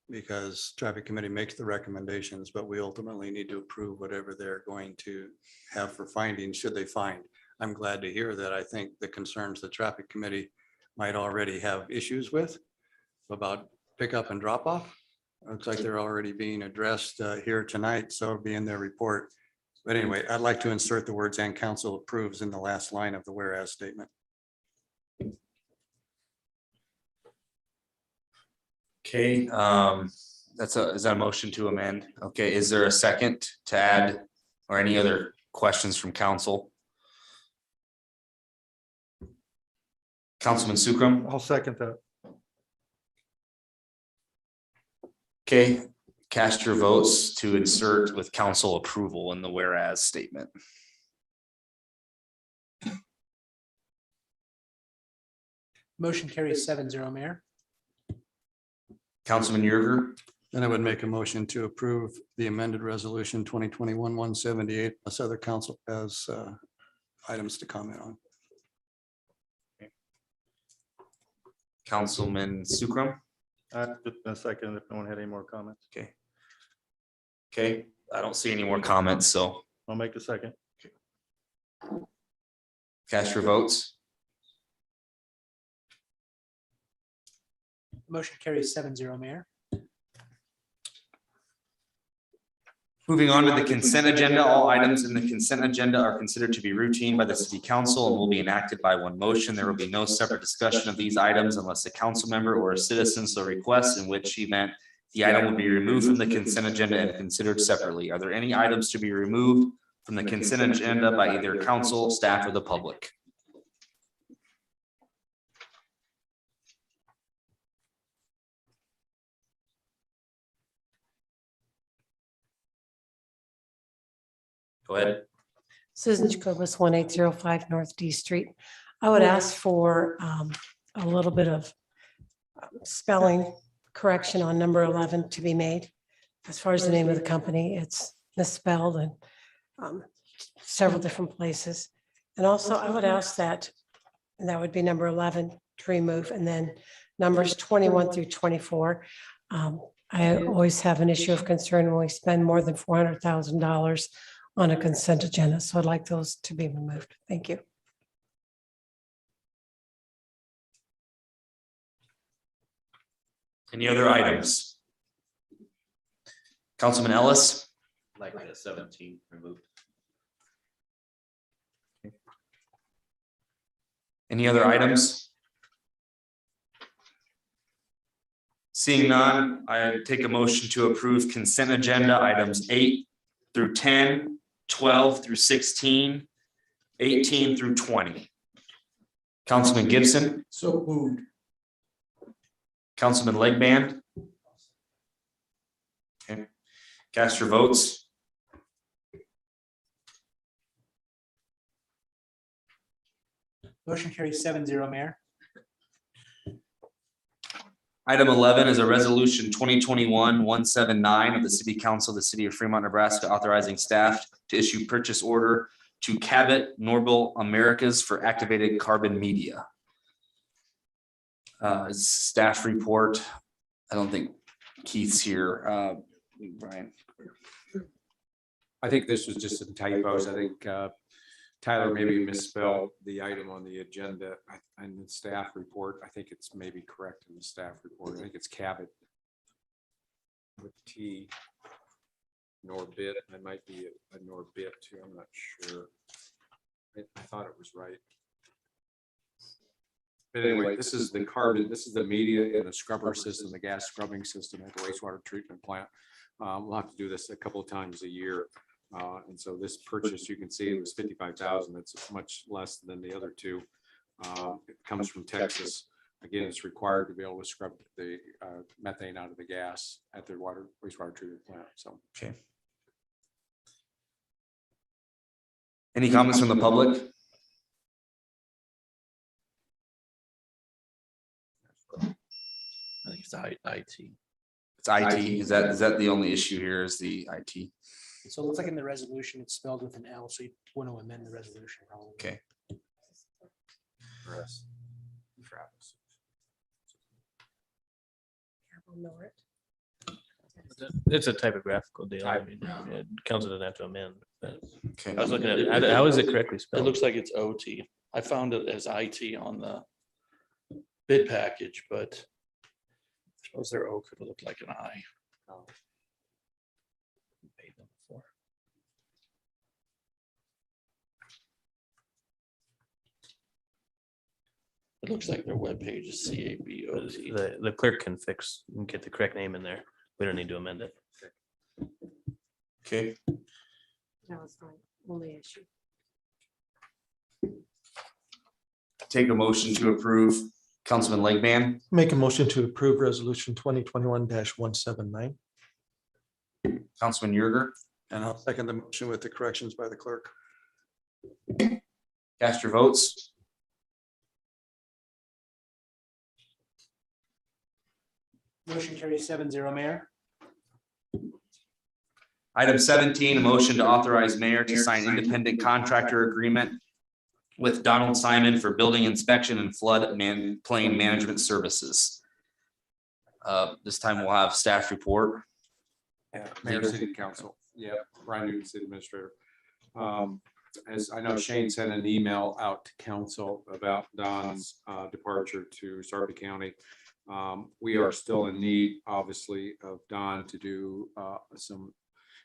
because Traffic Committee makes the recommendations, but we ultimately need to approve whatever they're going to have for findings should they find. I'm glad to hear that. I think the concerns the Traffic Committee might already have issues with about pickup and drop off. Looks like they're already being addressed here tonight, so it'll be in their report. But anyway, I'd like to insert the words "and council approves" in the last line of the whereas statement. Okay, is that a motion to amend? Okay, is there a second to add or any other questions from council? Councilman Sukram? I'll second that. Okay, cast your votes to insert with council approval in the whereas statement. Motion carries 7-0, Mayor. Councilman Yerger? Then I would make a motion to approve the amended resolution 2021-178, plus other council as items to comment on. Councilman Sukram? A second, if no one had any more comments. Okay. Okay, I don't see any more comments, so I'll make a second. cast your votes. Motion carries 7-0, Mayor. Moving on to the consent agenda, all items in the consent agenda are considered to be routine by the city council and will be enacted by one motion. There will be no separate discussion of these items unless a council member or a citizen so requests, in which event the item will be removed from the consent agenda and considered separately. Are there any items to be removed from the consent agenda by either council, staff, or the public? Go ahead. Susan Jacobus, 1805 North D Street. I would ask for a little bit of spelling correction on number 11 to be made. As far as the name of the company, it's misspelled in several different places. And also I would ask that, and that would be number 11 to remove, and then numbers 21 through 24. I always have an issue of concern when we spend more than $400,000 on a consent agenda. So I'd like those to be removed. Thank you. Any other items? Councilman Ellis? Like 17 removed. Any other items? Seeing none, I take a motion to approve consent agenda items 8 through 10, 12 through 16, 18 through 20. Councilman Gibson, So moved. Councilman Legband. Okay, cast your votes. Motion carries 7-0, Mayor. Item 11 is a resolution 2021-179 of the City Council of the City of Fremont, Nebraska, authorizing staff to issue purchase order to Cabot Norbil Americas for activated carbon media. Staff report. I don't think Keith's here. Brian. I think this was just some typos. I think Tyler maybe misspelled the item on the agenda and the staff report. I think it's maybe correct in the staff report. I think it's Cabot with T, Norbit. It might be a Norbit too. I'm not sure. I thought it was right. But anyway, this is the carbon, this is the media and the scrubber system, the gas scrubbing system at the wastewater treatment plant. We'll have to do this a couple of times a year. And so this purchase, you can see it was 55,000. That's much less than the other two. It comes from Texas. Again, it's required to be able to scrub the methane out of the gas at the wastewater treatment plant. So, okay. Any comments from the public? I think it's IT. It's IT. Is that the only issue here is the IT? So it looks like in the resolution, it's spelled with an L, so you want to amend the resolution. Probably. Okay. Travis. It's a typographical deal. I mean, council doesn't have to amend. Okay. I was looking at, how is it correctly spelled? It looks like it's OT. I found it as IT on the bid package, but I suppose their O could look like an I. Paid them before. It looks like their webpage is CABOT. The clerk can get the correct name in there. We don't need to amend it. Okay. That was my only issue. Take a motion to approve. Councilman Legband. Make a motion to approve resolution 2021-179. Councilman Yerger. And I'll second the motion with the corrections by the clerk. Cast your votes. Motion carries 7-0, Mayor. Item 17, a motion to authorize mayor to sign independent contractor agreement with Donald Simon for building inspection and flood plain management services. This time we'll have staff report. Yeah, Mayor, City Council. Yeah, Brian Newton, City Administrator. As I know, Shane sent an email out to council about Don's departure to Sarpy County. We are still in need, obviously, of Don to do some,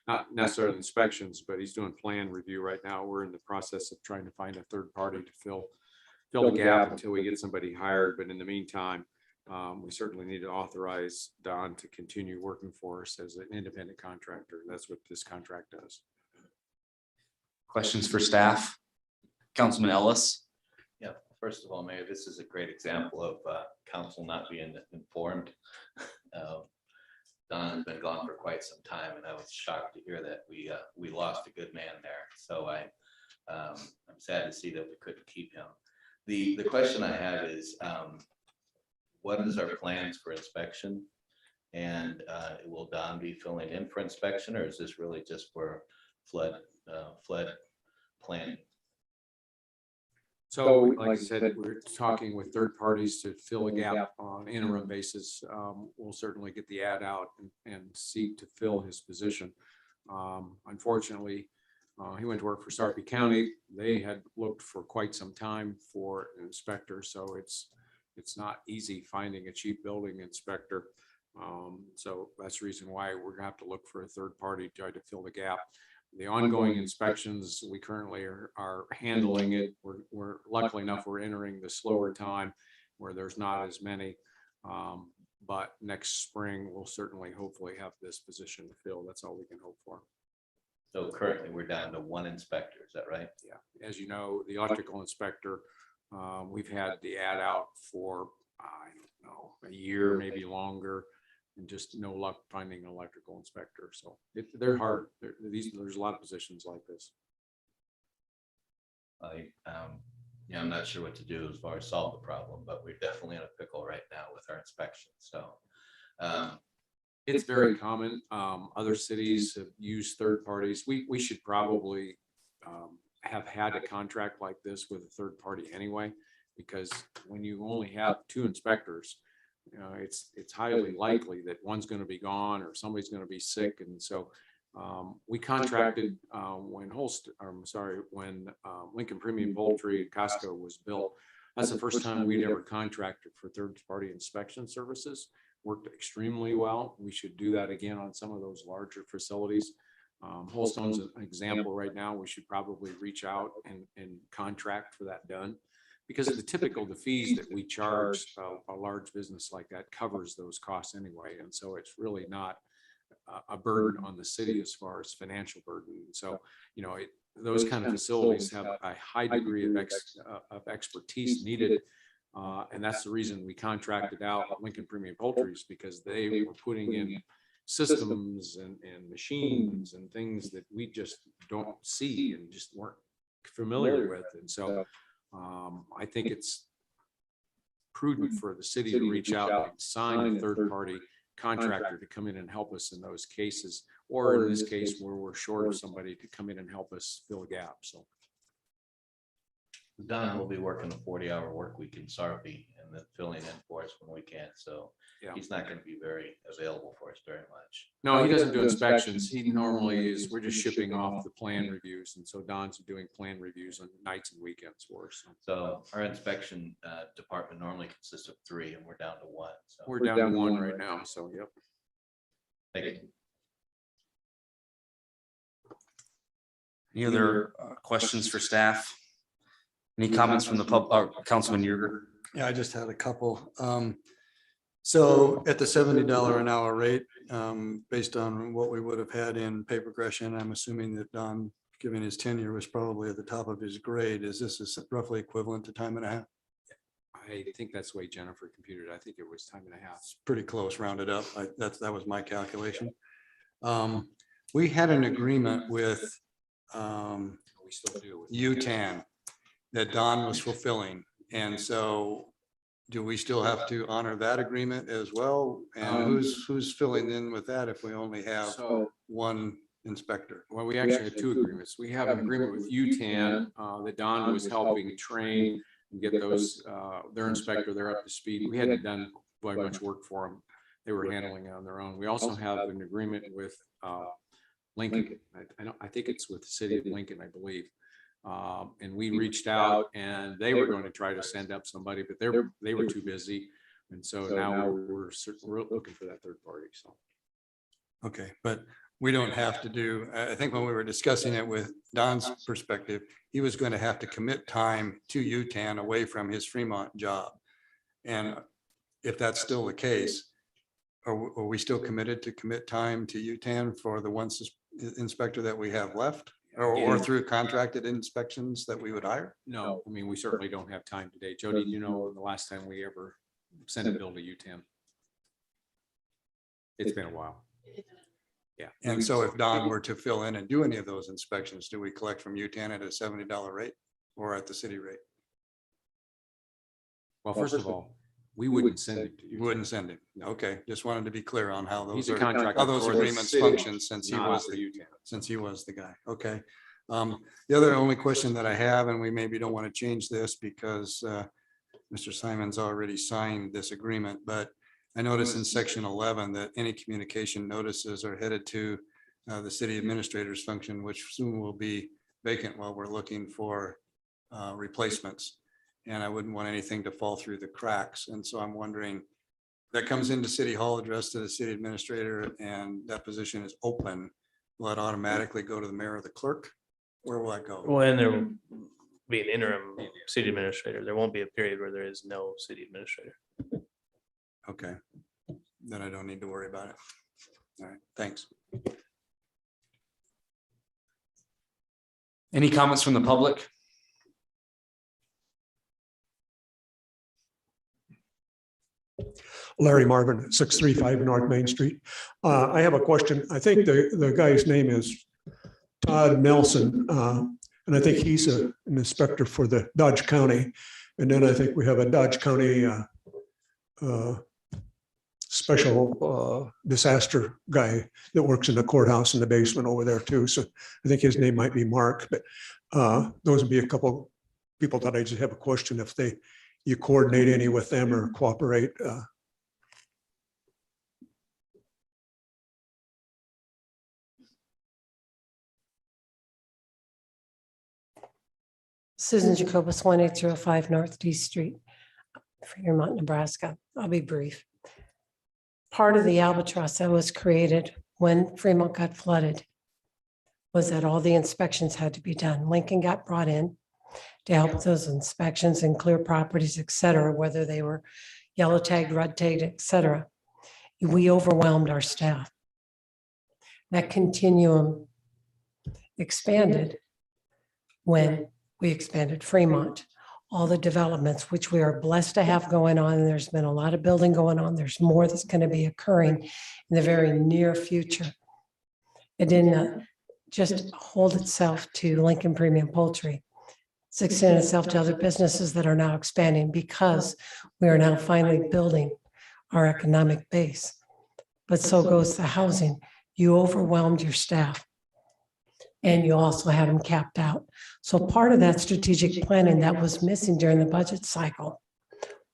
not necessarily inspections, but he's doing plan review right now. We're in the process of trying to find a third party to fill the gap until we get somebody hired. But in the meantime, we certainly need to authorize Don to continue working for us as an independent contractor. That's what this contract does. Questions for staff? Councilman Ellis. Yeah, first of all, Mayor, this is a great example of council not being informed. Don has been gone for quite some time, and I was shocked to hear that we lost a good man there. So I'm sad to see that we couldn't keep him. The question I have is, what is our plans for inspection? And will Don be filling in for inspection, or is this really just for flood planning? So like I said, we're talking with third parties to fill a gap on an interim basis. We'll certainly get the ad out and seek to fill his position. Unfortunately, He went to work for Sarpy County. They had looked for quite some time for an inspector, so it's not easy finding a chief building inspector. So that's the reason why we're gonna have to look for a third party to try to fill the gap. The ongoing inspections, we currently are handling it. We're luckily enough, we're entering the slower time where there's not as many. But next spring, we'll certainly hopefully have this position to fill. That's all we can hope for. So currently we're down to one inspector, is that right? Yeah, as you know, the electrical inspector, we've had the ad out for, I don't know, a year, maybe longer, and just no luck finding an electrical inspector. So they're hard. There's a lot of positions like this. I'm not sure what to do as far as solve the problem, but we're definitely in a pickle right now with our inspections. So it's very common. Other cities have used third parties. We should probably have had a contract like this with a third party anyway, because when you only have 2 inspectors, it's highly likely that one's going to be gone or somebody's going to be sick. And so we contracted when Lincoln Premium Poultry Costco was built. That's the first time we'd ever contracted for third-party inspection services. Worked extremely well. We should do that again on some of those larger facilities. Holstone's an example right now. We should probably reach out and contract for that done, because the fees that we charge a large business like that covers those costs anyway. And so it's really not a burden on the city as far as financial burden. So, those kind of facilities have a high degree of expertise needed. And that's the reason we contracted out Lincoln Premium Poultries, because they were putting in systems and machines and things that we just don't see and just weren't familiar with. And so I think it's prudent for the city to reach out and sign a third-party contractor to come in and help us in those cases, or in this case where we're short of somebody to come in and help us fill a gap. So Don will be working a 40-hour work week in Sarpy and then filling in for us when we can. So he's not going to be very available for us very much. No, he doesn't do inspections. He normally is, we're just shipping off the plan reviews. And so Don's doing plan reviews on nights and weekends for us. So our inspection department normally consists of 3 and we're down to 1. So we're down to 1 right now. So, yep. Thank you. Any other questions for staff? Any comments from the Councilman Yerger? Yeah, I just had a couple. So at the $70 an hour rate, based on what we would have had in pay progression, I'm assuming that Don, given his tenure, was probably at the top of his grade. Is this roughly equivalent to time and a half? I think that's the way Jennifer computed. I think it was time and a half. It's pretty close, rounded up. That was my calculation. We had an agreement with we still do UTAN that Don was fulfilling. And so do we still have to honor that agreement as well? And who's filling in with that if we only have one inspector? Well, we actually have 2 agreements. We have an agreement with UTAN that Don was helping train and get those, their inspector, they're up to speed. We hadn't done very much work for them. They were handling it on their own. We also have an agreement with Lincoln. I think it's with the city of Lincoln, I believe. And we reached out and they were going to try to send up somebody, but they were too busy. And so now we're looking for that third party. So. Okay, but we don't have to do, I think when we were discussing it with Don's perspective, he was going to have to commit time to UTAN away from his Fremont job. And if that's still the case, are we still committed to commit time to UTAN for the one inspector that we have left? Or through contracted inspections that we would hire? No, I mean, we certainly don't have time today. Jody, do you know the last time we ever sent a bill to UTAN? It's been a while. Yeah. And so if Don were to fill in and do any of those inspections, do we collect from UTAN at a $70 rate or at the city rate? Well, first of all, we wouldn't send it to you. Wouldn't send it. Okay, just wanted to be clear on how those contractor agreements function since he was the guy. Okay. The other only question that I have, and we maybe don't want to change this because Mr. Simon's already signed this agreement, but I noticed in section 11 that any communication notices are headed to the city administrator's function, which soon will be vacant while we're looking for replacements. And I wouldn't want anything to fall through the cracks. And so I'm wondering, that comes into City Hall, addressed to the city administrator, and that position is open. Will it automatically go to the mayor or the clerk? Where will that go? Well, and there will be an interim city administrator. There won't be a period where there is no city administrator. Okay, then I don't need to worry about it. All right, thanks. Any comments from the public? Larry Marvin, 635 North Main Street. I have a question. I think the guy's name is Todd Nelson, and I think he's an inspector for the Dodge County. And then I think we have a Dodge County special disaster guy that works in the courthouse in the basement over there too. So I think his name might be Mark, but those would be a couple people that I just have a question if you coordinate any with them or cooperate. Susan Jacobus, 18005 North D Street, Fremont, Nebraska. I'll be brief. Part of the albatross that was created when Fremont got flooded was that all the inspections had to be done. Lincoln got brought in to help with those inspections and clear properties, et cetera, whether they were yellow tagged, red tagged, et cetera. We overwhelmed our staff. That continuum expanded when we expanded Fremont. All the developments, which we are blessed to have going on, and there's been a lot of building going on. There's more that's going to be occurring in the very near future. It didn't just hold itself to Lincoln Premium Poultry. It's extended itself to other businesses that are now expanding because we are now finally building our economic base. But so goes the housing. You overwhelmed your staff. And you also had them capped out. So part of that strategic planning that was missing during the budget cycle,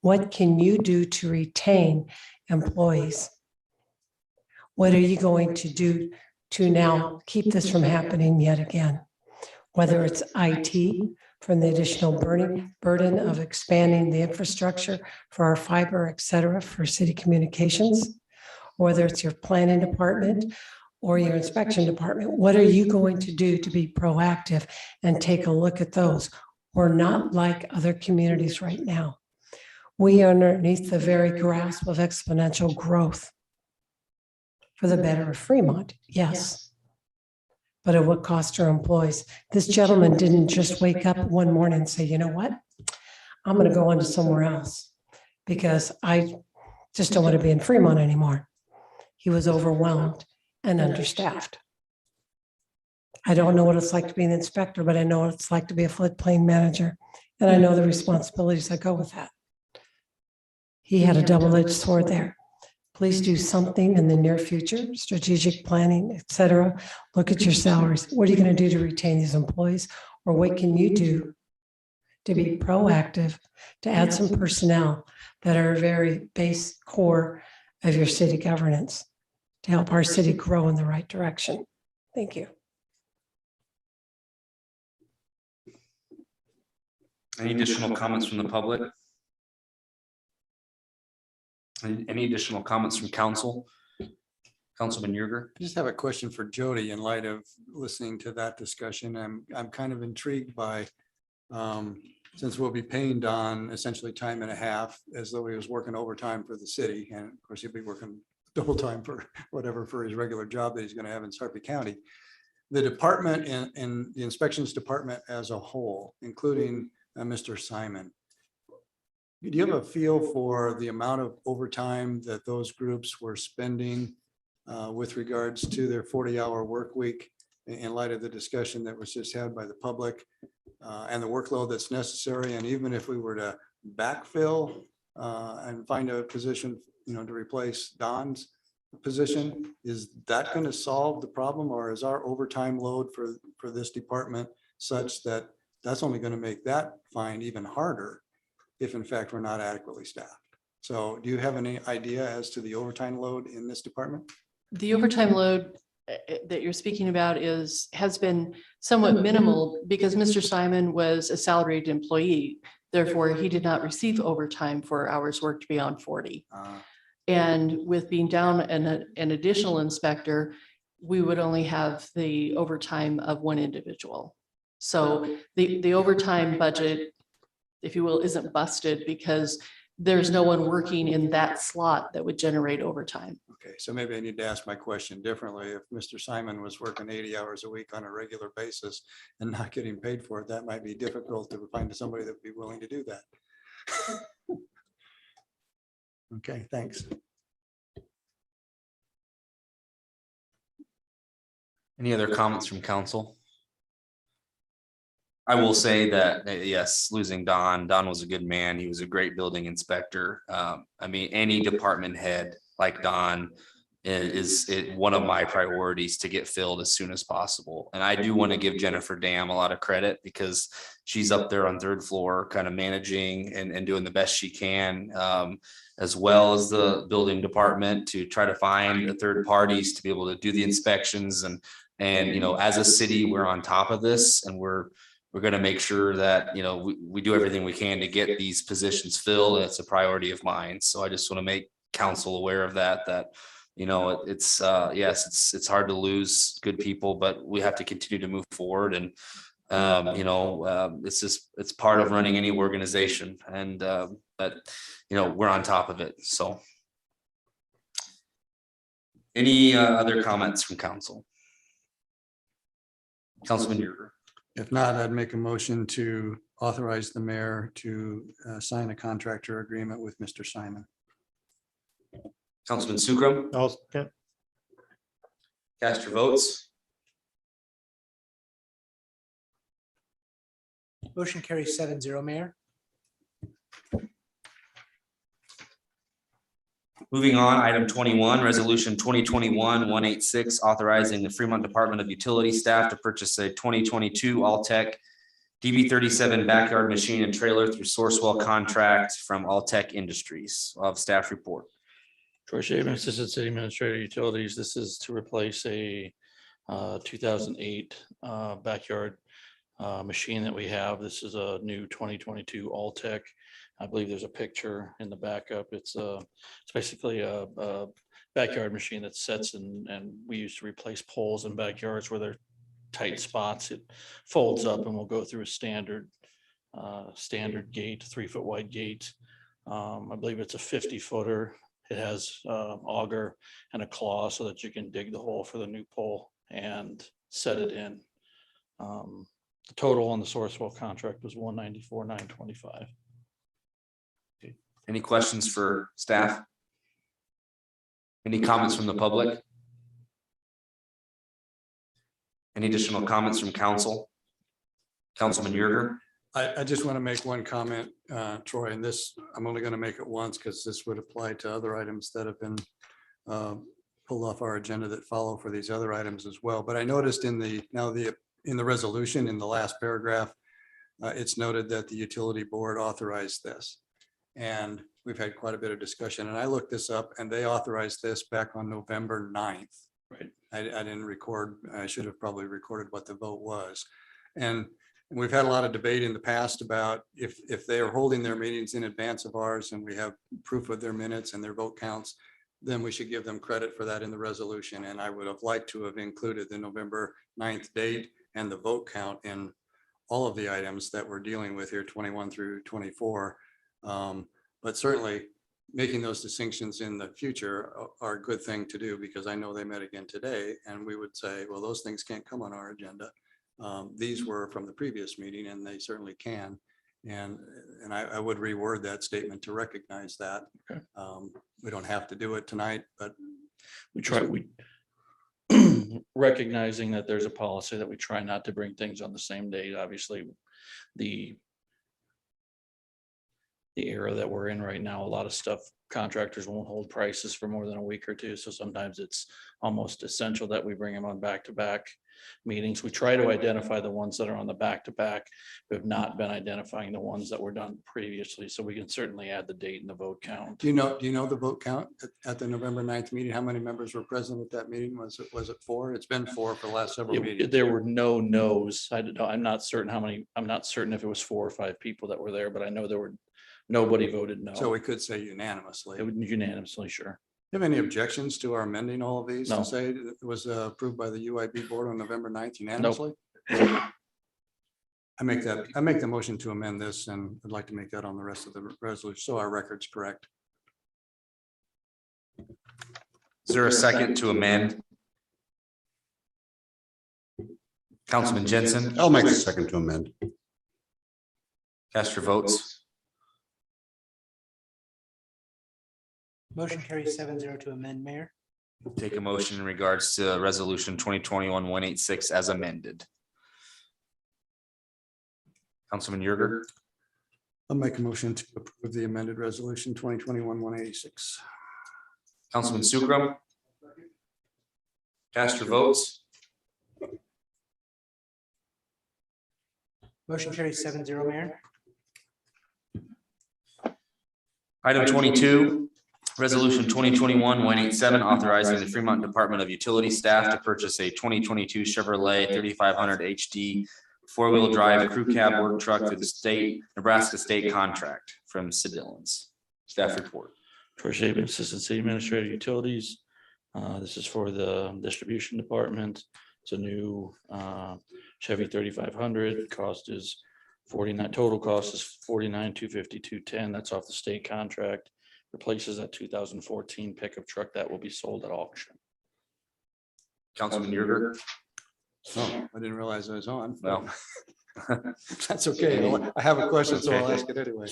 what can you do to retain employees? What are you going to do to now keep this from happening yet again? Whether it's IT from the additional burden of expanding the infrastructure for our fiber, et cetera, for city communications, whether it's your planning department or your inspection department, what are you going to do to be proactive and take a look at those? We're not like other communities right now. We are underneath the very grasp of exponential growth for the better of Fremont, yes. But at what cost to our employees? This gentleman didn't just wake up one morning and say, you know what? I'm going to go on to somewhere else because I just don't want to be in Fremont anymore. He was overwhelmed and understaffed. I don't know what it's like to be an inspector, but I know what it's like to be a floodplain manager. And I know the responsibilities that go with that. He had a double-edged sword there. Please do something in the near future, strategic planning, et cetera. Look at your salaries. What are you going to do to retain these employees? Or what can you do to be proactive, to add some personnel that are very base core of your city governance to help our city grow in the right direction? Thank you. Any additional comments from the public? Any additional comments from council? Councilman Yerger? I just have a question for Jody in light of listening to that discussion. I'm kind of intrigued by, since we'll be paying Don essentially time and a half as though he was working overtime for the city. And of course, he'll be working double time for whatever for his regular job that he's going to have in Sarpy County. The department and the inspections department as a whole, including Mr. Simon. Do you have a feel for the amount of overtime that those groups were spending with regards to their 40-hour work week in light of the discussion that was just had by the public and the workload that's necessary? And even if we were to backfill and find a position, to replace Don's position, is that going to solve the problem, or is our overtime load for this department such that that's only going to make that find even harder if in fact we're not adequately staffed? So do you have any idea as to the overtime load in this department? The overtime load that you're speaking about has been somewhat minimal because Mr. Simon was a salaried employee. Therefore, he did not receive overtime for hours worked beyond 40. And with being down an additional inspector, we would only have the overtime of one individual. So the overtime budget, if you will, isn't busted because there's no one working in that slot that would generate overtime. Okay, so maybe I need to ask my question differently. If Mr. Simon was working 80 hours a week on a regular basis and not getting paid for it, that might be difficult to find somebody that would be willing to do that. Okay, thanks. Any other comments from council? I will say that, yes, losing Don was a good man. He was a great building inspector. I mean, any department head like Don is one of my priorities to get filled as soon as possible. And I do want to give Jennifer Dam a lot of credit because she's up there on third floor, kind of managing and doing the best she can, as well as the building department to try to find the third parties to be able to do the inspections. And you know, as a city, we're on top of this, and we're going to make sure that, you know, we do everything we can to get these positions filled. And it's a priority of mine. So I just want to make council aware of that, you know, it's yes, it's hard to lose good people, but we have to continue to move forward. And, you know, it's part of running any organization. And, but, you know, we're on top of it. So any other comments from council? Councilman Yerger. If not, I'd make a motion to authorize the mayor to sign a contractor agreement with Mr. Simon. Councilman Sukram. Cast your votes. Motion carries 7-0, Mayor. Moving on, item 21, resolution 2021-186, authorizing the Fremont Department of Utility staff to purchase a 2022 All-Tech DB37 backyard machine and trailer through Sourcewell contract from All-Tech Industries. I'll have staff report. Troy Shaven, Assistant City Administrator Utilities. This is to replace a 2008 backyard machine that we have. This is a new 2022 All-Tech. I believe there's a picture in the backup. It's basically a backyard machine that sets and we used to replace poles in backyards where they're tight spots. It folds up and will go through a standard gate, 3-foot wide gate. I believe it's a 50-footer. It has auger and a claw so that you can dig the hole for the new pole and set it in. The total on the Sourcewell contract was $194,925. Any questions for staff? Any comments from the public? Any additional comments from council? Councilman Yerger. I just want to make one comment, Troy, and this, I'm only going to make it once because this would apply to other items that have been pulled off our agenda that follow for these other items as well. But I noticed in the resolution, in the last paragraph, it's noted that the utility board authorized this. And we've had quite a bit of discussion, and I looked this up, and they authorized this back on November 9th. Right. I didn't record, I should have probably recorded what the vote was. And we've had a lot of debate in the past about if they are holding their meetings in advance of ours and we have proof of their minutes and their vote counts, then we should give them credit for that in the resolution. And I would have liked to have included the November 9th date and the vote count in all of the items that we're dealing with here, 21 through 24. But certainly making those distinctions in the future are a good thing to do, because I know they met again today and we would say, well, those things can't come on our agenda. These were from the previous meeting and they certainly can. And I would reword that statement to recognize that. Okay. We don't have to do it tonight, but we recognizing that there's a policy that we try not to bring things on the same day. Obviously, the era that we're in right now, a lot of stuff, contractors won't hold prices for more than a week or two. So sometimes it's almost essential that we bring them on back to back. meetings. We try to identify the ones that are on the back-to-back. We have not been identifying the ones that were done previously, so we can certainly add the date and the vote count. Do you know the vote count at the November 9th meeting? How many members were present at that meeting? Was it 4? It's been 4 for the last several meetings. There were no no's. I'm not certain how many, I'm not certain if it was 4 or 5 people that were there, but I know nobody voted no. So we could say unanimously. It would unanimously, sure. Do you have any objections to our amending all of these No. to say it was approved by the UIB board on November 9th unanimously? I make the motion to amend this, and I'd like to make that on the rest of the resolution, so our record's correct. Is there a second to amend? Councilman Jensen? I'll make a second to amend. Cast your votes. Motion carries 7-0 to amend, Mayor. Take a motion in regards to resolution 2021-186 as amended. Councilman Yerger? I'll make a motion to approve the amended resolution 2021-186. Councilman Sukram? Cast your votes. Motion carries 7-0, Mayor. Item 22, resolution 2021-187, authorizing the Fremont Department of Utility staff to purchase a 2022 Chevrolet 3500 HD four-wheel drive crew cab work truck through the Nebraska state contract from Cedillans. Staff report. Troy Shaven, Assistant City Administrator, Utilities. This is for the distribution department. It's a new Chevy 3500. Cost is 49. Total cost is 49,252.10. That's off the state contract. Replaces that 2014 pickup truck that will be sold at auction. Councilman Yerger? Oh, I didn't realize I was on. No. That's okay. I have a question, so I'll ask it anyway.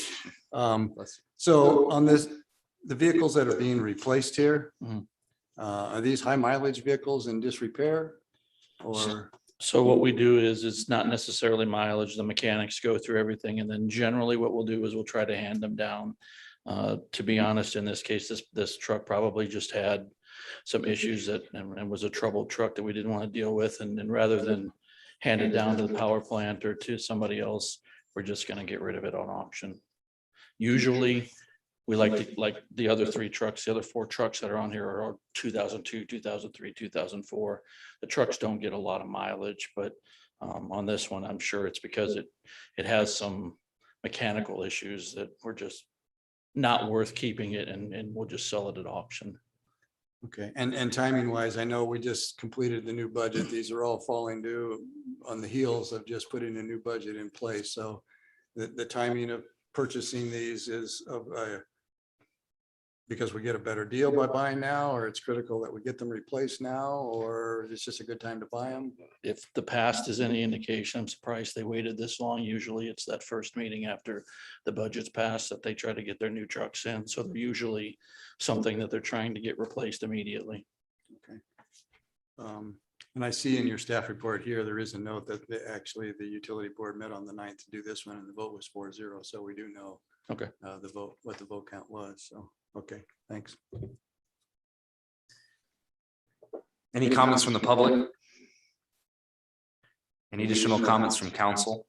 So on this, the vehicles that are being replaced here, are these high mileage vehicles in disrepair? Or so what we do is it's not necessarily mileage. The mechanics go through everything, and then generally what we'll do is we'll try to hand them down. To be honest, in this case, this truck probably just had some issues and was a troubled truck that we didn't want to deal with. And rather than hand it down to the power plant or to somebody else, we're just going to get rid of it on auction. Usually we like the other 3 trucks, the other 4 trucks that are on here are 2002, 2003, 2004. The trucks don't get a lot of mileage, but on this one, I'm sure it's because it has some mechanical issues that we're just not worth keeping it, and we'll just sell it at auction. okay, and timing wise, I know we just completed the new budget. These are all falling due on the heels of just putting a new budget in place. So the timing of purchasing these is because we get a better deal by buying now, or it's critical that we get them replaced now, or it's just a good time to buy them? If the past is any indication, I'm surprised they waited this long. Usually it's that first meeting after the budget's passed that they try to get their new trucks in. So they're usually something that they're trying to get replaced immediately. Okay. And I see in your staff report here, there is a note that actually the utility board met on the 9th to do this one, and the vote was 4-0. So we do know okay, what the vote count was. So, okay, thanks. Any comments from the public? Any additional comments from council?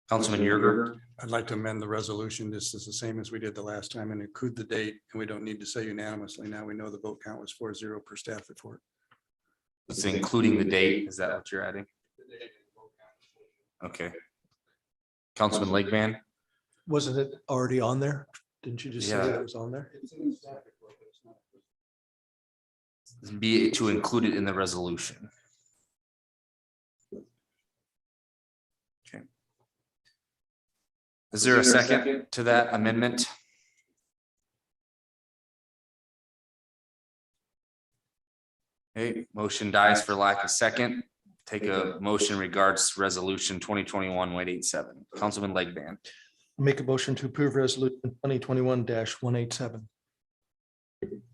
Councilman Yerger? I'd like to amend the resolution. This is the same as we did the last time and include the date, and we don't need to say unanimously. Now we know the vote count was 4-0 per staff report. It's including the date. Is that what you're adding? Okay. Councilman Legman? Wasn't it already on there? Didn't you just say Yeah. it was on there? Be to include it in the resolution. Okay. Is there a second to that amendment? Okay, motion dies for lack of second. Take a motion in regards to resolution 2021-187. Councilman Legman. Make a motion to approve resolution 2021-187.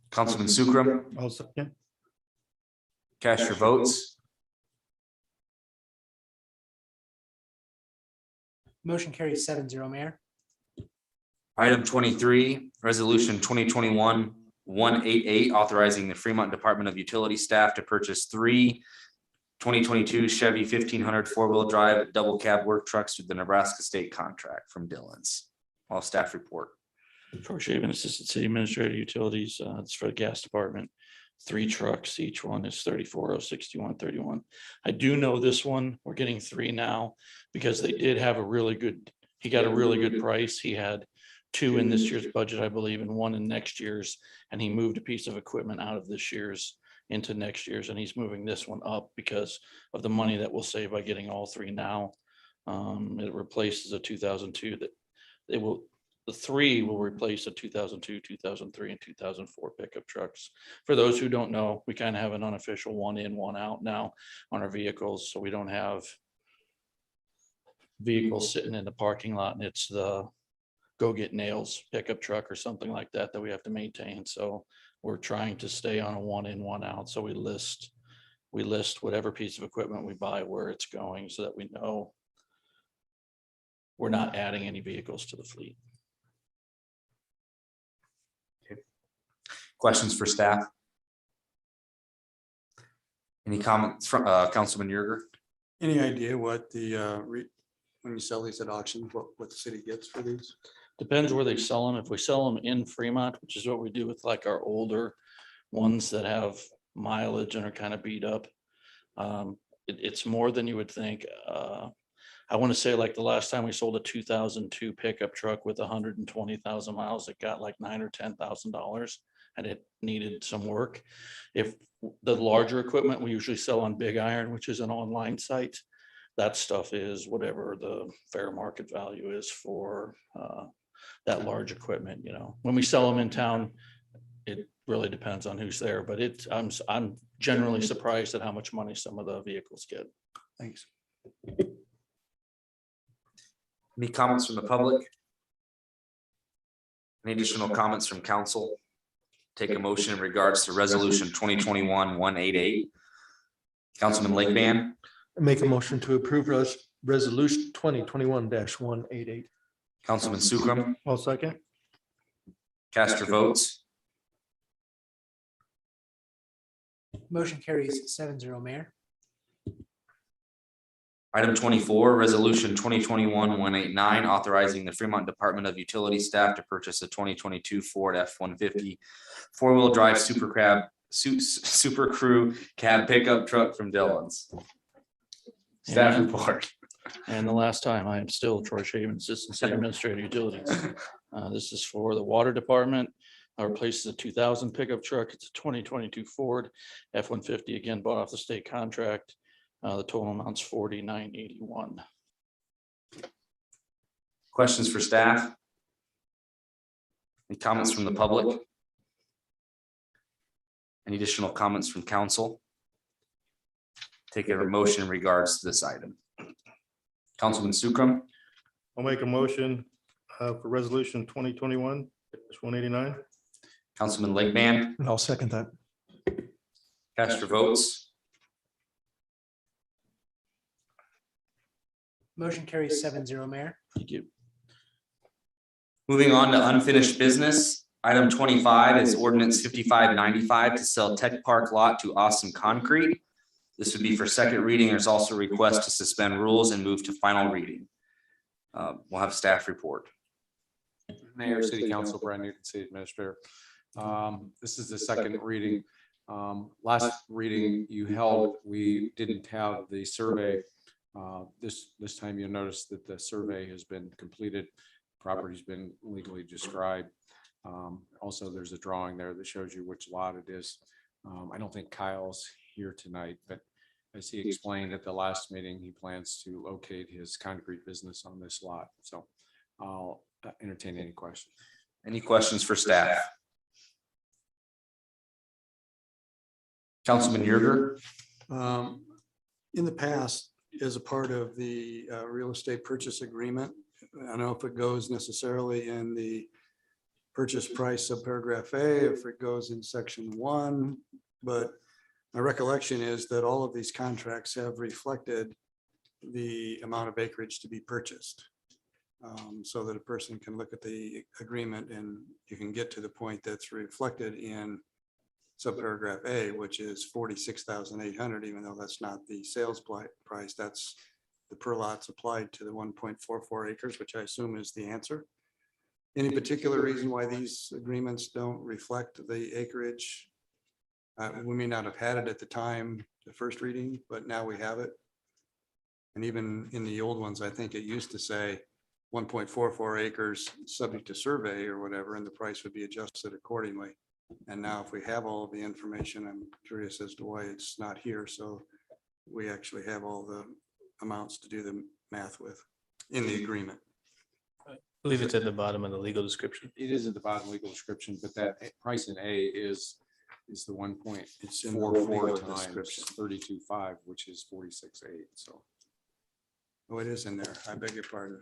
Councilman Sukram. I'll second. Cast your votes. Motion carries 7-0, Mayor. Item 23, resolution 2021-188, 188, authorizing the Fremont Department of Utility staff to purchase 3 2022 Chevy 1500 4-wheel drive double cab work trucks through the Nebraska state contract from Dillon's. All staff report. Troy Shaven, Assistant City Administrator, Utilities. It's for the gas department. 3 trucks, each one is 34,061.31. I do know this one, we're getting 3 now because they did have a really good, he got a really good price. He had 2 in this year's budget, I believe, and 1 in next year's. And he moved a piece of equipment out of this year's into next year's, and he's moving this one up because of the money that we'll save by getting all 3 now. It replaces a 2002 that it will. The 3 will replace a 2002, 2003, and 2004 pickup trucks. For those who don't know, we kind of have an unofficial 1 in, 1 out now on our vehicles. So we don't have vehicles sitting in the parking lot and it's the go get nails pickup truck or something like that that we have to maintain. So we're trying to stay on a 1 in, 1 out. So we list whatever piece of equipment we buy, where it's going, so that we know we're not adding any vehicles to the fleet. Questions for staff? Any comments from Councilman Yerger? Any idea what the, when you sell these at auction, what the city gets for these? Depends where they sell them. If we sell them in Fremont, which is what we do with like our older ones that have mileage and are kind of beat up, it's more than you would think. I want to say like the last time we sold a 2002 pickup truck with 120,000 miles, it got like $9,000 or $10,000 and it needed some work. If the larger equipment we usually sell on Big Iron, which is an online site, that stuff is whatever the fair market value is for that large equipment. You know, when we sell them in town, it really depends on who's there, but I'm generally surprised at how much money some of the vehicles get. Thanks. Any comments from the public? Any additional comments from council? Take a motion in regards to resolution 2021-188. Councilman Lakeband. Make a motion to approve resolution 2021-188. Councilman Sukram. I'll second. Cast your votes. Motion carries 7-0, Mayor. Item 24, resolution 2021-189, authorizing the Fremont Department of Utility staff to purchase a 2022 Ford F-150 4-wheel drive super crew cab pickup truck from Dillon's. Staff report. And the last time, I am still Troy Shaven, Assistant City Administrator, Utilities. This is for the water department. Replaces a 2000 pickup truck. It's a 2022 Ford F-150, again, bought off the state contract. The total amount's $49,881. Questions for staff? Any comments from the public? Any additional comments from council? Take a motion in regards to this item. Councilman Sukram. I'll make a motion for resolution 2021-189. Councilman Lakeband. I'll second that. Cast your votes. Motion carries 7-0, Mayor. Thank you. Moving on to unfinished business. Item 25 is ordinance 5595 to sell Tech Park lot to Awesome Concrete. This would be for second reading. There's also a request to suspend rules and move to final reading. We'll have staff report. Mayor, City Council, Brian Newton, City Administrator. This is the second reading. Last reading you held, we didn't have the survey. This time you'll notice that the survey has been completed. Property's been legally described. Also, there's a drawing there that shows you which lot it is. I don't think Kyle's here tonight, but as he explained at the last meeting, he plans to locate his concrete business on this lot. So I'll entertain any questions. Any questions for staff? Councilman Yerger. In the past, as a part of the real estate purchase agreement, I don't know if it goes necessarily in the purchase price of paragraph A, if it goes in section 1, but my recollection is that all of these contracts have reflected the amount of acreage to be purchased. so that a person can look at the agreement and you can get to the point that's reflected in subparagraph A, which is 46,800, even though that's not the sales price, that's the per lots applied to the 1.44 acres, which I assume is the answer. Any particular reason why these agreements don't reflect the acreage? We may not have had it at the time, the first reading, but now we have it. And even in the old ones, I think it used to say 1.44 acres subject to survey or whatever, and the price would be adjusted accordingly. And now if we have all of the information, I'm curious as to why it's not here. So we actually have all the amounts to do the math with in the agreement. I believe it's at the bottom of the legal description. It is at the bottom legal description, but that price in A is the 1.44 It's in the legal times description. 32.5, which is 46.8. So Oh, it is in there. I beg your pardon.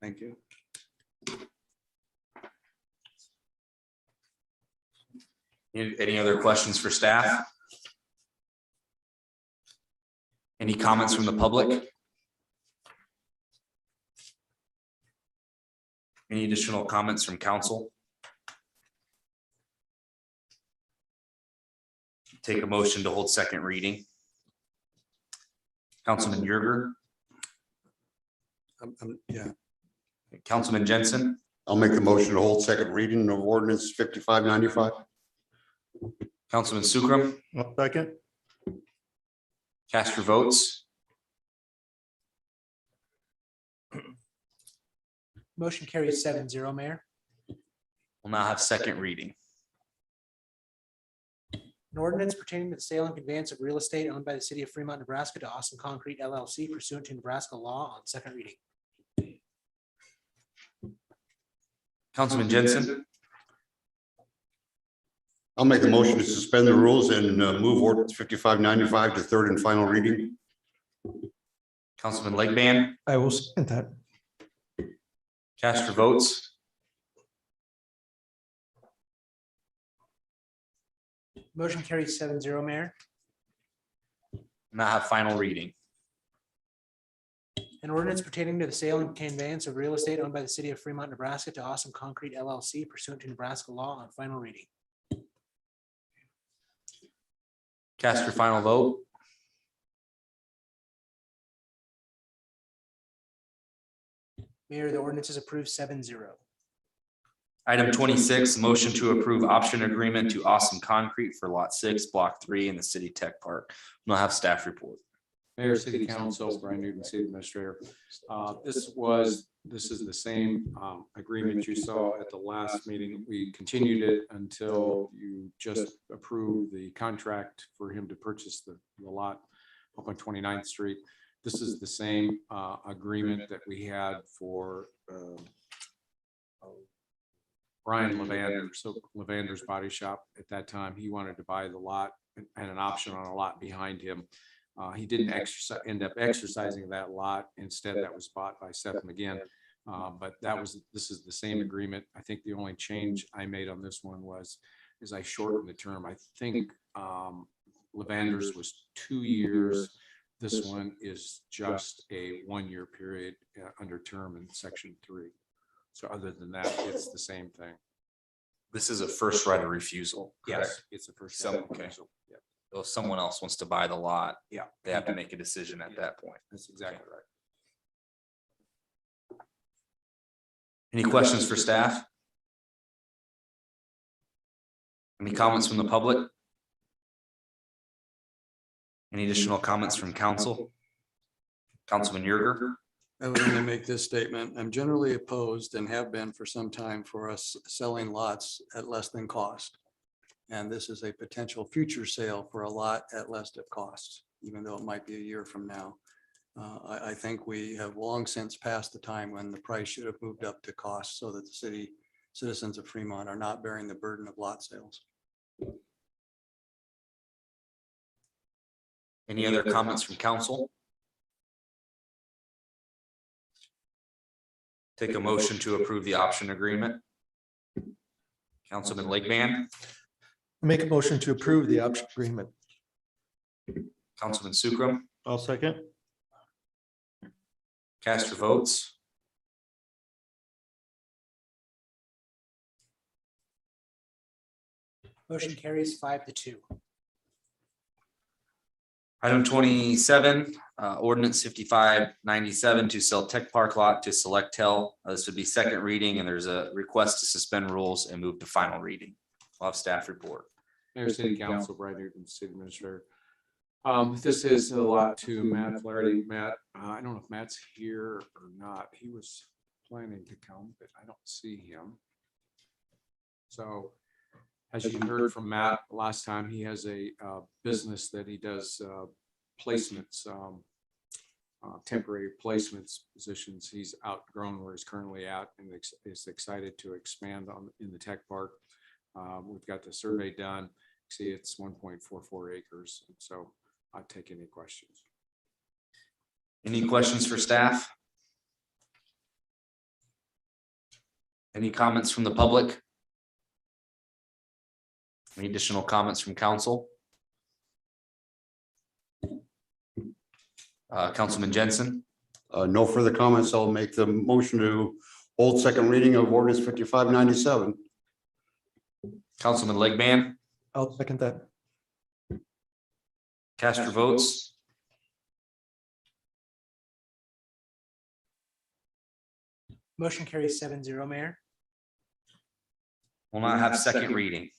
Thank you. Any other questions for staff? Any comments from the public? Any additional comments from council? Take a motion to hold second reading. Councilman Yerger, Yeah, Councilman Jensen, I'll make the motion to hold second reading of ordinance 5595. Councilman Sukram, I'll second. cast your votes. Motion carries 7-0, Mayor. We'll now have second reading. An ordinance pertaining to the sale and conveyance of real estate owned by the city of Fremont, Nebraska to Awesome Concrete LLC pursuant to Nebraska law on second reading. Councilman Jensen, I'll make the motion to suspend the rules and move ordinance 5595 to third and final reading. Councilman Legband, I will second that. cast your votes. Motion carries 7-0, Mayor. Now have final reading. An ordinance pertaining to the sale and conveyance of real estate owned by the city of Fremont, Nebraska to Awesome Concrete LLC pursuant to Nebraska law on final reading. Cast your final vote. Mayor, the ordinance is approved 7-0. Item 26, motion to approve option agreement to Awesome Concrete for Lot 6, Block 3 in the City Tech Park. We'll have staff report. Mayor, City Council, Brian Newton, City Administrator. This is the same agreement you saw at the last meeting. We continued it until you just approved the contract for him to purchase the lot up on 29th Street. This is the same agreement that we had for Brian Levander, so Levander's Body Shop. At that time, he wanted to buy the lot and an option on a lot behind him. He didn't end up exercising that lot. Instead, that was bought by Seth McGinn. But this is the same agreement. I think the only change I made on this one is I shortened the term. I think Levander's was 2 years. This one is just a 1-year period under term in section 3. So other than that, it's the same thing. This is a first right of refusal. Yes, it's a first. Okay. Yeah, So if someone else wants to buy the lot, yeah, they have to make a decision at that point. that's exactly right. Any questions for staff? Any comments from the public? Any additional comments from council? Councilman Yerger, I would only make this statement. I'm generally opposed and have been for some time for us selling lots at less than cost. And this is a potential future sale for a lot at less of cost, even though it might be a year from now. I think we have long since passed the time when the price should have moved up to cost so that the citizens of Fremont are not bearing the burden of lot sales. any other comments from council? Take a motion to approve the option agreement. Councilman Legband, Make a motion to approve the option agreement. Councilman Sukram, I'll second. Cast your votes. Motion carries 5-2. Item 27, ordinance 5597 to sell tech park lot to Selectel. This would be second reading, and there's a request to suspend rules and move to final reading. We'll have staff report. Mayor, City Council, Brian Newton, City Administrator. This is a lot to Matt Flaherty. Matt, I don't know if Matt's here or not. He was planning to come, but I don't see him. So as you heard from Matt last time, he has a business that he does placements, temporary placements positions. He's outgrown where he's currently at and is excited to expand in the tech park. We've got the survey done. See, it's 1.44 acres. And so I'll take any questions. Any questions for staff? Any comments from the public? Any additional comments from council? Councilman Jensen? No further comments. I'll make the motion to hold second reading of ordinance 5597. Councilman Legman? I'll second that. Cast your votes. Motion carries 7-0, Mayor. Will not have second reading.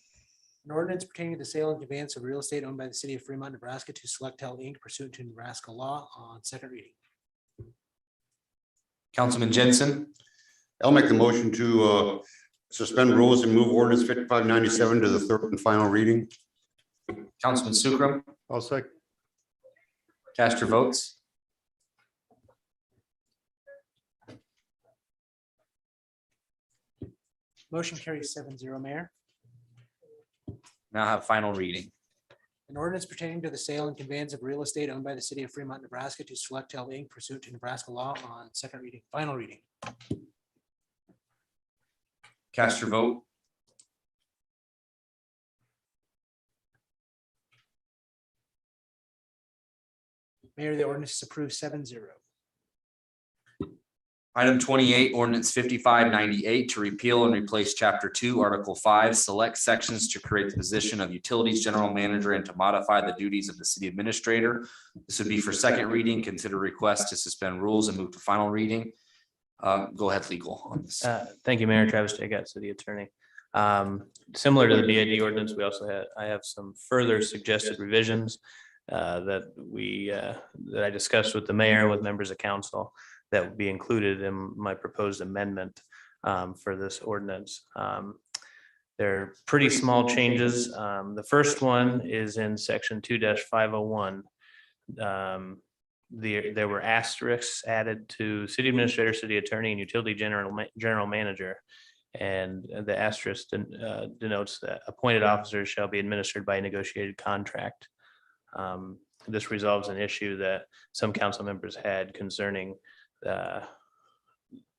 An ordinance pertaining to the sale and conveyance of real estate owned by the city of Fremont, Nebraska to Selectel Inc. pursuant to Nebraska law on second reading. Councilman Jensen? I'll make the motion to suspend rules and move ordinance 5597 to the third and final reading. Councilman Sukram? I'll second. Cast your votes. Motion carries 7-0, Mayor. Now have final reading. An ordinance pertaining to the sale and conveyance of real estate owned by the city of Fremont, Nebraska to Selectel Inc. pursuant to Nebraska law on second reading, final reading. Cast your vote. Mayor, the ordinance is approved 7-0. Item 28, ordinance 5598 to repeal and replace chapter 2, article 5, select sections to create the position of utilities general manager and to modify the duties of the city administrator. This would be for second reading. Consider request to suspend rules and move to final reading. Go ahead, legal on this. Thank you, Mayor. Travis Jagat, City Attorney. Similar to the BID ordinance, we also I have some further suggested revisions that I discussed with the mayor, with members of council, that would be included in my proposed amendment for this ordinance. They're pretty small changes. The first one is in section 2-501. There were asterisks added to city administrator, city attorney, and utility general manager. And the asterisk denotes that appointed officers shall be administered by a negotiated contract. This resolves an issue that some council members had concerning the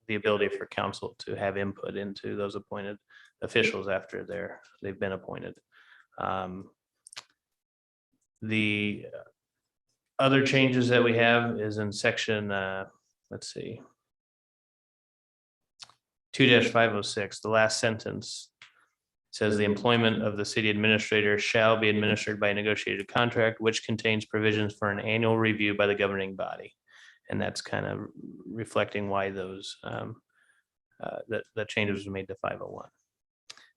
ability for council to have input into those appointed officials after they've been appointed. The other changes that we have is in section, let's see, 2-506, the last sentence says the employment of the city administrator shall be administered by a negotiated contract, which contains provisions for an annual review by the governing body. And that's kind of reflecting why those the changes were made to 501.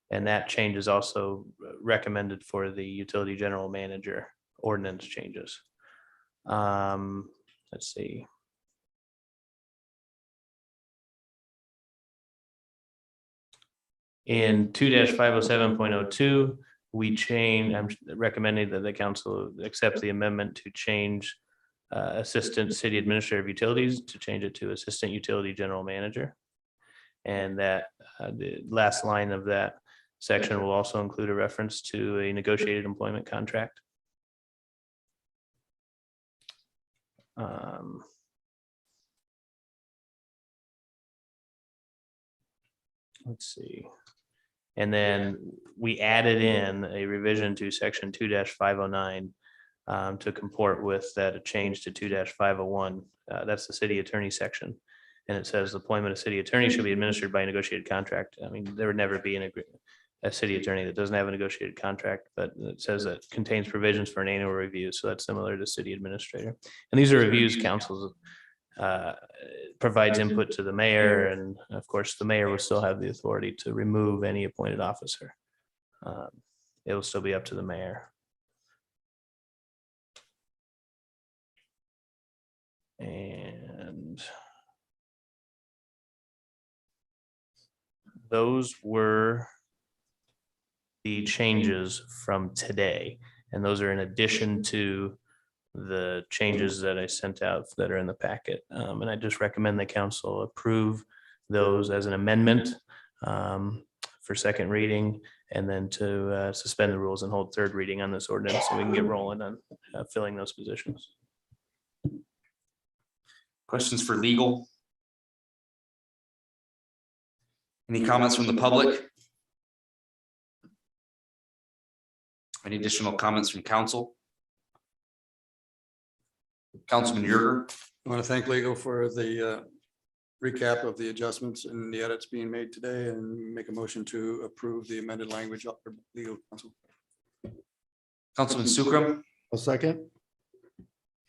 And that change is also recommended for the utility general manager ordinance changes. Let's see. In 2-507.02, I'm recommending that the council accepts the amendment to change assistant city administrator of utilities, to change it to assistant utility general manager. And that the last line of that section will also include a reference to a negotiated employment contract. Let's see. And then we added in a revision to section 2-509 to comport with that change to 2-501. That's the city attorney section. And it says the appointment of city attorney should be administered by a negotiated contract. I mean, there would never be a city attorney that doesn't have a negotiated contract, but it says that contains provisions for an annual review. So that's similar to city administrator. And these are reviews councils provides input to the mayor. And of course, the mayor will still have the authority to remove any appointed officer. It will still be up to the mayor. And those were the changes from today. And those are in addition to the changes that I sent out that are in the packet. And I just recommend the council approve those as an amendment for second reading, and then to suspend the rules and hold third reading on this ordinance so we can get rolling on filling those positions. Questions for legal? Any comments from the public? Any additional comments from council? Councilman Yerger. I want to thank legal for the recap of the adjustments and the edits being made today, and make a motion to approve the amended language of legal counsel. Councilman Sukram. A second.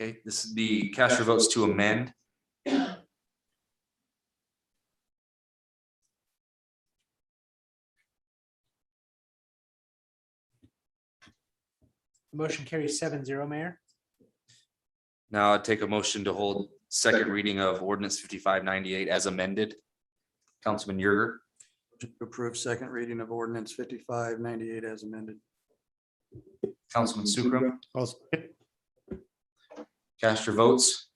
Okay, this is the cast your votes to amend. Motion carries 7-0, Mayor. Now I'd take a motion to hold second reading of ordinance 5598 as amended. Councilman Yerger. Approve second reading of ordinance 5598 as amended. Councilman Sukram. Cast your votes.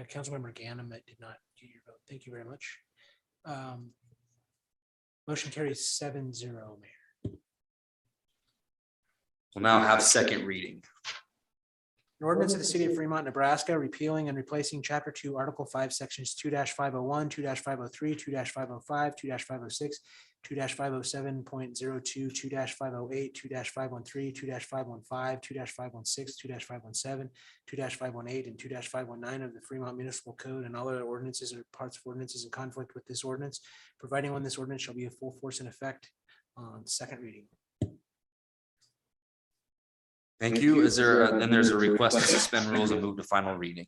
Councilmember Ganem did not do your vote. Thank you very much. Motion carries 7-0, Mayor. We'll now have second reading. An ordinance of the city of Fremont, Nebraska, repealing and replacing chapter 2, article 5, sections 2-501, 2-503, 2-505, 2-506, 2-507.02, 2-508, 2-513, 2-515, 2-516, 2-517, 2-518, and 2-519 of the Fremont Municipal Code, and all other ordinances or parts of ordinances in conflict with this ordinance, providing when this ordinance shall be in full force and effect on second reading. Thank you. Is there, then there's a request to suspend rules and move to final reading.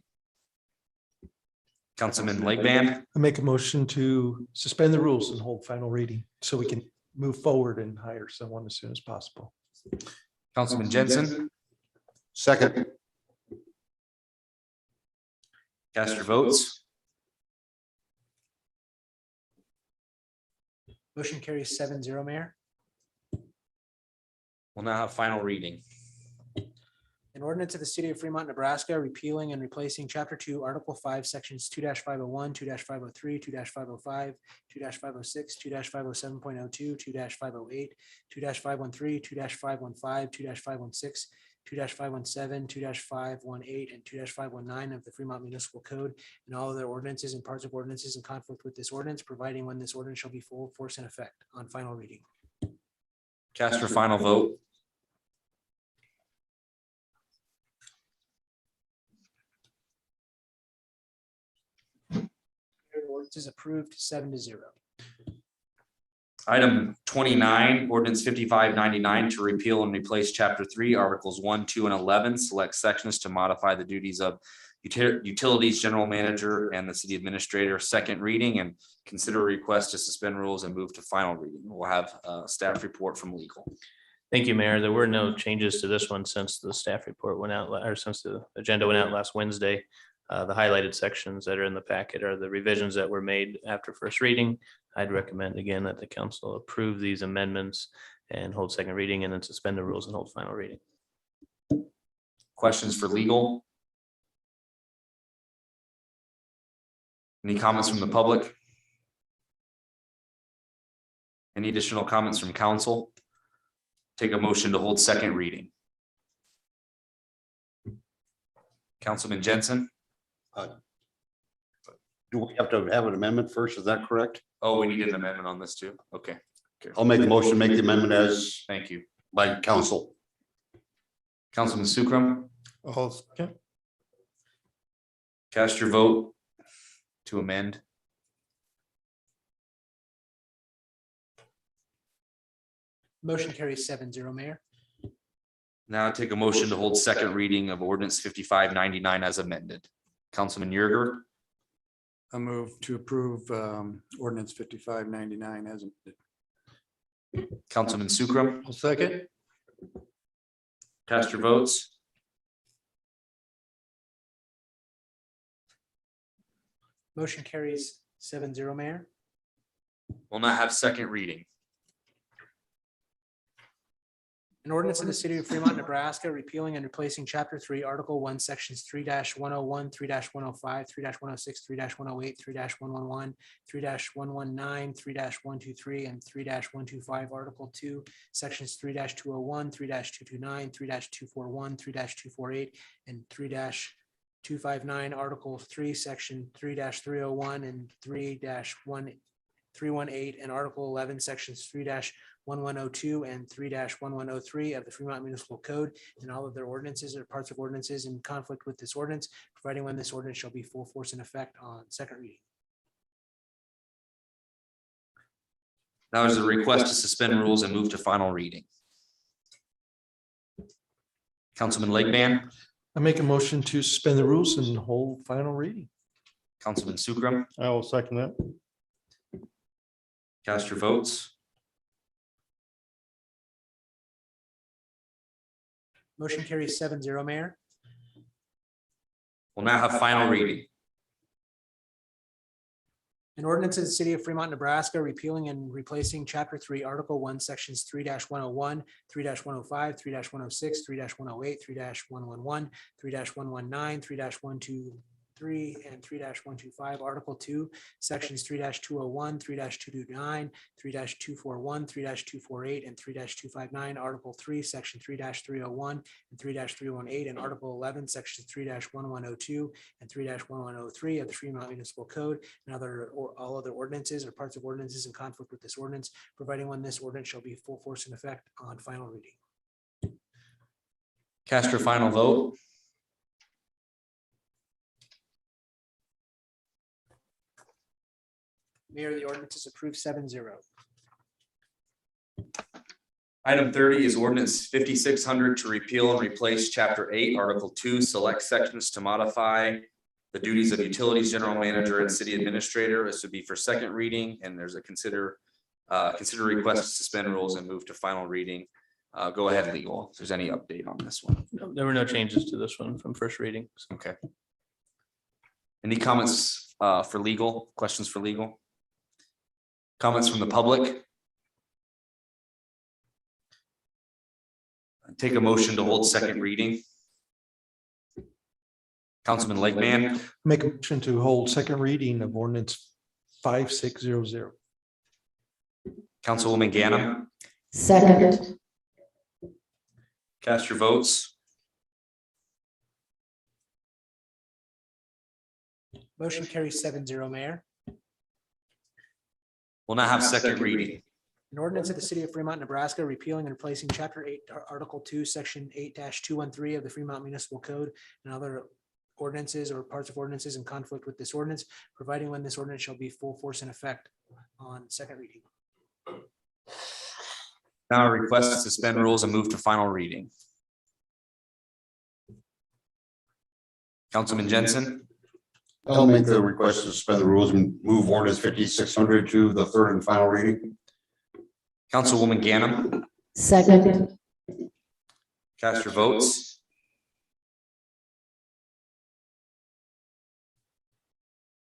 Councilman Legband. I make a motion to suspend the rules and hold final reading so we can move forward and hire someone as soon as possible. Councilman Jensen. Second. Cast your votes. Motion carries 7-0, Mayor. We'll now have final reading. An ordinance of the city of Fremont, Nebraska, repealing and replacing chapter 2, article 5, sections 2-501, 2-503, 2-505, 2-506, 2-507.02, 2-508, 2-513, 2-515, 2-516, 2-517, 2-518, and 2-519 of the Fremont Municipal Code, and all other ordinances and parts of ordinances in conflict with this ordinance, providing when this ordinance shall be full force and effect on final reading. Cast your final vote. Ordinance is approved 7-0. Item 29, ordinance 5599 to repeal and replace chapter 3, articles 1, 2, and 11, select sections to modify the duties of utilities general manager and the city administrator, second reading, and consider a request to suspend rules and move to final reading. We'll have a staff report from legal. Thank you, Mayor. There were no changes to this one since the staff report went out, or since the agenda went out last Wednesday. The highlighted sections that are in the packet are the revisions that were made after first reading. I'd recommend again that the council approve these amendments and hold second reading, and then suspend the rules and hold final reading. Questions for legal? Any comments from the public? Any additional comments from council? Take a motion to hold second reading. Councilman Jensen. Do we have to have an amendment first? Is that correct? Oh, we need an amendment on this too. Okay. I'll make a motion, make the amendment as Thank you. by council. Councilman Sukram, I'll second. cast your vote to amend. Motion carries 7-0, Mayor. Now take a motion to hold second reading of ordinance 5599 as amended. Councilman Yerger, I move to approve ordinance 5599 as amended. Councilman Sukram, I'll second. cast your votes. Motion carries 7-0, Mayor. Will not have second reading. An ordinance of the city of Fremont, Nebraska, repealing and replacing chapter 3, article 1, sections 3-101, 3-105, 3-106, 3-108, 3-111, 3-119, 3-123, and 3-125, article 2, sections 3-201, 3-229, 3-241, 3-248, and 3-259, article 3, section 3-301 and 3-318, and article 11, sections 3-1102 and 3-1103 of the Fremont Municipal Code, and all of their ordinances or parts of ordinances in conflict with this ordinance, providing when this ordinance shall be full force and effect on second reading. Now there's a request to suspend rules and move to final reading. Councilman Legman, I make a motion to suspend the rules and hold final reading. Councilman Sukram, I will second that. cast your votes. Motion carries 7-0, Mayor. Will now have final reading. An ordinance of the city of Fremont, Nebraska, repealing and replacing chapter 3, article 1, sections 3-101, 3-105, 3-106, 3-108, 3-111, 3-119, 3-123, and 3-125, article 2, sections 3-201, 3-229, 3-241, 3-248, and 3-259, article 3, section 3-301 and 3-318, and article 11, section 3-1102 and 3-1103 of the Fremont Municipal Code, and all other ordinances or parts of ordinances in conflict with this ordinance, providing when this ordinance shall be full force and effect on final reading. Cast your final vote. Mayor, the ordinance is approved 7-0. Item 30 is ordinance 5600 to repeal and replace chapter 8, article 2, select sections to modify the duties of utilities general manager and city administrator. This would be for second reading, and there's a consider request to suspend rules and move to final reading. Go ahead, legal, if there's any update on this one. There were no changes to this one from first reading. Okay. Any comments for legal, questions for legal? Comments from the public? Take a motion to hold second reading. Councilman Legman, Make a motion to hold second reading of ordinance 5600. Councilwoman Ganem, Second. cast your votes. Motion carries 7-0, Mayor. Will not have second reading. An ordinance of the city of Fremont, Nebraska, repealing and replacing chapter 8, article 2, section 8-213 of the Fremont Municipal Code, and other ordinances or parts of ordinances in conflict with this ordinance, providing when this ordinance shall be full force and effect on second reading. Now a request to suspend rules and move to final reading. Councilman Jensen, I'll make the request to suspend the rules and move ordinance 5600 to the third and final reading. Councilwoman Ganem, Second. cast your votes.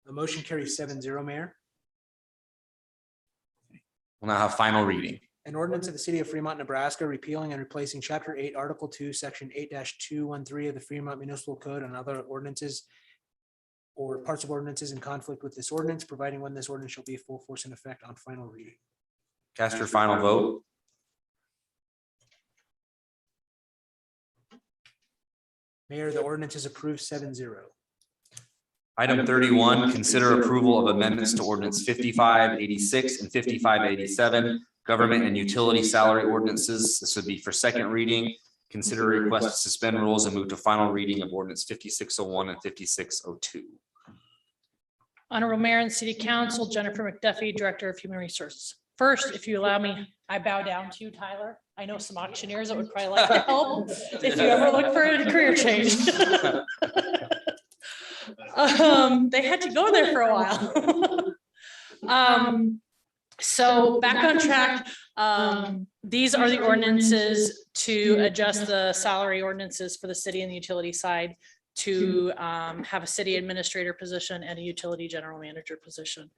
The motion carries 7-0, Mayor. Will now have final reading. An ordinance of the city of Fremont, Nebraska, repealing and replacing chapter 8, article 2, section 8-213 of the Fremont Municipal Code and other ordinances or parts of ordinances in conflict with this ordinance, providing when this ordinance shall be full force and effect on final reading. Cast your final vote. Mayor, the ordinance is approved 7-0. Item 31, consider approval of amendments to ordinance 5586 and 5587 government and utility salary ordinances. This would be for second reading. Consider a request to suspend rules and move to final reading of ordinance 5601 and 5602. Honorable Mayor and City Council, Jennifer McDuffie, Director of Human Resources. First, if you allow me, I bow down to you, Tyler. I know some auctioneers that would probably like to help if you ever look for a career change. They had to go there for a while. So back on track, these are the ordinances to adjust the salary ordinances for the city and the utility side to have a city administrator position and a utility general manager position.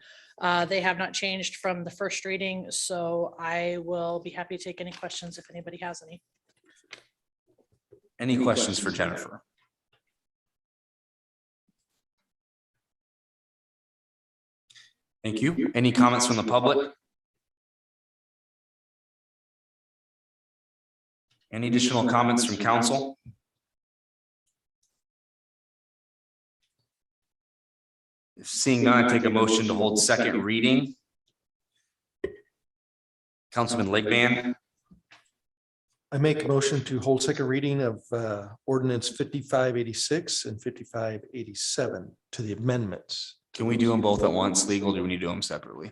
They have not changed from the first reading, so I will be happy to take any questions if anybody has any. Any questions for Jennifer? Thank you. Any comments from the public? Any additional comments from council? If seeing none, I take a motion to hold second reading. Councilman Lakeband. I make a motion to hold second reading of ordinance 5586 and 5587 to the amendments. Can we do them both at once? Legal, do we need to do them separately?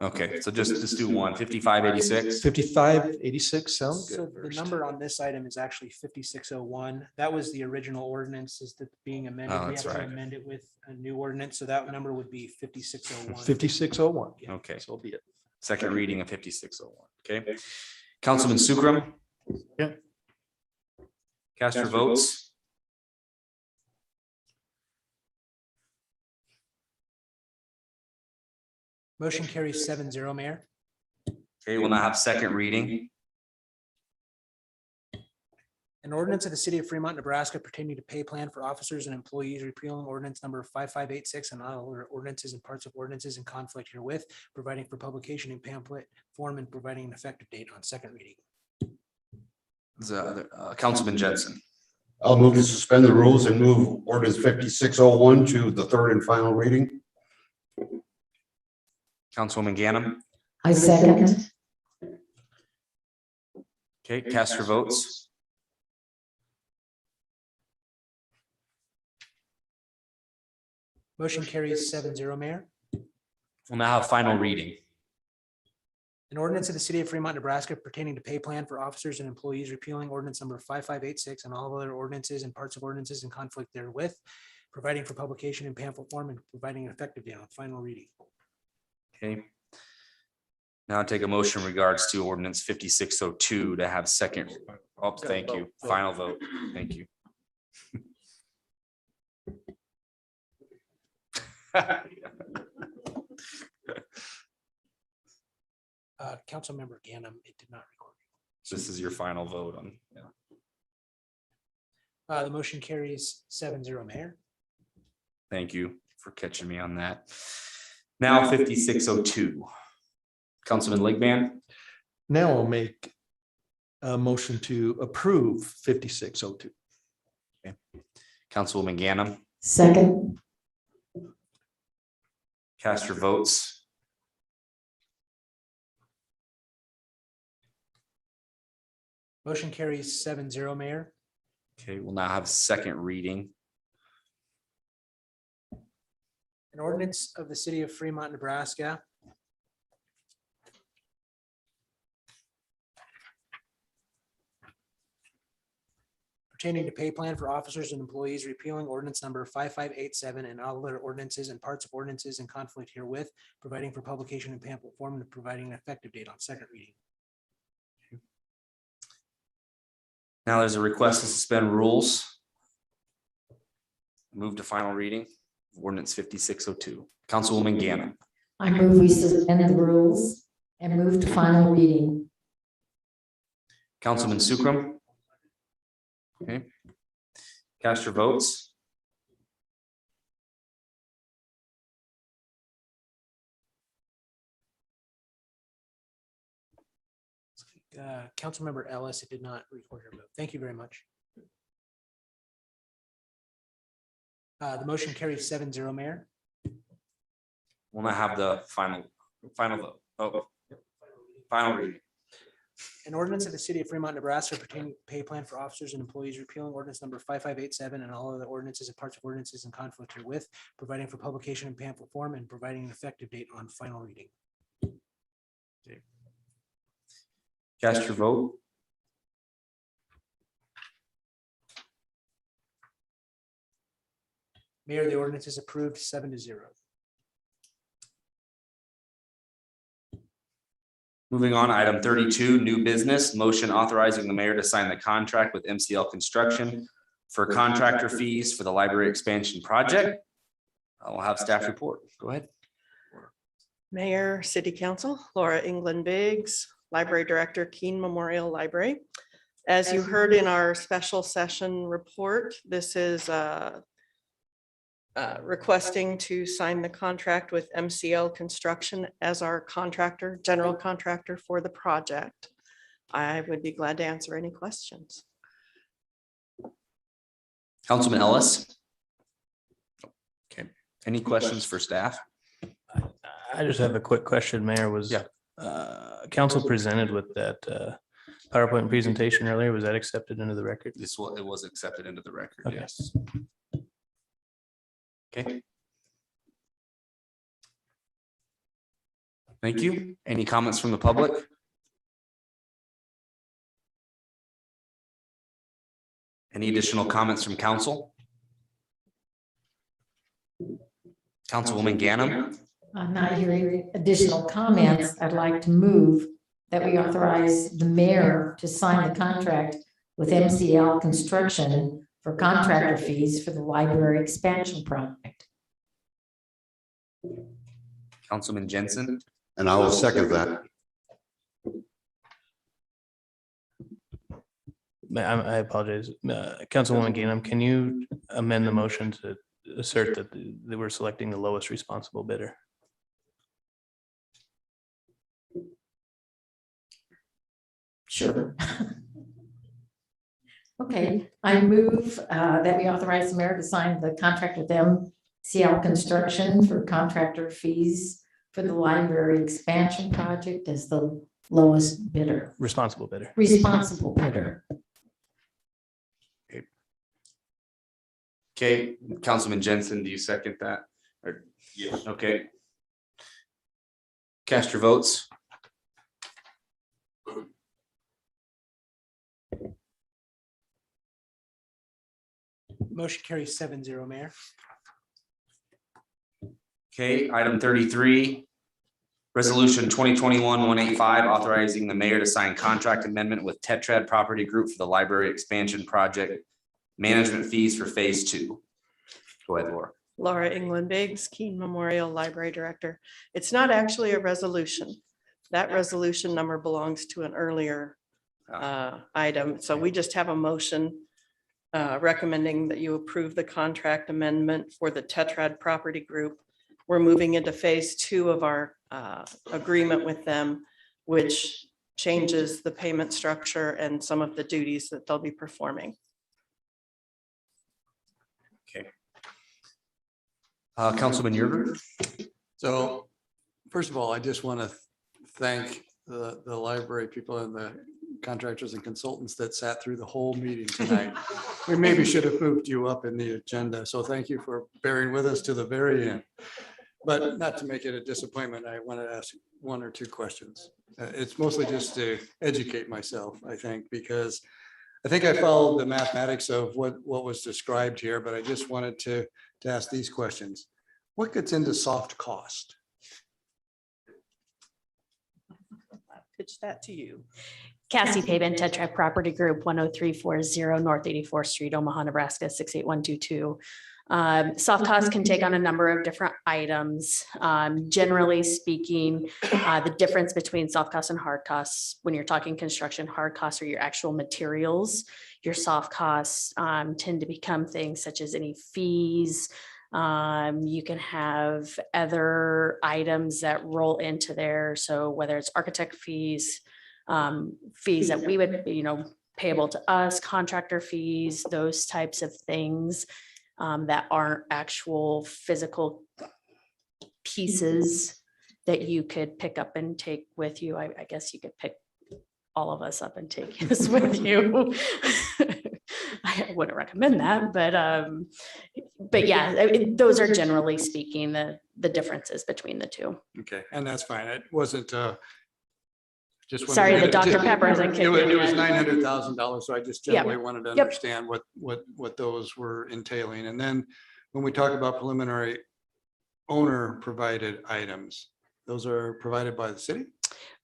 Okay, so just do one. 5586. 5586 sounds So good. the number on this item is actually 5601. That was the original ordinance is that being amended. Oh, We that's have to right. amend it with a new ordinance. So that number would be 5601. 5601. Okay, So be it. second reading of 5601. Okay. Councilman Sukram. Yeah. Cast your votes. Motion carries 7-0, Mayor. Okay, we'll now have second reading. An ordinance of the city of Fremont, Nebraska pertaining to pay plan for officers and employees repealing ordinance number 5586 and all other ordinances and parts of ordinances in conflict herewith, providing for publication in pamphlet form and providing an effective date on second reading. Councilman Jensen. I'll move to suspend the rules and move ordinance 5601 to the third and final reading. Councilwoman Ganem. I second. Okay, cast your votes. Motion carries 7-0, Mayor. We'll now have final reading. An ordinance of the city of Fremont, Nebraska pertaining to pay plan for officers and employees repealing ordinance number 5586 and all other ordinances and parts of ordinances in conflict therewith, providing for publication in pamphlet form and providing an effective date on final reading. Okay. Now I take a motion in regards to ordinance 5602 to have second. Oh, thank you. Final vote. Thank you. Councilmember Ganem, it did not record. This is your final vote on. Yeah. The motion carries 7-0, Mayor. Thank you for catching me on that. Now 5602. Councilman Lakeband. Now I'll make a motion to approve 5602. Okay. Councilwoman Ganem. Second. Cast your votes. Motion carries 7-0, Mayor. Okay, we'll now have second reading. An ordinance of the city of Fremont, Nebraska pertaining to pay plan for officers and employees repealing ordinance number 5587 and all other ordinances and parts of ordinances in conflict herewith, providing for publication in pamphlet form and providing an effective date on second reading. Now there's a request to suspend rules. Move to final reading. Ordinance 5602. Councilwoman Ganem. I move we suspend the rules and move to final reading. Councilman Sukram. Okay. Cast your votes. Councilmember Ellis, it did not record your vote. Thank you very much. The motion carries 7-0, Mayor. We'll now have the final vote. Oh, Final reading. An ordinance of the city of Fremont, Nebraska pertaining to pay plan for officers and employees repealing ordinance number 5587 and all other ordinances and parts of ordinances in conflict herewith, providing for publication in pamphlet form and providing an effective date on final reading. Cast your vote. Mayor, the ordinance is approved 7-0. Moving on, item 32, new business, motion authorizing the mayor to sign the contract with MCL Construction for contractor fees for the library expansion project. I'll have staff report. Go ahead. Mayor, City Council, Laura England Biggs, Library Director, Keene Memorial Library. As you heard in our special session report, this is requesting to sign the contract with MCL Construction as our contractor, general contractor for the project. I would be glad to answer any questions. Councilman Ellis. Okay, any questions for staff? I just have a quick question, Mayor. Was council presented with that PowerPoint presentation earlier? Was that accepted into the record? It was accepted into the record, Okay. yes. Okay. Thank you. Any comments from the public? Any additional comments from council? Councilwoman Ganem. I'm not hearing additional comments. I'd like to move that we authorize the mayor to sign the contract with MCL Construction for contractor fees for the library expansion project. Councilman Jensen. And I will second that. I apologize. Councilwoman Gainem, can you amend the motion to assert that they were selecting the lowest responsible bidder? Sure. Okay, I move that we authorize the mayor to sign the contract with MCL Construction for contractor fees for the library expansion project as the lowest bidder. Responsible bidder. Responsible bidder. Okay, Councilman Jensen, do you second that? Or, yeah, okay. Cast your votes. Motion carries 7-0, Mayor. Okay, item 33. Resolution 2021-185, authorizing the mayor to sign contract amendment with Tetrad Property Group for the library expansion project. Management fees for phase 2. Go ahead, Laura. Laura England Biggs, Keene Memorial Library Director. It's not actually a resolution. That resolution number belongs to an earlier item. So we just have a motion recommending that you approve the contract amendment for the Tetrad Property Group. We're moving into phase 2 of our agreement with them, which changes the payment structure and some of the duties that they'll be performing. Okay. Councilman Yerger. So first of all, I just want to thank the library people and the contractors and consultants that sat through the whole meeting tonight. We maybe should have moved you up in the agenda. So thank you for bearing with us to the very end. But not to make it a disappointment, I want to ask 1 or 2 questions. It's mostly just to educate myself, I think, because I think I followed the mathematics of what was described here, but I just wanted to ask these questions. What gets into soft cost? I'll pitch that to you. Cassie, Pagan, Tetra Property Group, 10340 North 84th Street, Omaha, Nebraska, 68122. Soft costs can take on a number of different items. Generally speaking, the difference between soft costs and hard costs, when you're talking construction, hard costs are your actual materials. Your soft costs tend to become things such as any fees. You can have other items that roll into there. So whether it's architect fees, fees that we would, payable to us, contractor fees, those types of things. That aren't actual physical pieces that you could pick up and take with you. I guess you could pick all of us up and take us with you. I wouldn't recommend that, but yeah, those are generally speaking the differences between the two. Okay, and that's fine. It wasn't, just. Sorry, the Dr. Pepper hasn't kicked in It was yet. $900,000. So I just Yep. generally wanted to Yep. understand what those were entailing. And then when we talk about preliminary owner provided items, those are provided by the city?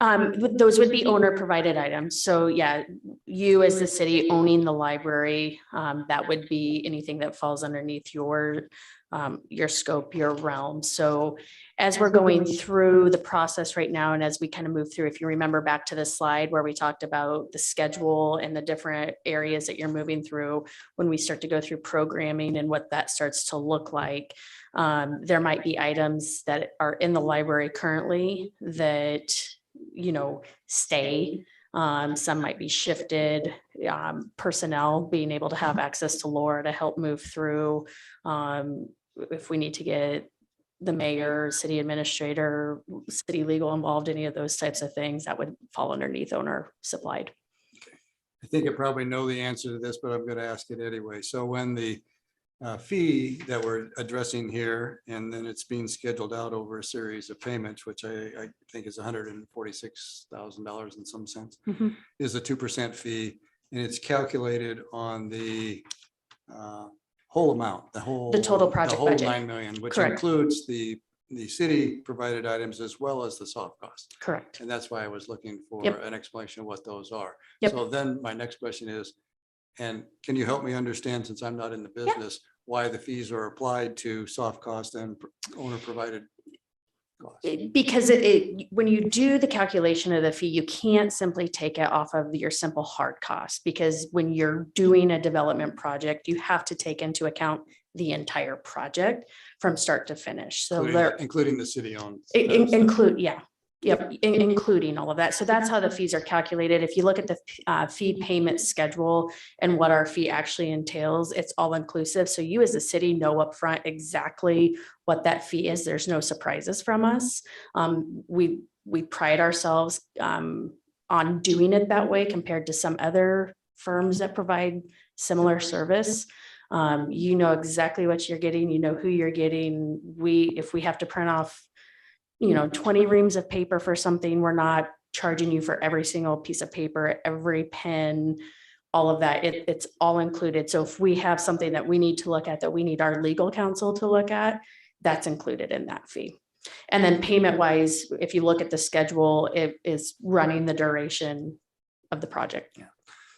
Those would be owner provided items. So yeah, you as the city owning the library, that would be anything that falls underneath your scope, your realm. So as we're going through the process right now, and as we kind of move through, if you remember back to the slide where we talked about the schedule and the different areas that you're moving through, when we start to go through programming and what that starts to look like, there might be items that are in the library currently that, you know, stay. Some might be shifted, personnel being able to have access to Laura to help move through. If we need to get the mayor, city administrator, city legal involved, any of those types of things, that would fall underneath owner supplied. I think I probably know the answer to this, but I'm going to ask it anyway. So when the fee that we're addressing here, and then it's being scheduled out over a series of payments, which I think is $146,000 in some sense, Mhm. is a 2% fee, and it's calculated on the whole amount, the total project the whole budget. 9 million, which Correct. includes the city provided items as well as the soft cost. Correct. And that's why I was looking for Yep. an explanation of what those are. Yep. So then my next question is, and can you help me understand, since I'm not in the business, why the fees are applied to soft cost and owner provided costs? Because when you do the calculation of the fee, you can't simply take it off of your simple hard cost, because when you're doing a development project, you have to take into account the entire project from start to finish. So Including the city owned. including all of that. So that's how the fees are calculated. If you look at the fee payment schedule and what our fee actually entails, it's all inclusive. So you as a city know upfront exactly what that fee is. There's no surprises from us. We pride ourselves on doing it that way compared to some other firms that provide similar service. You know exactly what you're getting, you know who you're getting. If we have to print off 20 reams of paper for something, we're not charging you for every single piece of paper, every pen, all of that. It's all included. So if we have something that we need to look at, that we need our legal counsel to look at, that's included in that fee. And then payment wise, if you look at the schedule, it is running the duration of the project. Yeah.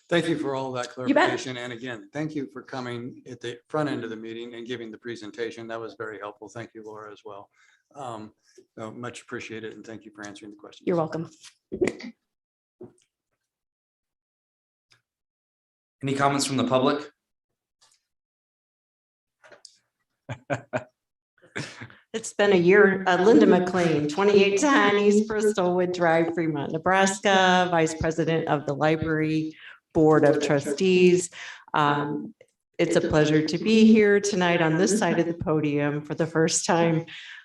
Thank you for all that You bet. clarification. And again, thank you for coming at the front end of the meeting and giving the presentation. That was very helpful. Thank you, Laura, as well. Much appreciated, and thank you for answering the questions. You're welcome. Any comments from the public? It's been a year. Linda McLean, 2810 East Bristolwood Drive, Fremont, Nebraska, Vice President of the Library Board of Trustees. It's a pleasure to be here tonight on this side of the podium for the first time.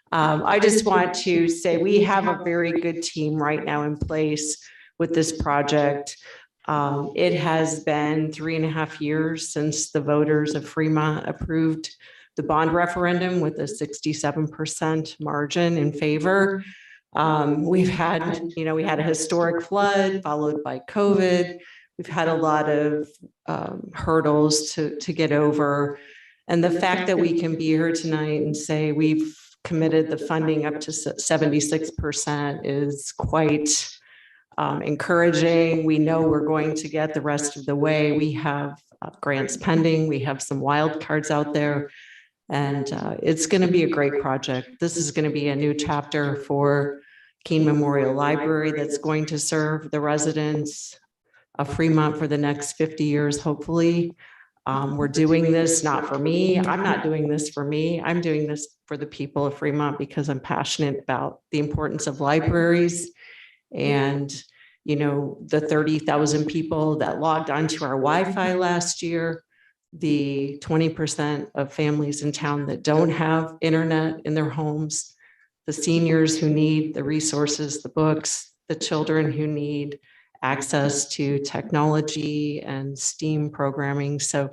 I just want to say we have a very good team right now in place with this project. It has been 3.5 years since the voters of Fremont approved the bond referendum with a 67% margin in favor. We've had, we had a historic flood followed by COVID. We've had a lot of hurdles to get over. And the fact that we can be here tonight and say we've committed the funding up to 76% is quite encouraging. We know we're going to get the rest of the way. We have grants pending. We have some wild cards out there, and it's going to be a great project. This is going to be a new chapter for Keene Memorial Library that's going to serve the residents of Fremont for the next 50 years, hopefully. We're doing this not for me. I'm not doing this for me. I'm doing this for the people of Fremont because I'm passionate about the importance of libraries. And, the 30,000 people that logged onto our Wi-Fi last year, the 20% of families in town that don't have internet in their homes, the seniors who need the resources, the books, the children who need access to technology and STEAM programming. So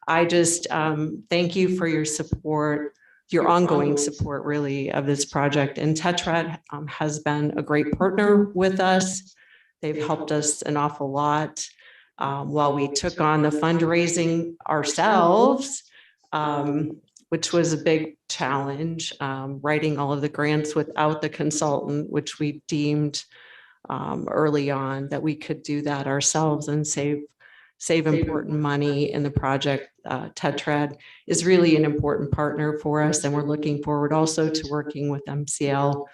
I just thank you for your support, your ongoing support really of this project. And Tetrad has been a great partner with us. They've helped us an awful lot while we took on the fundraising ourselves, which was a big challenge, writing all of the grants without the consultant, which we deemed early on that we could do that ourselves and save important money in the project. Tetrad is really an important partner for us, and we're looking forward also to working with MCL.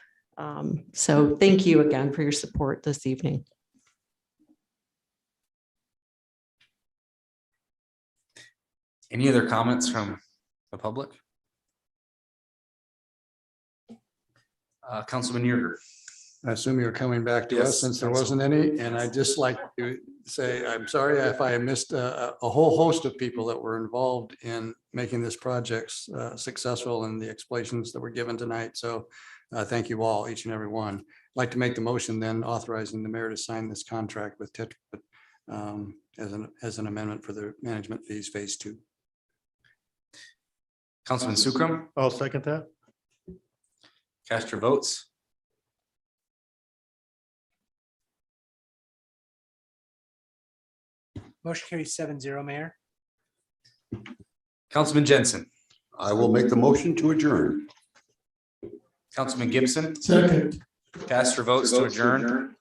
So thank you again for your support this evening. Any other comments from the public? Councilman Yerger. I assume you're coming back to Yes, us since there Council. wasn't any, and I'd just like to say, I'm sorry if I missed a whole host of people that were involved in making this project successful and the explanations that were given tonight. So thank you all, each and every one. I'd like to make the motion then authorizing the mayor to sign this contract with Tetra as an amendment for the management fees phase 2. Councilman Sukram, I'll second that. cast your votes. Motion carries 7-0, Mayor. Councilman Jensen, I will make the motion to adjourn. Councilman Gibson, Second. cast your votes to adjourn.